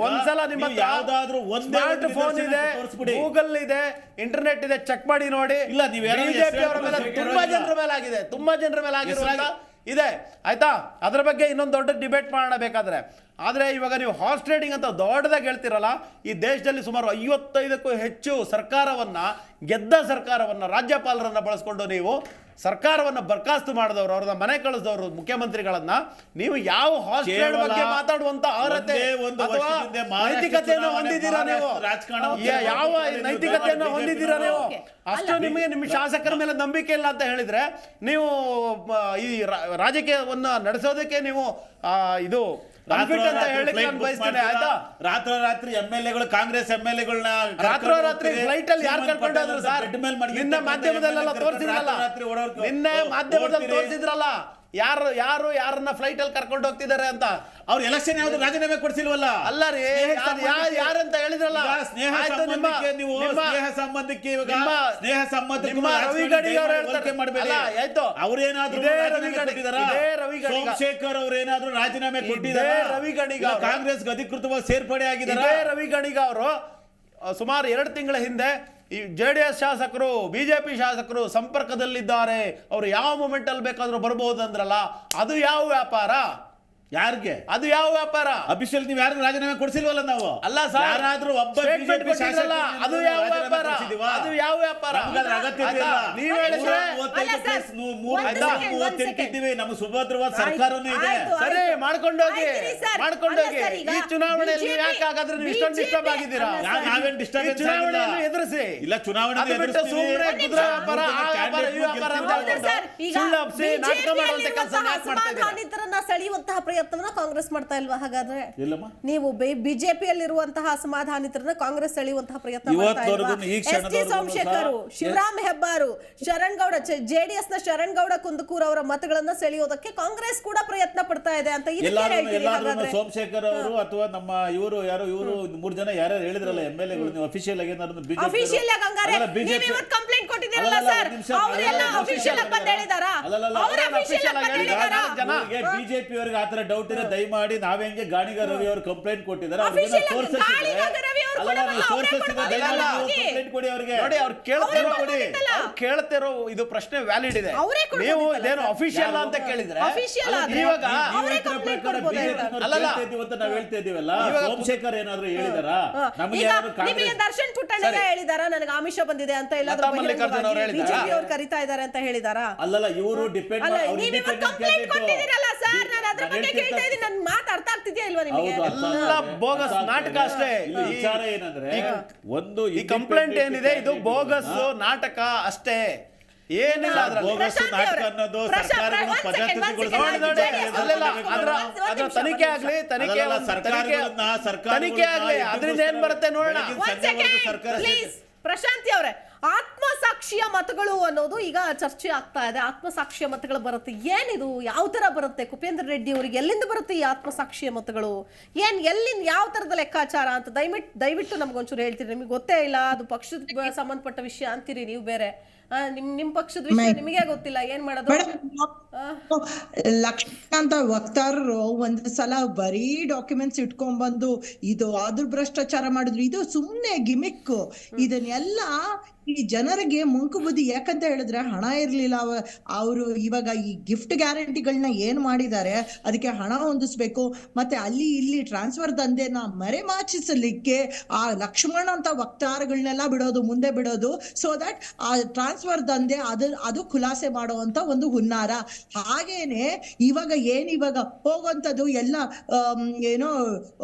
ಒಂದ್ಸಲ ನಿಮ್ಮ ಯಾವ್ದಾದ್ರು ಸ್ಮಾರ್ಟ್ ಫೋನ್ ಇದೆ, ಗೂಗಲ್ ಇದೆ, ಇಂಟರ್ನೆಟ್ ಇದೆ, ಚೆಕ್ ಮಾಡಿ ನೋಡಿ. ಇಲ್ಲ, ಬಿಜೆಪಿ ಅವರ ಮೇಲೆ ತುಂಬಾ ಜನರ ಮೇಲೆ ಆಗಿದೆ, ತುಂಬಾ ಜನರ ಮೇಲೆ ಆಗಿರುವಾಗ ಇದೆ. ಆಯ್ತಾ? ಅದ್ರ ಬಗ್ಗೆ ಇನ್ನೊಂದು ದೊಡ್ಡ ಡಿಬೇಟ್ ಮಾಡೋಣ ಬೇಕಾದ್ರೆ. ಆದರೆ ಇವಾಗ ನೀವು ಹಾರ್ಸ್ ಟ್ರೇಡಿಂಗ್ ಅಂತ ದೊಡ್ಡದಾಗಿ ಹೇಳ್ತಿರಲ್ಲ, ಈ ದೇಶದಲ್ಲಿ ಸುಮಾರು 55ಕ್ಕೂ ಹೆಚ್ಚು ಗೆದ್ದ ಸರ್ಕಾರವನ್ನ ರಾಜ್ಯಪಾಲರನ್ನ ಬಳಸ್ಕೊಂಡು ನೀವು ಸರ್ಕಾರವನ್ನ ಬರ್ಖಾಸ್ತು ಮಾಡಿದವರು, ಅವ್ರನ್ನ ಮನೆ ಕಳಿಸಿದವರು ಮುಖ್ಯಮಂತ್ರಿಗಳನ್ನ, ನೀವು ಯಾವ ಹಾರ್ಸ್ ಟ್ರೇಡ್ ಬಗ್ಗೆ ಮಾತಾಡುವಂತ ಅರ್ಹತೆ ಅಥವಾ ನೈತಿಕತೆಯನ್ನು ಹೊಂದಿದ್ದೀರಾ ನೀವು? ಯಾವ ನೈತಿಕತೆಯನ್ನು ಹೊಂದಿದ್ದೀರಾ ನೀವು? ಅಷ್ಟು ನಿಮಗೆ ನಿಮ್ಮ ಶಾಸಕರ ಮೇಲೆ ನಂಬಿಕೆ ಇಲ್ಲ ಅಂತ ಹೇಳಿದ್ರೆ ನೀವು ಈ ರಾಜಕೀಯವನ್ನ ನಡೆಸೋದಕ್ಕೆ ನೀವು ಇದು ರಾತ್ರಿ MLA-ಗಳು, ಕಾಂಗ್ರೆಸ್ MLA-ಗಳನ್ನ ರಾತ್ರಿ ಫ್ಲೈಟ್ ಅಲ್ಲಿ ಯಾರು ಕರ್ಕೊಂಡೋದ್ರು ಸರ್? ನಿನ್ನೆ ಮಾಧ್ಯಮದಲ್ಲೆಲ್ಲ ತೋರಿಸಿದ್ರಲ್ಲ, ಯಾರನ್ನ ಫ್ಲೈಟ್ ಅಲ್ಲಿ ಕರ್ಕೊಂಡು ಹೋಗ್ತಿದ್ದಾರೆ ಅಂತ. ಅವ್ರು ಎಲೆಕ್ಷನ್ ಯಾವ್ದು ರಾಜೀನಾಮೆ ಕೊಡ್ಸಿಲ್ವಲ್ಲ. ಅಲ್ಲ ರೀ, ಯಾರಂತ ಹೇಳಿದ್ರಲ್ಲ. ಸ್ನೇಹ ಸಂಬಂಧಕ್ಕೆ ನೀವು ಸ್ನೇಹ ಸಂಬಂಧಕ್ಕೆ ಇವಾಗ ಸ್ನೇಹ ಸಂಬಂಧಕ್ಕೆ ನಿಮ್ಮ ರವಿ ಗಡಿಗ ಅವರು ಹೇಳ್ತಾರೆ ಮಾಡಬೇಡಿ. ಆಯ್ತು, ಅವ್ರೇನಾದ್ರೂ ಸೋಮಶೇಖರ್ ಅವ್ರೇನಾದ್ರೂ ರಾಜೀನಾಮೆ ಕೊಟ್ಟಿದ್ದಾರೆ. ರವಿ ಗಡಿಗ ಕಾಂಗ್ರೆಸ್ ಅಧಿಕೃತವಾಗಿ ಸೇರ್ಪಡೆ ಆಗಿದ್ದಾರೆ. ರವಿ ಗಡಿಗ ಅವರು ಸುಮಾರು 2 ತಿಂಗಳ ಹಿಂದೆ ಈ JDS ಶಾಸಕರು BJP ಶಾಸಕರು ಸಂಪರ್ಕದಲ್ಲಿದ್ದಾರೆ, ಅವರು ಯಾವ ಮೂಮೆಂಟ್ ಅಲ್ಲಿ ಬೇಕಾದ್ರೂ ಬರಬಹುದು ಅಂದ್ರಲ್ಲ, ಅದು ಯಾವ ವ್ಯಾಪಾರ? ಯಾರಿಗೆ ಅದು ಯಾವ ವ್ಯಾಪಾರ? ಅಫಿಷಿಯಲ್ ನೀವು ಯಾರು ರಾಜೀನಾಮೆ ಕೊಡಿಸಿಲ್ವಲ್ಲ ನಾವು. ಅಲ್ಲ ಸರ್, ಯಾರಾದ್ರೂ ಒಬ್ಬ ಸ್ಟೇಟ್ಮೆಂಟ್ ಕೊಟ್ಟಿರಲ್ಲ, ಅದು ಯಾವ ವ್ಯಾಪಾರ? ಅದು ಯಾವ ವ್ಯಾಪಾರ? ನೀವು ಹೇಳಿದ್ರೆ ನಮ್ಮ ಸುಭದ್ರವಾದ ಸರ್ಕಾರನೂ ಇದೆ. ಸರಿ, ಮಾಡ್ಕೊಂಡೋಗಿ. ಈ ಚುನಾವಣೆಯಲ್ಲಿ ಯಾಕೆ ಹಾಗಾದ್ರೆ ನೀವು ಇಷ್ಟೊಂದು ಡಿಸ್ಟರ್ಬ್ ಆಗಿದ್ದೀರಾ? ನಾವೇನ್ ಡಿಸ್ಟರ್ಬ್ ಚುನಾವಣೆಯನ್ನು ಎದುರಿಸಿ ಇಲ್ಲ, ಚುನಾವಣೆ ಸುಮ್ಮನೆ ಕುದುರೆ ವ್ಯಾಪಾರ, ಆ ವ್ಯಾಪಾರ, ಈ ವ್ಯಾಪಾರ ಅಂತ ಸುಳ್ಳು ಹಬ್ಬಿಸಿ ನಾಟಕ ಮಾಡುವಂತ ಕೆಲಸ ಯಾಕೆ ಮಾಡ್ತಾ ಇದ್ದೀರಾ? ಸೆಳೆಯುವಂತಹ ಪ್ರಯತ್ನವನ್ನ ಕಾಂಗ್ರೆಸ್ ಮಾಡ್ತಾ ಇಲ್ವಾ? ಹಾಗಾದ್ರೆ ಇಲ್ಲಮ್ಮ, ನೀವು ಬಿಜೆಪಿಯಲ್ಲಿರುವಂತಹ ಅಸಮಾಧಾನಿತರನ್ನ ಕಾಂಗ್ರೆಸ್ ಸೆಳೆಯುವಂತಹ ಪ್ರಯತ್ನ ಮಾಡ್ತಾ ಇಲ್ವಾ? S T Somashekhar, Shivaram Hebbar, Sharan Gowda, JDS ನ ಶರಣ್ ಗೌಡ ಕುಂದಕೂರ್ ಅವರ ಮತಗಳನ್ನ ಸೆಳೆಯೋದಕ್ಕೆ ಕಾಂಗ್ರೆಸ್ ಕೂಡ ಪ್ರಯತ್ನ ಪಡ್ತಾ ಇದೆ ಅಂತ ಸೋಮಶೇಖರ್ ಅವರು ಅಥವಾ ನಮ್ಮ ಇವರು 3 ಜನ ಯಾರು ಹೇಳಿದ್ರಲ್ಲ MLA ಗಳು, ನೀವು ಅಫಿಷಿಯಲ್ ಆಗಿ ಏನಾದ್ರು ಅಫಿಷಿಯಲ್ ಆಗಿ ಕಂಪ್ಲೇಂಟ್ ಕೊಟ್ಟಿದ್ದೀರಲ್ಲ ಸರ್, ಅವರೆಲ್ಲ ಅಫಿಷಿಯಲ್ ಆಗಿ ಬಂದು ಹೇಳಿದಾರಾ? ಅವರು ಅಫಿಷಿಯಲ್ ಆಗಿ ಹೇಳಿದಾರಾ? ಬಿಜೆಪಿ ಅವರಿಗೆ ಆತರ ಡೌಟ್ ಇದೆ, ದಯಮಾಡಿ ನಾವೇ ಹೆಂಗೆ ಗಾಣಿಗ ರವಿ ಅವರು ಕಂಪ್ಲೇಂಟ್ ಕೊಟ್ಟಿದ್ದಾರೆ, ಕೇಳ್ತಿರೋ ಇದು ಪ್ರಶ್ನೆ ವ್ಯಾಲಿಡ್ ಇದೆ. ನೀವು ಇದೇನು ಅಫಿಷಿಯಲ್ ಅಂತ ಕೇಳಿದ್ರೆ ಇವಾಗ ನಾವು ಹೇಳ್ತಾ ಇದೀವಲ್ಲ, ಸೋಮಶೇಖರ್ ಏನಾದ್ರು ಹೇಳಿದಾರಾ? ನಮಗೆ ದರ್ಶನ್ ಪುಟ್ಟಣ್ಣ ಹೇಳಿದಾರಾ ನನಗೆ ಆಮಿಷ ಬಂದಿದೆ ಅಂತ? ಬಿಜೆಪಿ ಅವರು ಕರೀತಾ ಇದ್ದಾರೆ ಅಂತ ಹೇಳಿದಾರಾ? ಅಲ್ಲಲ್ಲ, ಇವರು ಡಿಪೆಂಡ್ ಎಲ್ಲ ಬೋಗಸ್ ನಾಟಕ ಅಷ್ಟೇ. ವಿಚಾರ ಏನಂದ್ರೆ, ಒಂದು ಈ ಕಂಪ್ಲೇಂಟ್ ಏನಿದೆ ಇದು ಬೋಗಸ್ ನಾಟಕ ಅಷ್ಟೇ, ಏನಿಲ್ಲ. ಅದರ ತನಿಖೆ ಆಗ್ಲಿ, ಅದರಿಂದ ಏನ್ ಬರುತ್ತೆ ನೋಡೋಣ. ಪ್ರಶಾಂತಿ ಅವರೇ, ಆತ್ಮಸಾಕ್ಷಿಯ ಮತಗಳು ಅನ್ನೋದು ಈಗ ಚರ್ಚೆ ಆಗ್ತಾ ಇದೆ. ಆತ್ಮಸಾಕ್ಷಿಯ ಮತಗಳು ಬರುತ್ತೆ, ಏನಿದು? ಯಾವ ತರ ಬರುತ್ತೆ? ಕುಪೇಂದ್ರ ರೆಡ್ಡಿ ಅವರಿಗೆ ಎಲ್ಲಿಂದ ಬರುತ್ತೆ ಈ ಆತ್ಮಸಾಕ್ಷಿಯ ಮತಗಳು? ಎಲ್ಲಿಂದ, ಯಾವ ತರದ ಲೆಕ್ಕಾಚಾರ ಅಂತ ದಯವಿಟ್ಟು ನಮ್ಗೊಂಚೂರು ಹೇಳ್ತೀರಿ. ನಿಮಗೆ ಗೊತ್ತೇ ಇಲ್ಲ, ಅದು ಪಕ್ಷದ ಸಂಬಂಧಪಟ್ಟ ವಿಷಯ ಅಂತೀರಿ ನೀವು ಬೇರೆ. ನಿಮ್ ಪಕ್ಷದ ವಿಷಯ ನಿಮಗೆ ಗೊತ್ತಿಲ್ಲ, ಏನ್ ಮಾಡೋದು? ಲಕ್ಷಾಂತ ವಕ್ತಾರರು ಒಂದ್ ಸಲ ಬರೀ ಡಾಕ್ಯುಮೆಂಟ್ಸ್ ಇಟ್ಕೊಂಡ್ಬಂದು ಇದು ಆದ್ರೂ ಭ್ರಷ್ಟಾಚಾರ ಮಾಡಿದ್ರು, ಇದು ಸುಮ್ನೆ ಗಿಮಿಕ್. ಇದನ್ನೆಲ್ಲ ಈ ಜನರಿಗೆ ಮುಂಕು ಬುದ್ಧಿ. ಯಾಕಂತ ಹೇಳಿದ್ರೆ ಹಣ ಇರ್ಲಿಲ್ಲ. ಅವರು ಇವಾಗ ಈ ಗಿಫ್ಟ್ ಗ್ಯಾರಂಟಿಗಳನ್ನ ಏನ್ ಮಾಡಿದ್ದಾರೆ, ಅದಕ್ಕೆ ಹಣ ಹೊಂದಿಸ್ಬೇಕು, ಮತ್ತೆ ಅಲ್ಲಿ ಇಲ್ಲಿ ಟ್ರಾನ್ಸ್ಫರ್ ದಂಧೆನ ಮರೆಮಾಚಿಸಲಿಕ್ಕೆ ಆ ಲಕ್ಷ್ಮಣ ಅಂತ ವಕ್ತಾರಗಳನ್ನೆಲ್ಲ ಮುಂದೆ ಬಿಡೋದು, ಸೊ ದಟ್ ಆ ಟ್ರಾನ್ಸ್ಫರ್ ದಂಧೆ ಅದು ಖುಲಾಸೆ ಮಾಡುವಂತ ಒಂದು ಹುನ್ನಾರ. ಹಾಗೇನೆ ಇವಾಗ ಹೋಗುವಂಥದ್ದು ಎಲ್ಲ ಏನೋ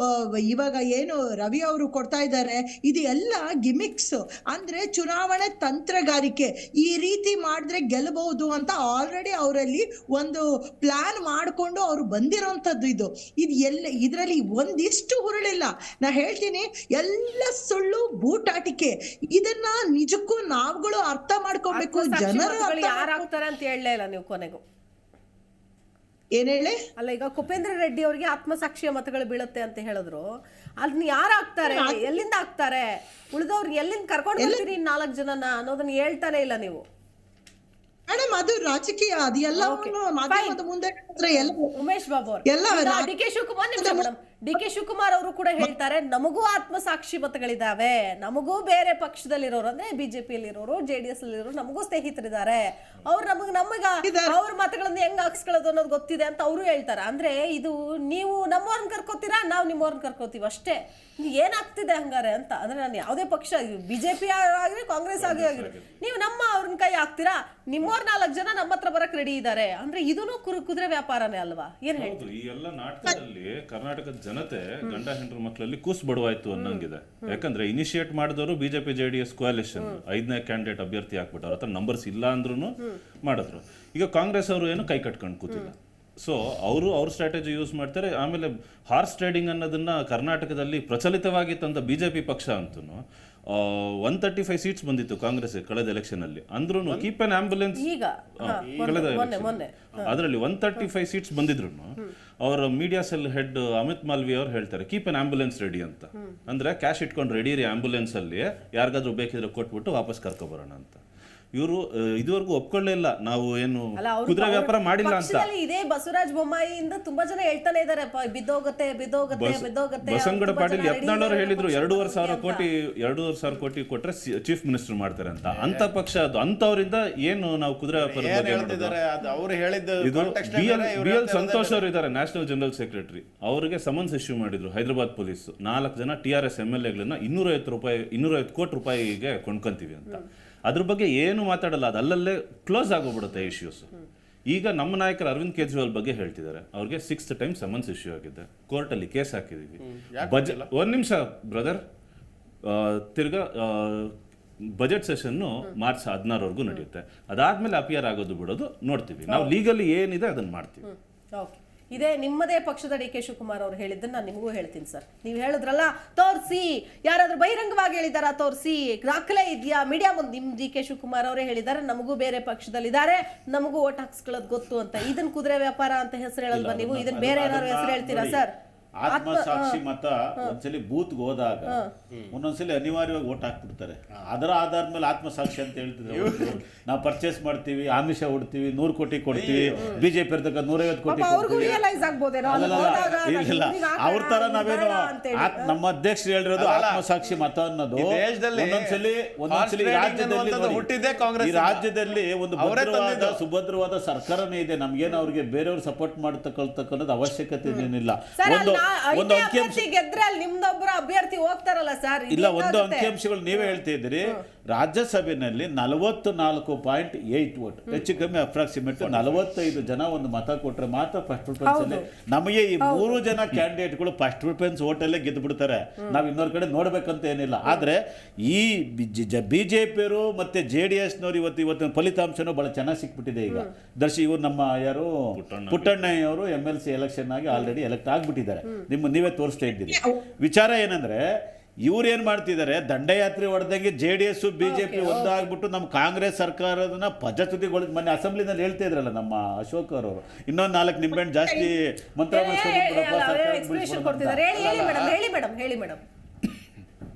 ಇವಾಗ ಏನು ರವಿ ಅವರು ಕೊಡ್ತಾ ಇದ್ದಾರೆ, ಇದು ಎಲ್ಲ ಗಿಮಿಕ್ಸ್. ಅಂದ್ರೆ ಚುನಾವಣೆ ತಂತ್ರಗಾರಿಕೆ. ಈ ರೀತಿ ಮಾಡಿದ್ರೆ ಗೆಲ್ಲಬಹುದು ಅಂತ ಆಲ್ರೆಡಿ ಅವರಲ್ಲಿ ಒಂದು ಪ್ಲಾನ್ ಮಾಡ್ಕೊಂಡು ಅವ್ರು ಬಂದಿರೋಂಥದ್ದು. ಇದು ಇದರಲ್ಲಿ ಒಂದಿಷ್ಟು ಹುರುಳಿಲ್ಲ. ನಾ ಹೇಳ್ತೀನಿ, ಎಲ್ಲ ಸುಳ್ಳು ಬೂಟಾಟಿಕೆ. ಇದನ್ನ ನಿಜಕ್ಕೂ ನಾವುಗಳು ಅರ್ಥ ಮಾಡ್ಕೊಬೇಕು. ಜನರು ಯಾರಾಗ್ತಾರೆ ಅಂತ ಹೇಳಲೇ ಇಲ್ಲ ನೀವು ಕೊನೆಗೂ. ಏನ್ ಹೇಳಿ? ಅಲ್ಲ, ಈಗ ಕುಪೇಂದ್ರ ರೆಡ್ಡಿ ಅವರಿಗೆ ಆತ್ಮಸಾಕ್ಷಿಯ ಮತಗಳು ಬೀಳುತ್ತೆ ಅಂತ ಹೇಳಿದ್ರು, ಅದನ್ನ ಯಾರು ಹಾಕ್ತಾರೆ, ಎಲ್ಲಿಂದ ಹಾಕ್ತಾರೆ, ಉಳಿದವ್ರಿಗೆ ಎಲ್ಲಿಂದ ಕರ್ಕೊಂಡು ಬರ್ತೀರಿ 4 ಜನನ ಅನ್ನೋದನ್ನ ಹೇಳ್ತಾನೆ ಇಲ್ಲ ನೀವು. ಮೇಡಮ್, ಅದು ರಾಜಕೀಯ, ಅದು ಎಲ್ಲವನ್ನು ಮಾಧ್ಯಮದ ಮುಂದೆ ಉಮೇಶ್ ಬಾಬು ಅವರು, ಡಿ ಕೆ ಶಿವಕುಮಾರ್ ಅವರು ಕೂಡ ಹೇಳ್ತಾರೆ, ನಮಗೂ ಆತ್ಮಸಾಕ್ಷಿ ಮತಗಳಿದಾವೆ, ನಮಗೂ ಬೇರೆ ಪಕ್ಷದಲ್ಲಿರೋರು ಅಂದ್ರೆ ಬಿಜೆಪಿಯಲ್ಲಿರೋರು, JDS ಅಲ್ಲಿರೋರು ನಮಗೂ ಸ್ನೇಹಿತರಿದ್ದಾರೆ, ಅವ್ರು ನಮಗ ಅವ್ರ ಮತಗಳನ್ನ ಹೆಂಗ್ ಹಾಕ್ಸ್ಕೊಳ್ಳೋದು ಅನ್ನೋದು ಗೊತ್ತಿದೆ ಅಂತ ಅವರು ಹೇಳ್ತಾರೆ. ಅಂದ್ರೆ ಇದು ನೀವು ನಮ್ಮವ್ರನ್ನ ಕರ್ಕೋತೀರಾ, ನಾವು ನಿಮ್ಮವ್ರನ್ನ ಕರ್ಕೋತೀವಿ ಅಷ್ಟೇ. ಏನಾಗ್ತಿದೆ ಹಂಗಾರೆ ಅಂತ. ಅಂದ್ರೆ ನಾನು ಯಾವುದೇ ಪಕ್ಷ, ಬಿಜೆಪಿ ಆಗಿರಿ ಕಾಂಗ್ರೆಸ್ ಆಗಿರಿ, ನೀವು ನಮ್ಮ ಅವ್ರನ್ನ ಕೈ ಹಾಕ್ತೀರಾ, ನಿಮ್ಮವ್ರ 4 ಜನ ನಮ್ಮ ಹತ್ರ ಬರಕ್ ರೆಡಿ ಇದ್ದಾರೆ ಅಂದ್ರೆ ಇದನ್ನು ಕುದುರೆ ವ್ಯಾಪಾರನೇ ಅಲ್ವಾ? ಏನ್ ಹೇಳ್ತೀವಿ? ಈ ಎಲ್ಲ ನಾಟಕದಲ್ಲಿ ಕರ್ನಾಟಕದ ಜನತೆ ಗಂಡ ಹೆಂಡ್ರ ಮಕ್ಕಳಲ್ಲಿ ಕೂಸ್ ಬಡವಾಯ್ತು ಅನ್ನಂಗಿದೆ. ಯಾಕಂದ್ರೆ ಇನಿಷಿಯೇಟ್ ಮಾಡಿದವರು BJP JDS ಕೋalition 5ನೇ ಕ್ಯಾಂಡಿಡೇಟ್ ಅಭ್ಯರ್ಥಿ ಹಾಕ್ಬಿಟ್ಟು ಅವ್ರ ಹತ್ರ ನಂಬರ್ಸ್ ಇಲ್ಲ ಅಂದ್ರೂ ಮಾಡಿದ್ರು. ಈಗ ಕಾಂಗ್ರೆಸ್ ಅವರು ಏನು ಕೈ ಕಟ್ಕೊಂಡು ಕೂತಿಲ್ಲ. ಸೊ ಅವ್ರ ಸ್ಟ್ರಾಟಜಿ ಯೂಸ್ ಮಾಡ್ತಾರೆ. ಆಮೇಲೆ ಹಾರ್ಸ್ ಟ್ರೇಡಿಂಗ್ ಅನ್ನೋದನ್ನ ಕರ್ನಾಟಕದಲ್ಲಿ ಪ್ರಚಲಿತವಾಗಿ ತಂದ BJP ಪಕ್ಷ ಅಂತೂ 135 ಸೀಟ್ಸ್ ಬಂದಿತ್ತು ಕಾಂಗ್ರೆಸ್ ಕಳೆದ ಎಲೆಕ್ಷನ್ ಅಲ್ಲಿ. ಅಂದ್ರೂ ಕೀಪ್ ಅನ್ ಆಂಬುಲೆನ್ಸ್ ಈಗ ಕಳೆದ ಮೊನ್ನೆ ಅದರಲ್ಲಿ 135 ಸೀಟ್ಸ್ ಬಂದಿದ್ರು ಅವರ media cell head Amit Malvi ಅವ್ರು ಹೇಳ್ತಾರೆ ಕೀಪ್ ಅನ್ ಆಂಬುಲೆನ್ಸ್ ರೆಡಿ ಅಂತ. ಅಂದ್ರೆ ಕ್ಯಾಶ್ ಇಟ್ಕೊಂಡು ರೆಡಿ ರೀ ಆಂಬುಲೆನ್ಸ್ ಅಲ್ಲಿ, ಯಾರಿಗಾದ್ರೂ ಬೇಕಿದ್ರೆ ಕೊಟ್ಬಿಟ್ಟು ವಾಪಸ್ ಕರ್ಕೊಬರೋಣ ಅಂತ. ಇವರು ಇದುವರೆಗೂ ಒಪ್ಕೊಳ್ಳೇ ಇಲ್ಲ ನಾವು ಏನು ಕುದುರೆ ವ್ಯಾಪಾರ ಮಾಡಿಲ್ಲ ಅಂತ. ಇದೇ ಬಸವರಾಜ ಬೊಮ್ಮಾಯಿಯಿಂದ ತುಂಬಾ ಜನ ಹೇಳ್ತಾನೆ ಇದಾರೆ ಬಿದ್ದೋಗತ್ತೆ. ಬಸವನಗೌಡ ಪಾಟೀಲ್ ಯತ್ನಾಳ್ ಅವರು ಹೇಳಿದ್ರು 2,500 ಕೋಟಿ ಕೊಟ್ರೆ ಚೀಫ್ ಮಿನಿಸ್ಟರ್ ಮಾಡ್ತಾರೆ ಅಂತ. ಅಂತ ಪಕ್ಷ ಅದು. ಅಂತವರಿಂದ ಏನು ನಾವು ಕುದುರೆ ವ್ಯಾಪಾರ ಅವರು ಹೇಳಿದ್ದು ಇದು BL ಸಂತೋಷ್ ಅವರು ಇದ್ದಾರೆ, ನ್ಯಾಷನಲ್ ಜನರಲ್ ಸೆಕ್ರೆಟರಿ. ಅವರಿಗೆ ಸಮನ್ಸ್ ಇಶ್ಯೂ ಮಾಡಿದ್ರು ಹೈದರಾಬಾದ್ ಪೊಲೀಸ್. 4 ಜನ TRS MLAಗಳನ್ನ 250 ಕೋಟಿ ರೂಪಾಯಿಗೆ ಕೊಂಡ್ಕೊಂತೀವಿ ಅಂತ. ಅದ್ರ ಬಗ್ಗೆ ಏನು ಮಾತಾಡಲ್ಲ, ಅದು ಅಲ್ಲಲ್ಲೇ ಕ್ಲೋಸ್ ಆಗೋಗ್ಬಿಡುತ್ತೆ ಇಶ್ಯೂಸ್. ಈಗ ನಮ್ಮ ನಾಯಕರು ಅರವಿಂದ್ ಕೇಜ್ರಿವಾಲ್ ಬಗ್ಗೆ ಹೇಳ್ತಿದ್ದಾರೆ. ಅವ್ರಿಗೆ 6th ಟೈಮ್ ಸಮನ್ಸ್ ಇಶ್ಯೂ ಆಗಿದೆ, ಕೋರ್ಟಲ್ಲಿ ಕೇಸ್ ಹಾಕಿದೀವಿ. ಒಂದ್ ನಿಮಿಷ ಬ್ರದರ್, ತಿರ್ಗಾ ಬಜೆಟ್ ಸೆಷನ್ನು ಮಾರ್ಚ್ 16ವರೆಗೂ ನಡೆಯುತ್ತೆ. ಅದಾದ್ಮೇಲೆ ಅಪಿಯರ್ ಆಗೋದು ಬಿಡೋದು ನೋಡ್ತೀವಿ. ನಾವು ಲೀಗಲಿ ಏನಿದೆ ಅದನ್ನ ಮಾಡ್ತೀವಿ. ಇದೇ ನಿಮ್ಮದೇ ಪಕ್ಷದ DK ಶಿವಕುಮಾರ್ ಅವರು ಹೇಳಿದ್ದನ್ನು ನಾನು ನಿಮಗೂ ಹೇಳ್ತೀನಿ ಸರ್. ನೀವು ಹೇಳಿದ್ರಲ್ಲ ತೋರಿಸಿ, ಯಾರಾದ್ರೂ ಬಹಿರಂಗವಾಗಿ ಹೇಳಿದಾರ ತೋರಿಸಿ, ದಾಖಲೆ ಇದೆಯಾ ಮೀಡಿಯಾ ಮುಂದೆ? ನಿಮ್ಮ DK ಶಿವಕುಮಾರ್ ಅವರೇ ಹೇಳಿದ್ದಾರೆ ನಮಗೂ ಬೇರೆ ಪಕ್ಷದಲ್ಲಿದ್ದಾರೆ, ನಮಗೂ ಓಟ್ ಹಾಕ್ಸ್ಕೊಳ್ಳೋದು ಗೊತ್ತು ಅಂತ. ಇದನ್ನ ಕುದುರೆ ವ್ಯಾಪಾರ ಅಂತ ಹೆಸರು ಹೇಳಲ್ವಾ ನೀವು? ಇದನ್ನ ಬೇರೆ ಏನಾದ್ರು ಹೆಸರು ಹೇಳ್ತೀರಾ ಸರ್? ಆತ್ಮಸಾಕ್ಷಿ ಮತ ಒಂದ್ಸಲಿ ಬೂತ್ಗೆ ಹೋದಾಗ ಒಂದೊಂದ್ಸಲಿ ಅನಿವಾರ್ಯವಾಗಿ ಓಟ್ ಹಾಕ್ಬಿಡ್ತಾರೆ. ಅದರ ಆಧಾರದ ಮೇಲೆ ಆತ್ಮಸಾಕ್ಷಿ ಅಂತ ಹೇಳ್ತಿದ್ರೆ ನಾವು ಪರ್ಚೇಸ್ ಮಾಡ್ತೀವಿ, ಆಮಿಷ ಹೊಡ್ತೀವಿ, 100 ಕೋಟಿ ಕೊಡ್ತೀವಿ, BJP ಇರ್ತಕ್ಕ 150 ಕೋಟಿ ಇಲ್ಲ. ಅವ್ರ ತರ ನಾವೇನು ನಮ್ಮ ಅಧ್ಯಕ್ಷರು ಹೇಳಿರೋದು ಆತ್ಮಸಾಕ್ಷಿ ಮತ ಅನ್ನೋದು ಒಂದೊಂದ್ಸಲಿ ಈ ರಾಜ್ಯದಲ್ಲಿ ಒಂದು ಸುಭದ್ರವಾದ ಸರ್ಕಾರನೇ ಇದೆ. ನಮ್ಗೇನು ಅವ್ರಿಗೆ ಬೇರೆಯವ್ರು ಸಪೋರ್ಟ್ ಮಾಡ್ತಕ್ಕಂಥದ್ದು ಅವಶ್ಯಕತೆ ಏನಿಲ್ಲ. ಒಂದು ಅಂಕಿಅಂಶಗಳು ನೀವೇ ಹೇಳ್ತಾ ಇದ್ದೀರಿ. ರಾಜ್ಯಸಭೆಯಲ್ಲಿ 44.8 ವೋಟ್, ಹೆಚ್ಚು ಕಮ್ಮಿ ಅಪ್ರಾಕ್ಸಿಮೇಟ್ 45 ಜನ ಒಂದು ಮತ ಕೊಟ್ಟರೆ ಮಾತ್ರ ಫಸ್ಟ್ ಪ್ರಿಫರೆನ್ಸ್ ಅಲ್ಲಿ ನಮಗೆ ಈ 3 ಜನ ಕ್ಯಾಂಡಿಡೇಟ್ಗಳು ಫಸ್ಟ್ ಪ್ರಿಫರೆನ್ಸ್ ವೋಟಲ್ಲೇ ಗೆದ್ದು ಬಿಡ್ತಾರೆ. ನಾವು ಇನ್ನೊಂದು ಕಡೆ ನೋಡ್ಬೇಕಂತ ಏನಿಲ್ಲ. ಆದ್ರೆ ಈ BJP ಮತ್ತೆ JDSನವರು ಇವತ್ತಿನ ಫಲಿತಾಂಶನೂ ಬಹಳ ಚೆನ್ನಾಗಿ ಸಿಕ್ಬಿಟ್ಟಿದೆ. ಈಗ ಇವರು ನಮ್ಮ ಯಾರು ಪುಟ್ಟಣ್ಣಯ್ಯವರು MLC ಎಲೆಕ್ಷನ್ ಆಗಿ ಆಲ್ರೆಡಿ ಎಲೆಕ್ಟ್ ಆಗ್ಬಿಟ್ಟಿದ್ದಾರೆ. ನೀವೇ ತೋರಿಸ್ತಾ ಇದ್ದೀರಿ. ವಿಚಾರ ಏನಂದ್ರೆ ಇವ್ರು ಏನ್ ಮಾಡ್ತಿದ್ದಾರೆ, ದಂಡಯಾತ್ರೆ ಹೊಡೆದಂಗೆ JDS BJP ಒಂದಾಗ್ಬಿಟ್ಟು ನಮ್ಮ ಕಾಂಗ್ರೆಸ್ ಸರ್ಕಾರದನ್ನ ಪಜತುತಿಗೊಳಿಸಿ ಮೊನ್ನೆ ಅಸೆಂಬ್ಲಿನಲ್ಲಿ ಹೇಳ್ತಾ ಇದ್ರಲ್ಲ ನಮ್ಮ ಅಶೋಕ್ ಅವರು, ಇನ್ನೊಂದು 4 ನಿಂಬೆಹಣ್ಣು ಜಾಸ್ತಿ ಮಂತ್ರ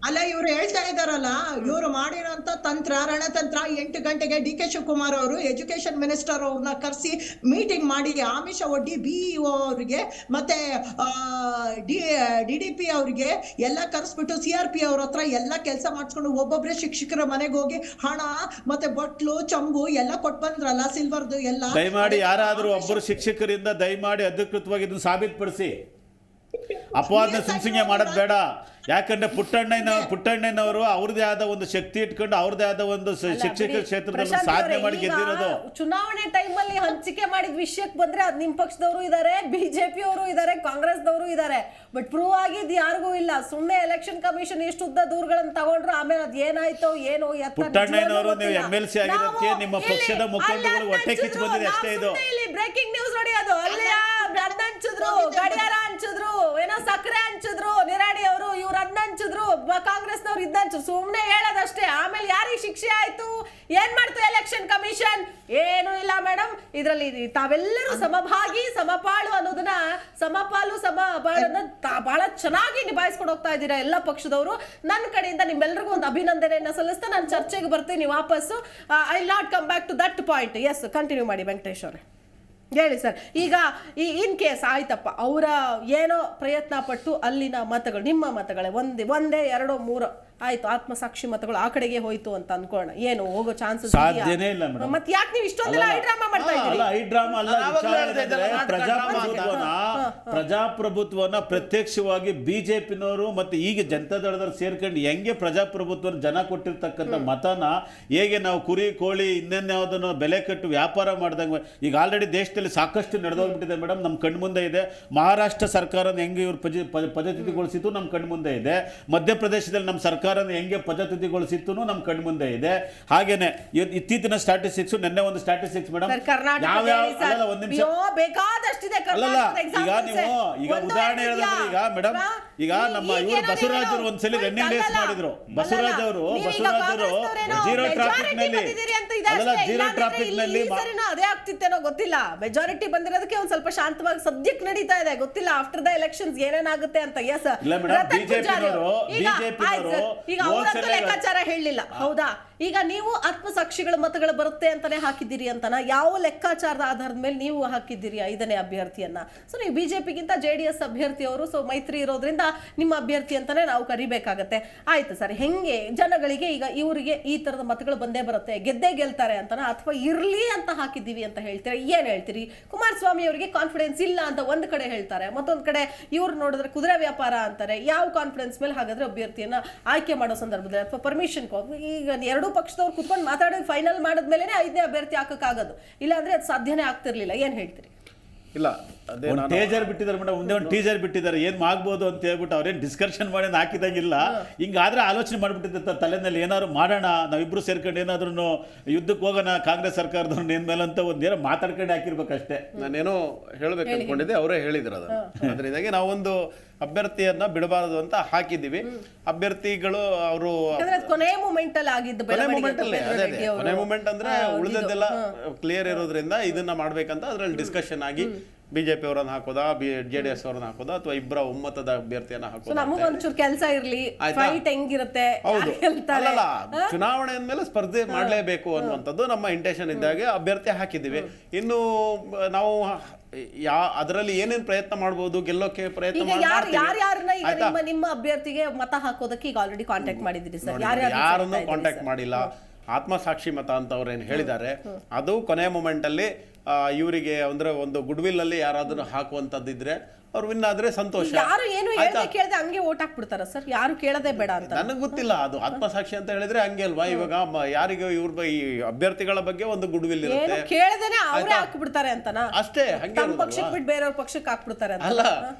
ಅಲ್ಲ, ಇವ್ರು ಹೇಳ್ತಾ ಇದಾರಲ್ಲ, ಇವ್ರು ಮಾಡಿರೋಂಥ ರಣತಂತ್ರ 8 ಗಂಟೆಗೆ DK ಶಿವಕುಮಾರ್ ಅವರು ಎಜುಕೇಶನ್ ಮಿನಿಸ್ಟರ್ ಅವ್ರನ್ನ ಕರೆಸಿ ಮೀಟಿಂಗ್ ಮಾಡಿ ಆಮಿಷ ಒಡ್ಡಿ BEO ಅವ್ರಿಗೆ ಮತ್ತೆ DDP ಅವ್ರಿಗೆ ಎಲ್ಲ ಕರೆಸ್ಬಿಟ್ಟು CRP ಅವ್ರ ಹತ್ರ ಎಲ್ಲ ಕೆಲಸ ಮಾಡಿಸ್ಕೊಂಡು ಒಬ್ಬೊಬ್ರೆ ಶಿಕ್ಷಕರ ಮನೆಗೆ ಹೋಗಿ ಹಣ ಮತ್ತೆ ಬಟ್ಲು ಚಂಬು ಎಲ್ಲ ಕೊಟ್ಟು ಬಂದ್ರಲ್ಲ, ಸಿಲ್ವರ್ದು ಎಲ್ಲ. ದಯಮಾಡಿ ಯಾರಾದ್ರೂ ಒಬ್ಬರು ಶಿಕ್ಷಕರಿಂದ ದಯಮಾಡಿ ಅಧಿಕೃತವಾಗಿ ಇದನ್ನು ಸಾಬೀತುಪಡಿಸಿ. ಅಪವಾದನ ಸುಮ್ಸಿಂಗೆ ಮಾಡೋದು ಬೇಡ. ಯಾಕಂದ್ರೆ ಪುಟ್ಟಣ್ಣನವರು ಅವ್ರದೇ ಆದ ಒಂದು ಶಕ್ತಿ ಇಟ್ಕೊಂಡು ಅವ್ರದೇ ಆದ ಒಂದು ಶಿಕ್ಷಕ ಕ್ಷೇತ್ರದಲ್ಲಿ ಸಾಧನೆ ಮಾಡಿ ಗೆದ್ದಿರೋದು. ಚುನಾವಣೆ ಟೈಮಲ್ಲಿ ಹಂಚಿಕೆ ಮಾಡಿದ ವಿಷಯಕ್ಕೆ ಬಂದ್ರೆ ಅದ್ ನಿಮ್ ಪಕ್ಷದವರು ಇದಾರೆ, BJP ಅವರು ಇದಾರೆ, ಕಾಂಗ್ರೆಸ್ದವರು ಇದಾರೆ. ಬಟ್ ಪ್ರೂವ್ ಆಗಿದ್ ಯಾರಿಗೂ ಇಲ್ಲ. ಸುಮ್ಮನೆ ಎಲೆಕ್ಷನ್ ಕಮಿಷನ್ ಎಷ್ಟು ಉದ್ದ ದೂರಗಳನ್ನ ತಗೊಂಡ್ರು, ಆಮೇಲೆ ಅದ್ ಏನಾಯ್ತೋ ಏನೋ. ಪುಟ್ಟಣ್ಣನವರು ನೀವು MLC ಆಗಿರೋದಕ್ಕೆ ನಿಮ್ಮ ಪಕ್ಷದ ಮುಖಂಡಗಳು ಹೊಟ್ಟೆ ಕಿಚ್ಚು ಬಂದಿದೆ ಅಷ್ಟೇ. ಇದು ಬ್ರೇಕಿಂಗ್ ನ್ಯೂಸ್ ನೋಡಿ. ಅದು ಅಲ್ಲೇ ಹಂಚಿದ್ರು, ಗಡಿಯಾರ ಹಂಚಿದ್ರು, ಏನೋ ಸಕ್ಕರೆ ಹಂಚಿದ್ರು ನಿರಾಣಿ ಅವರು, ಇವ್ರು ಹಂಚಿದ್ರು, ಕಾಂಗ್ರೆಸ್ನವ್ರು ಹಂಚಿದ್ರು. ಸುಮ್ನೆ ಹೇಳೋದಷ್ಟೇ. ಆಮೇಲೆ ಯಾರಿಗೆ ಶಿಕ್ಷೆ ಆಯ್ತು, ಏನ್ ಮಾಡ್ತು ಎಲೆಕ್ಷನ್ ಕಮಿಷನ್? ಏನು ಇಲ್ಲ ಮೇಡಮ್. ಇದ್ರಲ್ಲಿ ತಾವೆಲ್ಲರೂ ಸಮಭಾಗಿ ಸಮಪಾಳು ಅನ್ನೋದನ್ನ, ಸಮಪಾಲು ಸಮಪಾಳನ್ನ ಬಹಳ ಚೆನ್ನಾಗಿ ನಿಭಾಯಿಸ್ಕೊಂಡು ಹೋಗ್ತಾ ಇದ್ದೀರಾ ಎಲ್ಲ ಪಕ್ಷದವರು. ನನ್ನ ಕಡೆಯಿಂದ ನಿಮ್ಮೆಲ್ಲರಿಗೂ ಒಂದು ಅಭಿನಂದನೆಯನ್ನ ಸಲ್ಲಿಸ್ತಾ ನಾನು ಚರ್ಚೆಗೆ ಬರ್ತೀನಿ ವಾಪಸ್ಸು. I will not come back to that point. Yes, continue ಮಾಡಿ ವೆಂಕಟೇಶ್ ಅವರೇ. ಹೇಳಿ ಸರ್. ಈಗ ಇನ್ ಕೇಸ್ ಆಯ್ತಪ್ಪ, ಅವರ ಏನೋ ಪ್ರಯತ್ನ ಪಟ್ಟು ಅಲ್ಲಿನ ಮತಗಳು, ನಿಮ್ಮ ಮತಗಳೇ ಒಂದೇ 2 3 ಆಯ್ತು, ಆತ್ಮಸಾಕ್ಷಿ ಮತಗಳು ಆ ಕಡೆಗೆ ಹೋಯ್ತು ಅಂತ ಅನ್ಕೋಣ. ಏನು ಹೋಗೋ ಚಾನ್ಸಸ್ ಸಾಧ್ಯನೇ ಇಲ್ಲ ಮೇಡಮ್. ಮತ್ತೆ ಯಾಕೆ ನೀವು ಇಷ್ಟೊಂದೆಲ್ಲ ಐಡ್ರಾಮಾ ಮಾಡ್ತಾ ಇದ್ದೀರಿ? ಪ್ರಜಾಪ್ರಭುತ್ವನ ಪ್ರತ್ಯಕ್ಷವಾಗಿ BJPನವರು ಮತ್ತೆ ಈಗ ಜನತಾದಳದವ್ರು ಸೇರ್ಕೊಂಡು ಹೆಂಗೆ ಪ್ರಜಾಪ್ರಭುತ್ವ ಜನ ಕೊಟ್ಟಿರ್ತಕ್ಕಂಥ ಮತನ ಹೇಗೆ ನಾವು ಕುರಿ ಕೋಳಿ ಇನ್ನೇನ್ಯಾವುದನ್ನು ಬೆಲೆ ಕಟ್ಟು ವ್ಯಾಪಾರ ಮಾಡ್ದಂಗೆ, ಈಗ ಆಲ್ರೆಡಿ ದೇಶದಲ್ಲಿ ರೀತಿಯಲ್ಲಿ ಸಾಕಷ್ಟು ನಡೆದೋಗ್ಬಿಟ್ಟಿದೆ ಮೇಡಮ್, ನಮ್ಮ ಕಣ್ಮುಂದೆ ಇದೆ. ಮಹಾರಾಷ್ಟ್ರ ಸರ್ಕಾರನ ಹೆಂಗೆ ಇವ್ರು ಪದಚ್ಯುತಿಗೊಳಿಸಿತ್ತು ನಮ್ಮ ಕಣ್ಮುಂದೆ ಇದೆ. ಮಧ್ಯಪ್ರದೇಶದಲ್ಲಿ ನಮ್ಮ ಸರ್ಕಾರನ ಹೆಂಗೆ ಪದಚ್ಯುತಿಗೊಳಿಸಿತ್ತು ನಮ್ಮ ಕಣ್ಮುಂದೆ ಇದೆ. ಹಾಗೇನೆ ಇತ್ತೀಚಿನ ಸ್ಟಾಟಿಸ್ಟಿಕ್ಸ್, ನಿನ್ನೆ ಒಂದು ಸ್ಟಾಟಿಸ್ಟಿಕ್ಸ್ ಮೇಡಮ್, ಒಂದು ನಿಮಿಷ ಅಲ್ಲಲ್ಲ, ಈಗ ನೀವು ಈಗ ಉದಾಹರಣೆ ಹೇಳಿದ್ರೆ ಈಗ ನಮ್ಮ ಇವರು ಬಸವರಾಜರು ಒಂದ್ಸಲಿ ರನ್ನಿಂಗ್ ರೇಸ್ ಮಾಡಿದ್ರು. ಬಸವರಾಜ್ ಅವರು ಜೀರೋ ಟ್ರಾಫಿಕ್ ನಲ್ಲಿ ಅದೇ ಆಗ್ತಿತ್ತೇನೋ ಗೊತ್ತಿಲ್ಲ. ಮೆಜಾರಿಟಿ ಬಂದಿರೋದಕ್ಕೆ ಒಂದ್ ಸ್ವಲ್ಪ ಶಾಂತವಾಗಿ ಸದ್ಯಕ್ಕೆ ನಡೀತಾ ಇದೆ, ಗೊತ್ತಿಲ್ಲ ಆಫ್ಟರ್ ದ ಎಲೆಕ್ಷನ್ಸ್ ಏನೇನಾಗುತ್ತೆ ಅಂತ. ಎಸ್, ಈಗ ಅವರಂತೂ ಲೆಕ್ಕಾಚಾರ ಹೇಳಲಿಲ್ಲ, ಹೌದಾ? ಈಗ ನೀವು ಆತ್ಮಸಾಕ್ಷಿಗಳ ಮತಗಳು ಬರುತ್ತೆ ಅಂತಾನೆ ಹಾಕಿದ್ದೀರಿ ಅಂತನ, ಯಾವ ಲೆಕ್ಕಾಚಾರದ ಆಧಾರದ ಮೇಲೆ ನೀವು ಹಾಕಿದ್ದೀರಿ 5ನೇ ಅಭ್ಯರ್ಥಿಯನ್ನ? ಸೊ ನೀವು ಬಿಜೆಪಿಗಿಂತ JDS ಅಭ್ಯರ್ಥಿಯವರು, ಸೊ ಮೈತ್ರಿ ಇರೋದ್ರಿಂದ ನಿಮ್ಮ ಅಭ್ಯರ್ಥಿ ಅಂತಾನೆ ನಾವು ಕರಿಬೇಕಾಗತ್ತೆ. ಆಯ್ತು ಸರ್, ಹೆಂಗೆ ಜನಗಳಿಗೆ ಈಗ ಇವರಿಗೆ ಈ ತರದ ಮತಗಳು ಬಂದೇ ಬರುತ್ತೆ, ಗೆದ್ದೇ ಗೆಲ್ತಾರೆ ಅಂತನ, ಅಥವಾ ಇರ್ಲಿ ಅಂತ ಹಾಕಿದ್ದೀವಿ ಅಂತ ಹೇಳ್ತೀರಾ? ಏನ್ ಹೇಳ್ತೀರಿ? ಕುಮಾರಸ್ವಾಮಿ ಅವರಿಗೆ ಕಾನ್ಫಿಡೆನ್ಸ್ ಇಲ್ಲ ಅಂತ ಒಂದ್ ಕಡೆ ಹೇಳ್ತಾರೆ, ಮತ್ತೊಂದ್ ಕಡೆ ಇವ್ರು ನೋಡಿದ್ರೆ ಕುದುರೆ ವ್ಯಾಪಾರ ಅಂತಾರೆ. ಯಾವ ಕಾನ್ಫಿಡೆನ್ಸ್ ಮೇಲೆ ಹಾಗಾದ್ರೆ ಅಭ್ಯರ್ಥಿಯನ್ನ ಆಯ್ಕೆ ಮಾಡೋ ಸಂದರ್ಭದಲ್ಲಿ ಅಥವಾ ಪರ್ಮಿಷನ್ ಈಗ ಎರಡೂ ಪಕ್ಷದವ್ರು ಕುತ್ಕೊಂಡು ಮಾತಾಡಿ ಫೈನಲ್ ಮಾಡಿದ್ಮೇಲೆ 5ನೇ ಅಭ್ಯರ್ಥಿ ಹಾಕಕ್ಕಾಗೋದು, ಇಲ್ಲ ಅಂದ್ರೆ ಅದು ಸಾಧ್ಯನೇ ಆಗ್ತಿರ್ಲಿಲ್ಲ. ಏನ್ ಹೇಳ್ತೀರಿ? ಇಲ್ಲ, ಅದೇ ಟೀಸರ್ ಬಿಟ್ಟಿದ್ದಾರೆ ಮೇಡಮ್, ಮುಂದೆ ಒಂದು ಟೀಸರ್ ಬಿಟ್ಟಿದ್ದಾರೆ, ಏನ್ ಆಗ್ಬೋದು ಅಂತ ಹೇಳ್ಬಿಟ್ಟು ಅವ್ರೇನ್ ಡಿಸ್ಕಷನ್ ಮಾಡಿ ಹಾಕಿದಂಗಿಲ್ಲ. ಹಿಂಗಾದ್ರೆ ಆಲೋಚನೆ ಮಾಡ್ಬಿಟ್ಟಿದ್ದ ತಲೆನಲ್ಲಿ, ಏನಾದ್ರು ಮಾಡೋಣ ನಾವಿಬ್ರು ಸೇರ್ಕೊಂಡು ಏನಾದ್ರೂ ಯುದ್ಧಕ್ಕೆ ಹೋಗೋಣ ಕಾಂಗ್ರೆಸ್ ಸರ್ಕಾರದವ್ರನ್ನ ಏನ್ ಮೇಲೆ ಅಂತ ಒಂದೇನೋ ಮಾತಾಡ್ಕೊಂಡು ಹಾಕಿರ್ಬೇಕಷ್ಟೇ. ನಾನೇನೋ ಹೇಳ್ಬೇಕು ಅನ್ಕೊಂಡಿದ್ದೆ, ಅವರೇ ಹೇಳಿದ್ರು ಅದನ್ನ. ಅದರಿಂದಾಗಿ ನಾವೊಂದು ಅಭ್ಯರ್ಥಿಯನ್ನ ಬಿಡಬಾರದು ಅಂತ ಹಾಕಿದ್ದೀವಿ. ಅಭ್ಯರ್ಥಿಗಳು ಅವರು ಕೊನೆ ಮೂಮೆಂಟ್ ಅಲ್ಲಿ ಆಗಿದ್ದು, ಕೊನೆ ಮೂಮೆಂಟ್ ಅಂದ್ರೆ ಉಳಿದದ್ದೆಲ್ಲ ಕ್ಲಿಯರ್ ಇರೋದ್ರಿಂದ ಇದನ್ನ ಮಾಡ್ಬೇಕಂತ ಅದ್ರಲ್ಲಿ ಡಿಸ್ಕಷನ್ ಆಗಿ ಬಿಜೆಪಿ ಅವರನ್ನ ಹಾಕೋದಾ, JDS ಅವರನ್ನ ಹಾಕೋದಾ, ಅಥವಾ ಇಬ್ಬರ ಒಮ್ಮತದ ಅಭ್ಯರ್ಥಿಯನ್ನ ಹಾಕೋದಾ, ನಮಗೊಂಚೂರು ಕೆಲಸ ಇರ್ಲಿ, ಫೈಟ್ ಹೆಂಗಿರುತ್ತೆ. ಹೌದು, ಅಲ್ಲಲ್ಲ, ಚುನಾವಣೆ ಅಂದ್ಮೇಲೆ ಸ್ಪರ್ಧೆ ಮಾಡ್ಲೇಬೇಕು ಅನ್ನುವಂಥದ್ದು ನಮ್ಮ ಇಂಟೆನ್ಷನ್ ಇದ್ದಾಗೆ ಅಭ್ಯರ್ಥಿ ಹಾಕಿದ್ದೀವಿ. ಇನ್ನು ನಾವು ಅದರಲ್ಲಿ ಏನೇನ್ ಪ್ರಯತ್ನ ಮಾಡಬಹುದು, ಗೆಲ್ಲೋಕೆ ಪ್ರಯತ್ನ ನಿಮ್ಮ ಅಭ್ಯರ್ಥಿಗೆ ಮತ ಹಾಕೋದಕ್ಕೆ ಈಗ ಆಲ್ರೆಡಿ ಕಾಂಟ್ಯಾಕ್ಟ್ ಮಾಡಿದ್ದೀರಿ ಸರ್? ಯಾರನ್ನು ಕಾಂಟ್ಯಾಕ್ಟ್ ಮಾಡಿಲ್ಲ. ಆತ್ಮಸಾಕ್ಷಿ ಮತ ಅಂತ ಅವ್ರೇನು ಹೇಳಿದ್ದಾರೆ, ಅದು ಕೊನೆಯ ಮೂಮೆಂಟ್ ಅಲ್ಲಿ ಇವರಿಗೆ ಅಂದ್ರೆ ಒಂದು ಗುಡ್ ವಿಲ್ ಅಲ್ಲಿ ಯಾರಾದ್ರೂ ಹಾಕುವಂತದ್ದಿದ್ರೆ ಅವ್ರು ವಿನ್ ಆದ್ರೆ ಸಂತೋಷ. ಯಾರು ಏನು ಕೇಳದೆ ಹಂಗೆ ಓಟ್ ಹಾಕ್ಬಿಡ್ತಾರ ಸರ್? ಯಾರು ಕೇಳದೆ ಬೇಡ ಅಂತ? ನನಗೆ ಗೊತ್ತಿಲ್ಲ, ಅದು ಆತ್ಮಸಾಕ್ಷಿ ಅಂತ ಹೇಳಿದ್ರೆ ಹಂಗೆ ಅಲ್ವಾ. ಇವಾಗ ಯಾರಿಗೂ ಇವ್ರ ಈ ಅಭ್ಯರ್ಥಿಗಳ ಬಗ್ಗೆ ಒಂದು ಗುಡ್ ವಿಲ್ ಇರುತ್ತೆ, ಕೇಳದೇನೆ ಅವರೇ ಹಾಕ್ಬಿಡ್ತಾರೆ ಅಂತನಾ? ಅಷ್ಟೇ, ಹಂಗೆ ಪಕ್ಷಕ್ಕೆ ಬಿಟ್ಟು ಬೇರೆಯವ್ರ ಪಕ್ಷಕ್ಕೆ ಹಾಕ್ಬಿಡ್ತಾರೆ ಅಂತ ಅಲ್ಲ.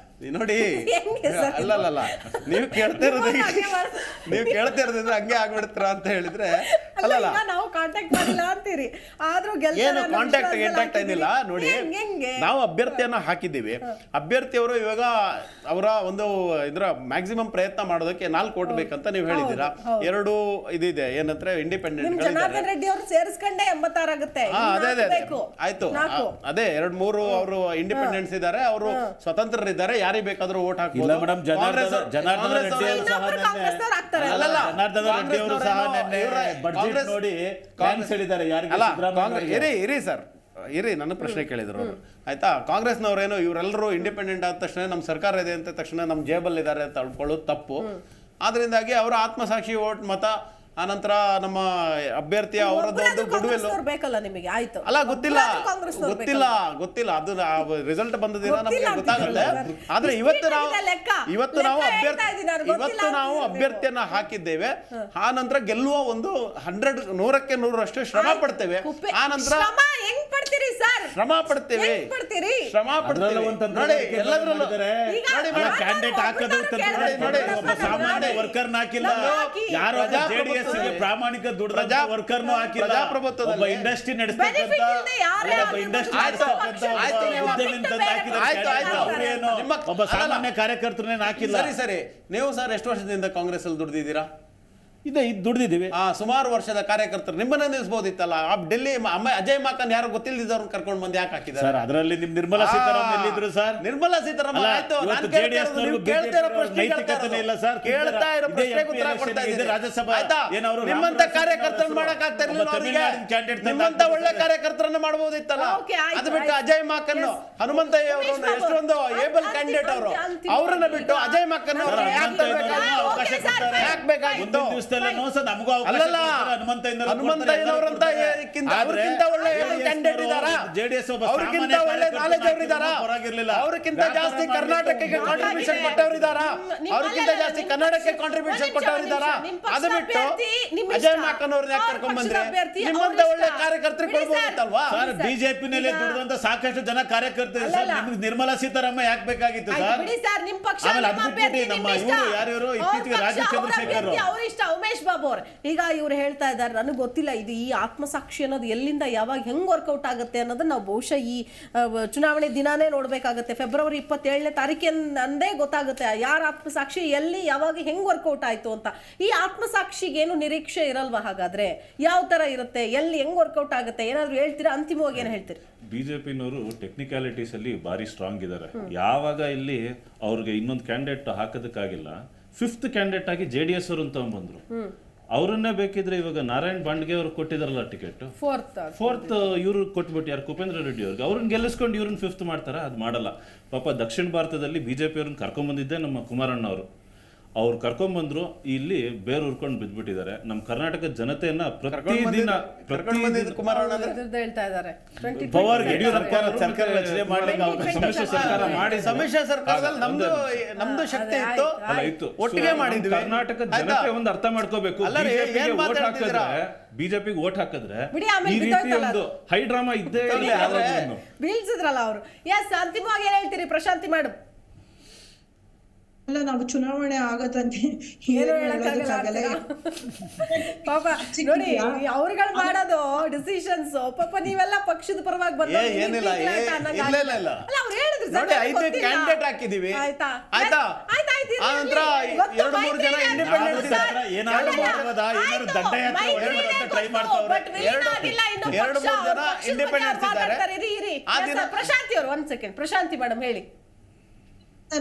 ನೋಡಿ, ಅಲ್ಲ ನೀವು ಕೇಳ್ತಾ ಇರೋದ್ರೆ ಹಂಗೆ ಆಗ್ಬಿಡ್ತಾರ ಅಂತ ಹೇಳಿದ್ರೆ ಅಲ್ಲಲ್ಲ, ನಾವು ಕಾಂಟ್ಯಾಕ್ಟ್ ಮಾಡಿಲ್ಲ ಅಂತೀರಿ, ಆದ್ರೂ ಏನು ಕಾಂಟ್ಯಾಕ್ಟ್ ಏನಿಲ್ಲ. ನೋಡಿ, ನಾವು ಅಭ್ಯರ್ಥಿಯನ್ನ ಹಾಕಿದ್ದೀವಿ. ಅಭ್ಯರ್ಥಿಯವರು ಇವಾಗ ಅವರ ಒಂದು ಇದ್ರ ಮ್ಯಾಕ್ಸಿಮಮ್ ಪ್ರಯತ್ನ ಮಾಡೋದಕ್ಕೆ 4 ಕೋಟಿ ಬೇಕಂತ ನೀವು ಹೇಳಿದ್ದೀರಾ. 2 ಇದಿದೆ, ಏನಂದ್ರೆ ಇಂಡಿಪೆಂಡೆಂಟ್ ಜನಾರ್ದನ್ ರೆಡ್ಡಿ ಅವರು ಸೇರಿಸ್ಕೊಂಡೆ 86 ಆಗುತ್ತೆ. ಆಯ್ತು, ಅದೇ 2-3 ಅವರು ಇಂಡಿಪೆಂಡೆಂಟ್ಸ್ ಇದ್ದಾರೆ, ಅವರು ಸ್ವತಂತ್ರರಿದ್ದಾರೆ, ಯಾರಿಗೆ ಬೇಕಾದ್ರೂ ಓಟ್ ಹಾಕ್ಬೋದು ಮೇಡಮ್. ಜನಾರ್ದನ್ ರೆಡ್ಡಿ ಅವರು ಸಹ ಬಡ್ಜೆಟ್ ನೋಡಿ ಕಾಂಗ್ರೆಸ್ ಹೇಳಿದ್ದಾರೆ. ಇರಿ ಸರ್, ಇರಿ, ನನ್ನ ಪ್ರಶ್ನೆ ಕೇಳಿದ್ರು ಅವರು, ಆಯ್ತಾ? ಕಾಂಗ್ರೆಸ್ನವ್ರೇನು ಇವರೆಲ್ಲರೂ ಇಂಡಿಪೆಂಡೆಂಟ್ ಆದ ತಕ್ಷಣ ನಮ್ಮ ಸರ್ಕಾರ ಇದೆ ಅಂತ ತಕ್ಷಣ ನಮ್ಮ ಜೇಬಲ್ ಇದ್ದಾರೆ ಅಂತ ಅಳ್ಕೊಳ್ಳೋದು ತಪ್ಪು. ಆದ್ರಿಂದಾಗಿ ಅವರ ಆತ್ಮಸಾಕ್ಷಿ ಓಟ್ ಮತ, ಆನಂತರ ನಮ್ಮ ಅಭ್ಯರ್ಥಿಯ ಅವರದ್ದು ಗುಡ್ವಿಲ್ ಬೇಕಲ್ಲ ನಿಮಗೆ. ಆಯ್ತು, ಅಲ್ಲ, ಗೊತ್ತಿಲ್ಲ ಅದು ರಿಸಲ್ಟ್ ಬಂದ ದಿನ ನಮಗೆ ಗೊತ್ತಾಗುತ್ತೆ. ಆದ್ರೆ ಇವತ್ತು ನಾವು ಅಭ್ಯರ್ಥಿಯನ್ನ ಹಾಕಿದ್ದೇವೆ. ಆ ನಂತರ ಗೆಲ್ಲುವ ಒಂದು 100ಕ್ಕೆ 100ರಷ್ಟು ಶ್ರಮ ಪಡ್ತೇವೆ. ಆ ನಂತರ ಶ್ರಮ ಪಡ್ತೇವೆ. ನೋಡಿ, ಎಲ್ಲದರಲ್ಲೂ ಕ್ಯಾಂಡಿಡೇಟ್ ಹಾಕೋದು ಸಾಮಾನ್ಯ ವರ್ಕರ್ ಹಾಕಿಲ್ಲ, ಯಾರು ಪ್ರಾಮಾಣಿಕ ದುಡ್ಡ ವರ್ಕರ್ನು ಹಾಕಿಲ್ಲ, ಒಬ್ಬ ಇಂಡಸ್ಟ್ರಿ ನಡೆಸ್ತಕ್ಕಂಥ ಒಬ್ಬ ಸಾಮಾನ್ಯ ಕಾರ್ಯಕರ್ತರನ್ನೇನು ಹಾಕಿಲ್ಲ. ಸರಿ, ನೀವು ಸರ್ ಎಷ್ಟು ವರ್ಷದಿಂದ ಕಾಂಗ್ರೆಸ್ ಅಲ್ಲಿ ದುಡ್ದಿದ್ದೀರಾ? ದುಡ್ದಿದ್ದೀವಿ. ಸುಮಾರು ವರ್ಷದ ಕಾರ್ಯಕರ್ತರು ನಿಮ್ಮನ್ನ ನಿಲ್ಲಿಸಬಹುದಿತ್ತಲ್ಲ. ಡೆಲ್ಲಿ ಅಜಯ್ ಮಾಕನ್ ಯಾರು ಗೊತ್ತಿಲ್ಲದಿದ್ದವ್ರನ್ನ ಕರ್ಕೊಂಡು ಬಂದು ಯಾಕೆ ಹಾಕಿದ್ದಾರೆ ಸರ್? ಅದರಲ್ಲಿ ನಿಮ್ ನಿರ್ಮಲಾ ಸೀತಾರಾಮನ್ ಎಲ್ಲಿದ್ರು ಸರ್? ನಿರ್ಮಲಾ ಸೀತಾರಾಮನ್ ಆಯ್ತು, ನಿಮ್ಮಂತ ಕಾರ್ಯಕರ್ತರನ್ನ ಮಾಡಕ್ ಆಗ್ತಾ ಇರ್ಲಿಲ್ಲ. ನಿಮ್ಮಂತ ಒಳ್ಳೆ ಕಾರ್ಯಕರ್ತರನ್ನ ಮಾಡಬಹುದಿತ್ತಲ್ಲ. ಅದು ಬಿಟ್ಟು ಅಜಯ್ ಮಾಕನ್, ಹನುಮಂತಯ್ಯ ಅವರನ್ನು ಎಷ್ಟೊಂದು ಏಬಲ್ ಕ್ಯಾಂಡಿಡೇಟ್ ಅವರು, ಅವರನ್ನ ಬಿಟ್ಟು ಅಜಯ್ ಮಾಕನ್ ಯಾಕೆ ಬೇಕಾಗಿತ್ತು? ವ್ಯವಸ್ಥೆ ಎಲ್ಲ ನೋಸ ನಮಗೂ ಅವಕಾಶ ಅಲ್ಲಲ್ಲ, ಕೊಡ್ತಾರೆ, ಹನುಮಂತಯ್ಯನವರಂತ ಅವ್ರಿಗಿಂತ ಒಳ್ಳೆ ಕ್ಯಾಂಡಿಡೇಟ್ ಇದ್ದಾರಾ? ಜೆಡಿಎಸ್ ಅವ್ರಿಗಿಂತ ಒಳ್ಳೆ ನಾಲೆಜ್ ಅವರಿದ್ದಾರಾ? ಅವ್ರಿಗಿಂತ ಜಾಸ್ತಿ ಕರ್ನಾಟಕಕ್ಕೆ ಕಾಂಟ್ರಿಬ್ಯೂಷನ್ ಕೊಟ್ಟವರಿದ್ದಾರಾ? ಅವ್ರಿಗಿಂತ ಜಾಸ್ತಿ ಕನ್ನಡಕ್ಕೆ ಕಾಂಟ್ರಿಬ್ಯೂಷನ್ ಕೊಟ್ಟವರಿದ್ದಾರಾ? ಅದು ಬಿಟ್ಟು ಅಜಯ್ ಮಾಕನವ್ರನ್ನ ಯಾಕೆ ಕರ್ಕೊಂಡ್ ಬಂದ್ರೆ? ನಿಮ್ಮಂತ ಒಳ್ಳೆ ಕಾರ್ಯಕರ್ತರು ಕೊಡ್ಬೋದಿತ್ತಲ್ವಾ? ಸರ್ ಬಿಜೆಪಿನಲ್ಲಿ ದುಡಿದಂತ ಸಾಕಷ್ಟು ಜನ ಕಾರ್ಯಕರ್ತರು ಸರ್, ನಿಮ್ಗೆ ನಿರ್ಮಲಾ ಸೀತಾರಾಮನ್ ಯಾಕೆ ಬೇಕಾಗಿತ್ತು ಸರ್? ಆಮೇಲೆ ಅದು ಬಿಟ್ಬಿಟ್ಟು ನಮ್ಮ ಇವರು ಯಾರ್ಯಾರು ಇತ್ತೀಚೆಗೆ ರಾಜೀವ್ ಚಂದ್ರಶೇಖರ್ ಅವರಿಷ್ಟ ಉಮೇಶ್ ಬಾಬು ಅವ್ರು ಈಗ ಇವ್ರು ಹೇಳ್ತಾ ಇದ್ದಾರೆ, ನನಗೆ ಗೊತ್ತಿಲ್ಲ ಇದು ಈ ಆತ್ಮಸಾಕ್ಷಿ ಅನ್ನೋದು ಎಲ್ಲಿಂದ ಯಾವಾಗ ಹೆಂಗ್ ವರ್ಕೌಟ್ ಆಗುತ್ತೆ ಅನ್ನೋದನ್ನ ನಾವು ಬಹುಶಃ ಈ ಚುನಾವಣೆ ದಿನಾನೇ ನೋಡ್ಬೇಕಾಗತ್ತೆ. ಫೆಬ್ರವರಿ 27ನೇ ತಾರೀಕಿಂದೇ ಗೊತ್ತಾಗುತ್ತೆ ಯಾರ ಆತ್ಮಸಾಕ್ಷಿ ಎಲ್ಲಿ ಯಾವಾಗ ಹೆಂಗ್ ವರ್ಕೌಟ್ ಆಯ್ತು ಅಂತ. ಈ ಆತ್ಮಸಾಕ್ಷಿಗೆ ಏನು ನಿರೀಕ್ಷೆ ಇರಲ್ವಾ? ಹಾಗಾದ್ರೆ ಯಾವ ತರ ಇರುತ್ತೆ, ಎಲ್ಲಿ ಹೆಂಗ್ ವರ್ಕೌಟ್ ಆಗುತ್ತೆ, ಏನಾದ್ರು ಹೇಳ್ತೀರಾ? ಅಂತಿಮವಾಗಿ ಏನು ಹೇಳ್ತೀರಿ? ಬಿಜೆಪಿನವರು ಟೆಕ್ನಿಕ್ಯಾಲಿಟೀಸ್ ಅಲ್ಲಿ ಭಾರಿ ಸ್ಟ್ರಾಂಗ್ ಇದ್ದಾರೆ. ಯಾವಾಗ ಇಲ್ಲಿ ಅವ್ರಿಗೆ ಇನ್ನೊಂದು ಕ್ಯಾಂಡಿಡೇಟ್ ಹಾಕೋದಕ್ಕಾಗಿಲ್ಲ, 5th ಕ್ಯಾಂಡಿಡೇಟ್ ಆಗಿ JDS ಅವರು ತಗೊಂಡ್ಬಂದ್ರು. ಅವ್ರನ್ನೇ ಬೇಕಿದ್ರೆ ಇವಾಗ ನಾರಾಯಣ್ ಬಾಂಡ್ಗೆ ಅವ್ರು ಕೊಟ್ಟಿದಾರಲ್ಲ ಟಿಕೆಟ್, ಫೋರ್ತ್ ಇವ್ರು ಕೊಟ್ಬಿಟ್ಟು ಯಾರು ಕುಪೇಂದ್ರ ರೆಡ್ಡಿ ಅವ್ರಿಗೆ, ಅವ್ರನ್ನ ಗೆಲ್ಲಿಸ್ಕೊಂಡು ಇವ್ರನ್ನ 5th ಮಾಡ್ತಾರ? ಅದು ಮಾಡಲ್ಲ. ಪಾಪ ದಕ್ಷಿಣ ಭಾರತದಲ್ಲಿ ಬಿಜೆಪಿ ಅವ್ರನ್ನ ಕರ್ಕೊಂಡ್ಬಂದಿದ್ದೆ ನಮ್ಮ ಕುಮಾರಣ್ಣ ಅವರು. ಅವ್ರು ಕರ್ಕೊಂಡ್ಬಂದ್ರು, ಇಲ್ಲಿ ಬೇರೆ ಉರ್ಕೊಂಡು ಬಿದ್ದ್ಬಿಟ್ಟಿದ್ದಾರೆ. ನಮ್ಮ ಕರ್ನಾಟಕದ ಜನತೆಯನ್ನ ಪ್ರತಿದಿನ ಹೇಳ್ತಾ ಇದ್ದಾರೆ ಪವರ್ ಯಡಿಯೂರಪ್ಪ ಸರ್ಕಾರ ರಚನೆ ಮಾಡ್ಲಿಕ್ಕೆ ಅವಕಾಶ ಸಮ್ಮಿಶ್ರ ಸರ್ಕಾರ ಮಾಡಿ ಸಮ್ಮಿಶ್ರ ಸರ್ಕಾರದಲ್ಲಿ ನಮ್ದು ಶಕ್ತಿ ಇತ್ತು, ಇತ್ತು. ಒಟ್ಟಿಗೆ ಮಾಡಿದ್ವಿ. ಕರ್ನಾಟಕದ ಜನತೆ ಒಂದು ಅರ್ಥ ಮಾಡ್ಕೋಬೇಕು. ಬಿಜೆಪಿಗೆ ವೋಟ್ ಹಾಕಿದ್ರೆ ಬಿಡಿ, ಆಮೇಲೆ ಈ ರೀತಿ ಒಂದು ಹೈ ಡ್ರಾಮಾ ಇದ್ದೇ ಬೀಳ್ಸಿದ್ರಲ್ಲ ಅವರು. ಎಸ್, ಅಂತಿಮವಾಗಿ ಏನ್ ಹೇಳ್ತೀರಿ ಪ್ರಶಾಂತಿ ಮೇಡಮ್? ಅಲ್ಲ, ನಾವು ಚುನಾವಣೆ ಆಗತ್ತಂತೆ ಏನು ಹೇಳಕ್ಕಾಗಲ್ಲ ಪಾಪ. ನೋಡಿ ಅವ್ರುಗಳು ಮಾಡೋದು ಡಿಸಿಷನ್ಸ್, ಪಾಪ ನೀವೆಲ್ಲ ಪಕ್ಷದ ಪರವಾಗಿ ಬಂದ ಏನಿಲ್ಲ, ಇಲ್ಲ. ನೋಡಿ 5 ಕ್ಯಾಂಡಿಡೇಟ್ ಹಾಕಿದೀವಿ, ಆಯ್ತಾ? ಆನಂತರ 2-3 ಜನ ಇಂಡಿಪೆಂಡೆಂಟ್ ಇದ್ದಾರೆ. ಏನಾದ್ರು ಮಾಡ್ಬೋದಾ, ಏನಾದ್ರು ದಂಡಯಾತ್ರೆ ಹೊಡೆಯೋದಂತ ಟ್ರೈ ಮಾಡ್ತಾವ್ರೆ. 2-3 ಜನ ಇಂಡಿಪೆಂಡೆಂಟ್ ಇದ್ದಾರೆ. ಪ್ರಶಾಂತಿ ಅವರು, 1 ಸೆಕೆಂಡ್. ಪ್ರಶಾಂತಿ ಮೇಡಮ್ ಹೇಳಿ.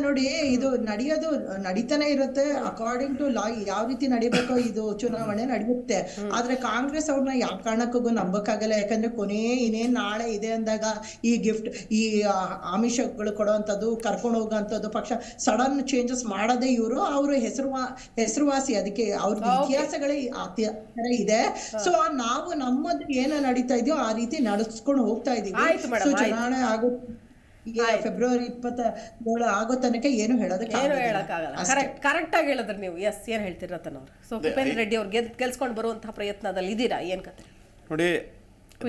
ನೋಡಿ, ಇದು ನಡೀತಾನೆ ಇರುತ್ತೆ ಅಕಾರ್ಡಿಂಗ್ ಟು ಲಾ. ಯಾವ ರೀತಿ ನಡಿಬೇಕೋ ಇದು ಚುನಾವಣೆ ನಡೆಯುತ್ತೆ. ಆದ್ರೆ ಕಾಂಗ್ರೆಸ್ ಅವ್ರನ್ನ ಯಾವ ಕಾರಣಕ್ಕೂ ನಂಬಕ್ಕಾಗಲ್ಲ. ಯಾಕಂದ್ರೆ ಇನ್ನೇನ್ ನಾಳೆ ಇದೆ ಅಂದಾಗ ಈ ಗಿಫ್ಟ್, ಈ ಆಮಿಷಗಳು ಕೊಡುವಂಥದ್ದು, ಕರ್ಕೊಂಡು ಹೋಗುವಂಥದ್ದು, ಪಕ್ಷ ಸಡನ್ ಚೇಂಜಸ್ ಮಾಡೋದೇ ಇವರು. ಅವರು ಹೆಸರುವಾಸಿ, ಅದಕ್ಕೆ ಅವ್ರದ್ದು ಇತಿಹಾಸಗಳೇ ಆ ತರ ಇದೆ. ಸೊ ನಾವು ನಮ್ಮದು ಏನ ನಡೀತಾ ಇದೆಯೋ ಆ ರೀತಿ ನಡೆಸ್ಕೊಂಡು ಹೋಗ್ತಾ ಇದೀವಿ. ಸೊ ಚುನಾವಣೆ ಆಗುತ್ತೆ ಫೆಬ್ರವರಿ 27 ಆಗೋ ತನಕ ಏನು ಹೇಳಕ್ಕಾಗಲ್ಲ. ಕರೆಕ್ಟ್ ಆಗಿ ಹೇಳಿದ್ರಿ ನೀವು. ಎಸ್, ಏನ್ ಹೇಳ್ತೀರಿ ರತನ್ ಅವ್ರು? ಸೊ ಕುಪೇಂದ್ರ ರೆಡ್ಡಿ ಅವ್ರು ಗೆಲ್ಸ್ಕೊಂಡು ಬರುವಂತಹ ಪ್ರಯತ್ನದಲ್ಲಿ ಇದೀರಾ? ಏನ್ ಕತೆ? ನೋಡಿ,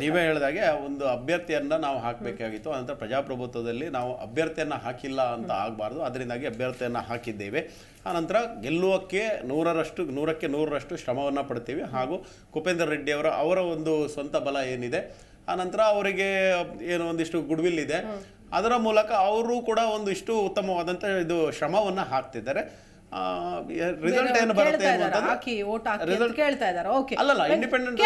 ನೀವೇ ಹೇಳಿದಾಗೆ ಒಂದು ಅಭ್ಯರ್ಥಿಯನ್ನ ನಾವು ಹಾಕಬೇಕಾಗಿತ್ತು. ಅನಂತರ ಪ್ರಜಾಪ್ರಭುತ್ವದಲ್ಲಿ ನಾವು ಅಭ್ಯರ್ಥಿಯನ್ನ ಹಾಕಿಲ್ಲ ಅಂತ ಆಗಬಾರ್ದು. ಅದರಿಂದಾಗಿ ಅಭ್ಯರ್ಥಿಯನ್ನ ಹಾಕಿದ್ದೇವೆ. ಆನಂತರ ಗೆಲ್ಲುವಕ್ಕೆ 100ಕ್ಕೆ 100ರಷ್ಟು ಶ್ರಮವನ್ನು ಪಡ್ತೀವಿ. ಹಾಗೂ ಕುಪೇಂದ್ರ ರೆಡ್ಡಿ ಅವರ ಒಂದು ಸ್ವಂತ ಬಲ ಏನಿದೆ, ಆನಂತರ ಅವರಿಗೆ ಏನು ಒಂದಿಷ್ಟು ಗುಡ್ವಿಲ್ ಇದೆ, ಅದರ ಮೂಲಕ ಅವರು ಕೂಡ ಒಂದಿಷ್ಟು ಉತ್ತಮವಾದಂಥ ಇದು ಶ್ರಮವನ್ನು ಹಾಕ್ತಿದ್ದಾರೆ. ರಿಸಲ್ಟ್ ಏನು ಬರುತ್ತೆ ಅಲ್ಲಲ್ಲ, ಇಂಡಿಪೆಂಡೆಂಟ್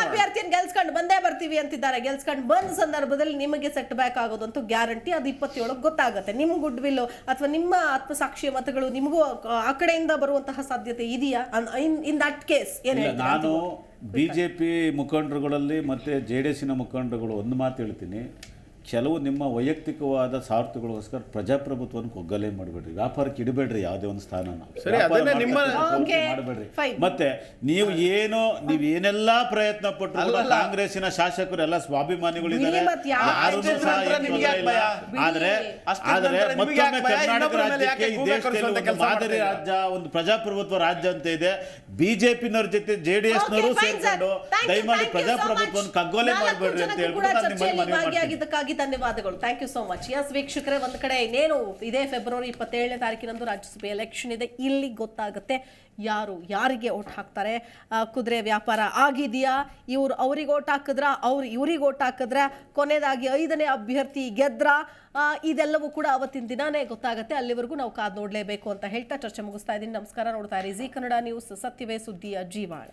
ಅಭ್ಯರ್ಥಿಯನ್ನು ಗೆಲ್ಸ್ಕೊಂಡು ಬಂದೇ ಬರ್ತೀವಿ ಅಂತಿದ್ದಾರೆ. ಗೆಲ್ಸ್ಕೊಂಡು ಬಂದ ಸಂದರ್ಭದಲ್ಲಿ ನಿಮಗೆ ಸೆಟ್ ಬ್ಯಾಕ್ ಆಗೋದಂತೂ ಗ್ಯಾರಂಟಿ. ಅದು 27 ಗೊತ್ತಾಗುತ್ತೆ. ನಿಮ್ ಗುಡ್ ವಿಲ್ ಅಥವಾ ನಿಮ್ಮ ಆತ್ಮಸಾಕ್ಷಿಯ ಮತಗಳು ನಿಮಗೂ ಆ ಕಡೆಯಿಂದ ಬರುವಂತಹ ಸಾಧ್ಯತೆ ಇದೆಯಾ? ಇನ್ ದಟ್ ಕೇಸ್ ಏನ್ ಹೇಳ್ತೀರಾ? ನಾನು ಬಿಜೆಪಿ ಮುಖಂಡರುಗಳಲ್ಲಿ ಮತ್ತು JDSನ ಮುಖಂಡರುಗಳು ಒಂದು ಮಾತು ಹೇಳ್ತೀನಿ, ಕೆಲವು ನಿಮ್ಮ ವೈಯಕ್ತಿಕವಾದ ಸ್ವಾರ್ಥಗಳಿಗೋಸ್ಕರ ಪ್ರಜಾಪ್ರಭುತ್ವವನ್ನು ಒಗ್ಗಲೆ ಮಾಡಬೇಡ್ರಿ, ವ್ಯಾಪಾರಕ್ಕೆ ಇಡಬೇಡ್ರಿ ಯಾವುದೇ ಒಂದು ಸ್ಥಾನನ ಮಾಡಬೇಡ್ರಿ. ಮತ್ತೆ ನೀವೇನೆಲ್ಲ ಪ್ರಯತ್ನ ಪಟ್ಟರು ಕಾಂಗ್ರೆಸ್ಸಿನ ಶಾಸಕರು ಎಲ್ಲ ಸ್ವಾಭಿಮಾನಿಗಳಿದ್ದಾರೆ, ಯಾರೂ ಸಹ ಆದ್ರೆ ಮತ್ತೊಮ್ಮೆ ಕರ್ನಾಟಕ ರಾಜ್ಯಕ್ಕೆ ಈ ದೇಶದಲ್ಲಿ ಒಂದು ಮಾದರಿ ರಾಜ್ಯ, ಒಂದು ಪ್ರಜಾಪ್ರಭುತ್ವ ರಾಜ್ಯ ಅಂತ ಇದೆ. ಬಿಜೆಪಿನವ್ರ ಜೊತೆ JDSನವರು ಸೇರ್ಕೊಂಡು ದಯಮಾಡಿ ಪ್ರಜಾಪ್ರಭುತ್ವವನ್ನು ಕಗ್ಗೊಲೆ ಮಾಡಬೇಡ್ರಿ ಅಂತ ಹೇಳ್ಬಿಟ್ಟು ನಾನು ನಿಮ್ಮಲ್ಲಿ ಮನವಿ ಮಾಡ್ತೀನಿ. ಧನ್ಯವಾದಗಳು. Thank you so much. Yes ವೀಕ್ಷಕರೇ, ಒಂದು ಕಡೆ ಇನ್ನೇನು ಇದೇ ಫೆಬ್ರವರಿ 27ನೇ ತಾರೀಕಿನಂದು ರಾಜ್ಯಸಭೆ ಎಲೆಕ್ಷನ್ ಇದೆ. ಇಲ್ಲಿ ಗೊತ್ತಾಗುತ್ತೆ ಯಾರಿಗೆ ಓಟ್ ಹಾಕ್ತಾರೆ. ಕುದುರೆ ವ್ಯಾಪಾರ ಆಗಿದೆಯಾ? ಇವ್ರು ಅವ್ರಿಗೆ ಓಟ್ ಹಾಕಿದ್ರ, ಅವ್ರು ಇವ್ರಿಗೆ ಓಟ್ ಹಾಕಿದ್ರ, ಕೊನೆಯದಾಗಿ 5ನೇ ಅಭ್ಯರ್ಥಿ ಗೆದ್ರ? ಇದೆಲ್ಲವೂ ಕೂಡ ಅವತ್ತಿನ ದಿನಾನೇ ಗೊತ್ತಾಗುತ್ತೆ. ಅಲ್ಲಿವರೆಗೂ ನಾವು ಕಾದು ನೋಡಲೇಬೇಕು ಅಂತ ಹೇಳ್ತಾ ಚರ್ಚೆ ಮುಗಿಸ್ತಾ ಇದ್ದೀನಿ. ನಮಸ್ಕಾರ. ನೋಡ್ತಾ ಇರಿ ಜಿ ಕನ್ನಡ ನ್ಯೂಸ್, ಸತ್ಯವೇ ಸುದ್ದಿಯ ಜೀವಾಳ.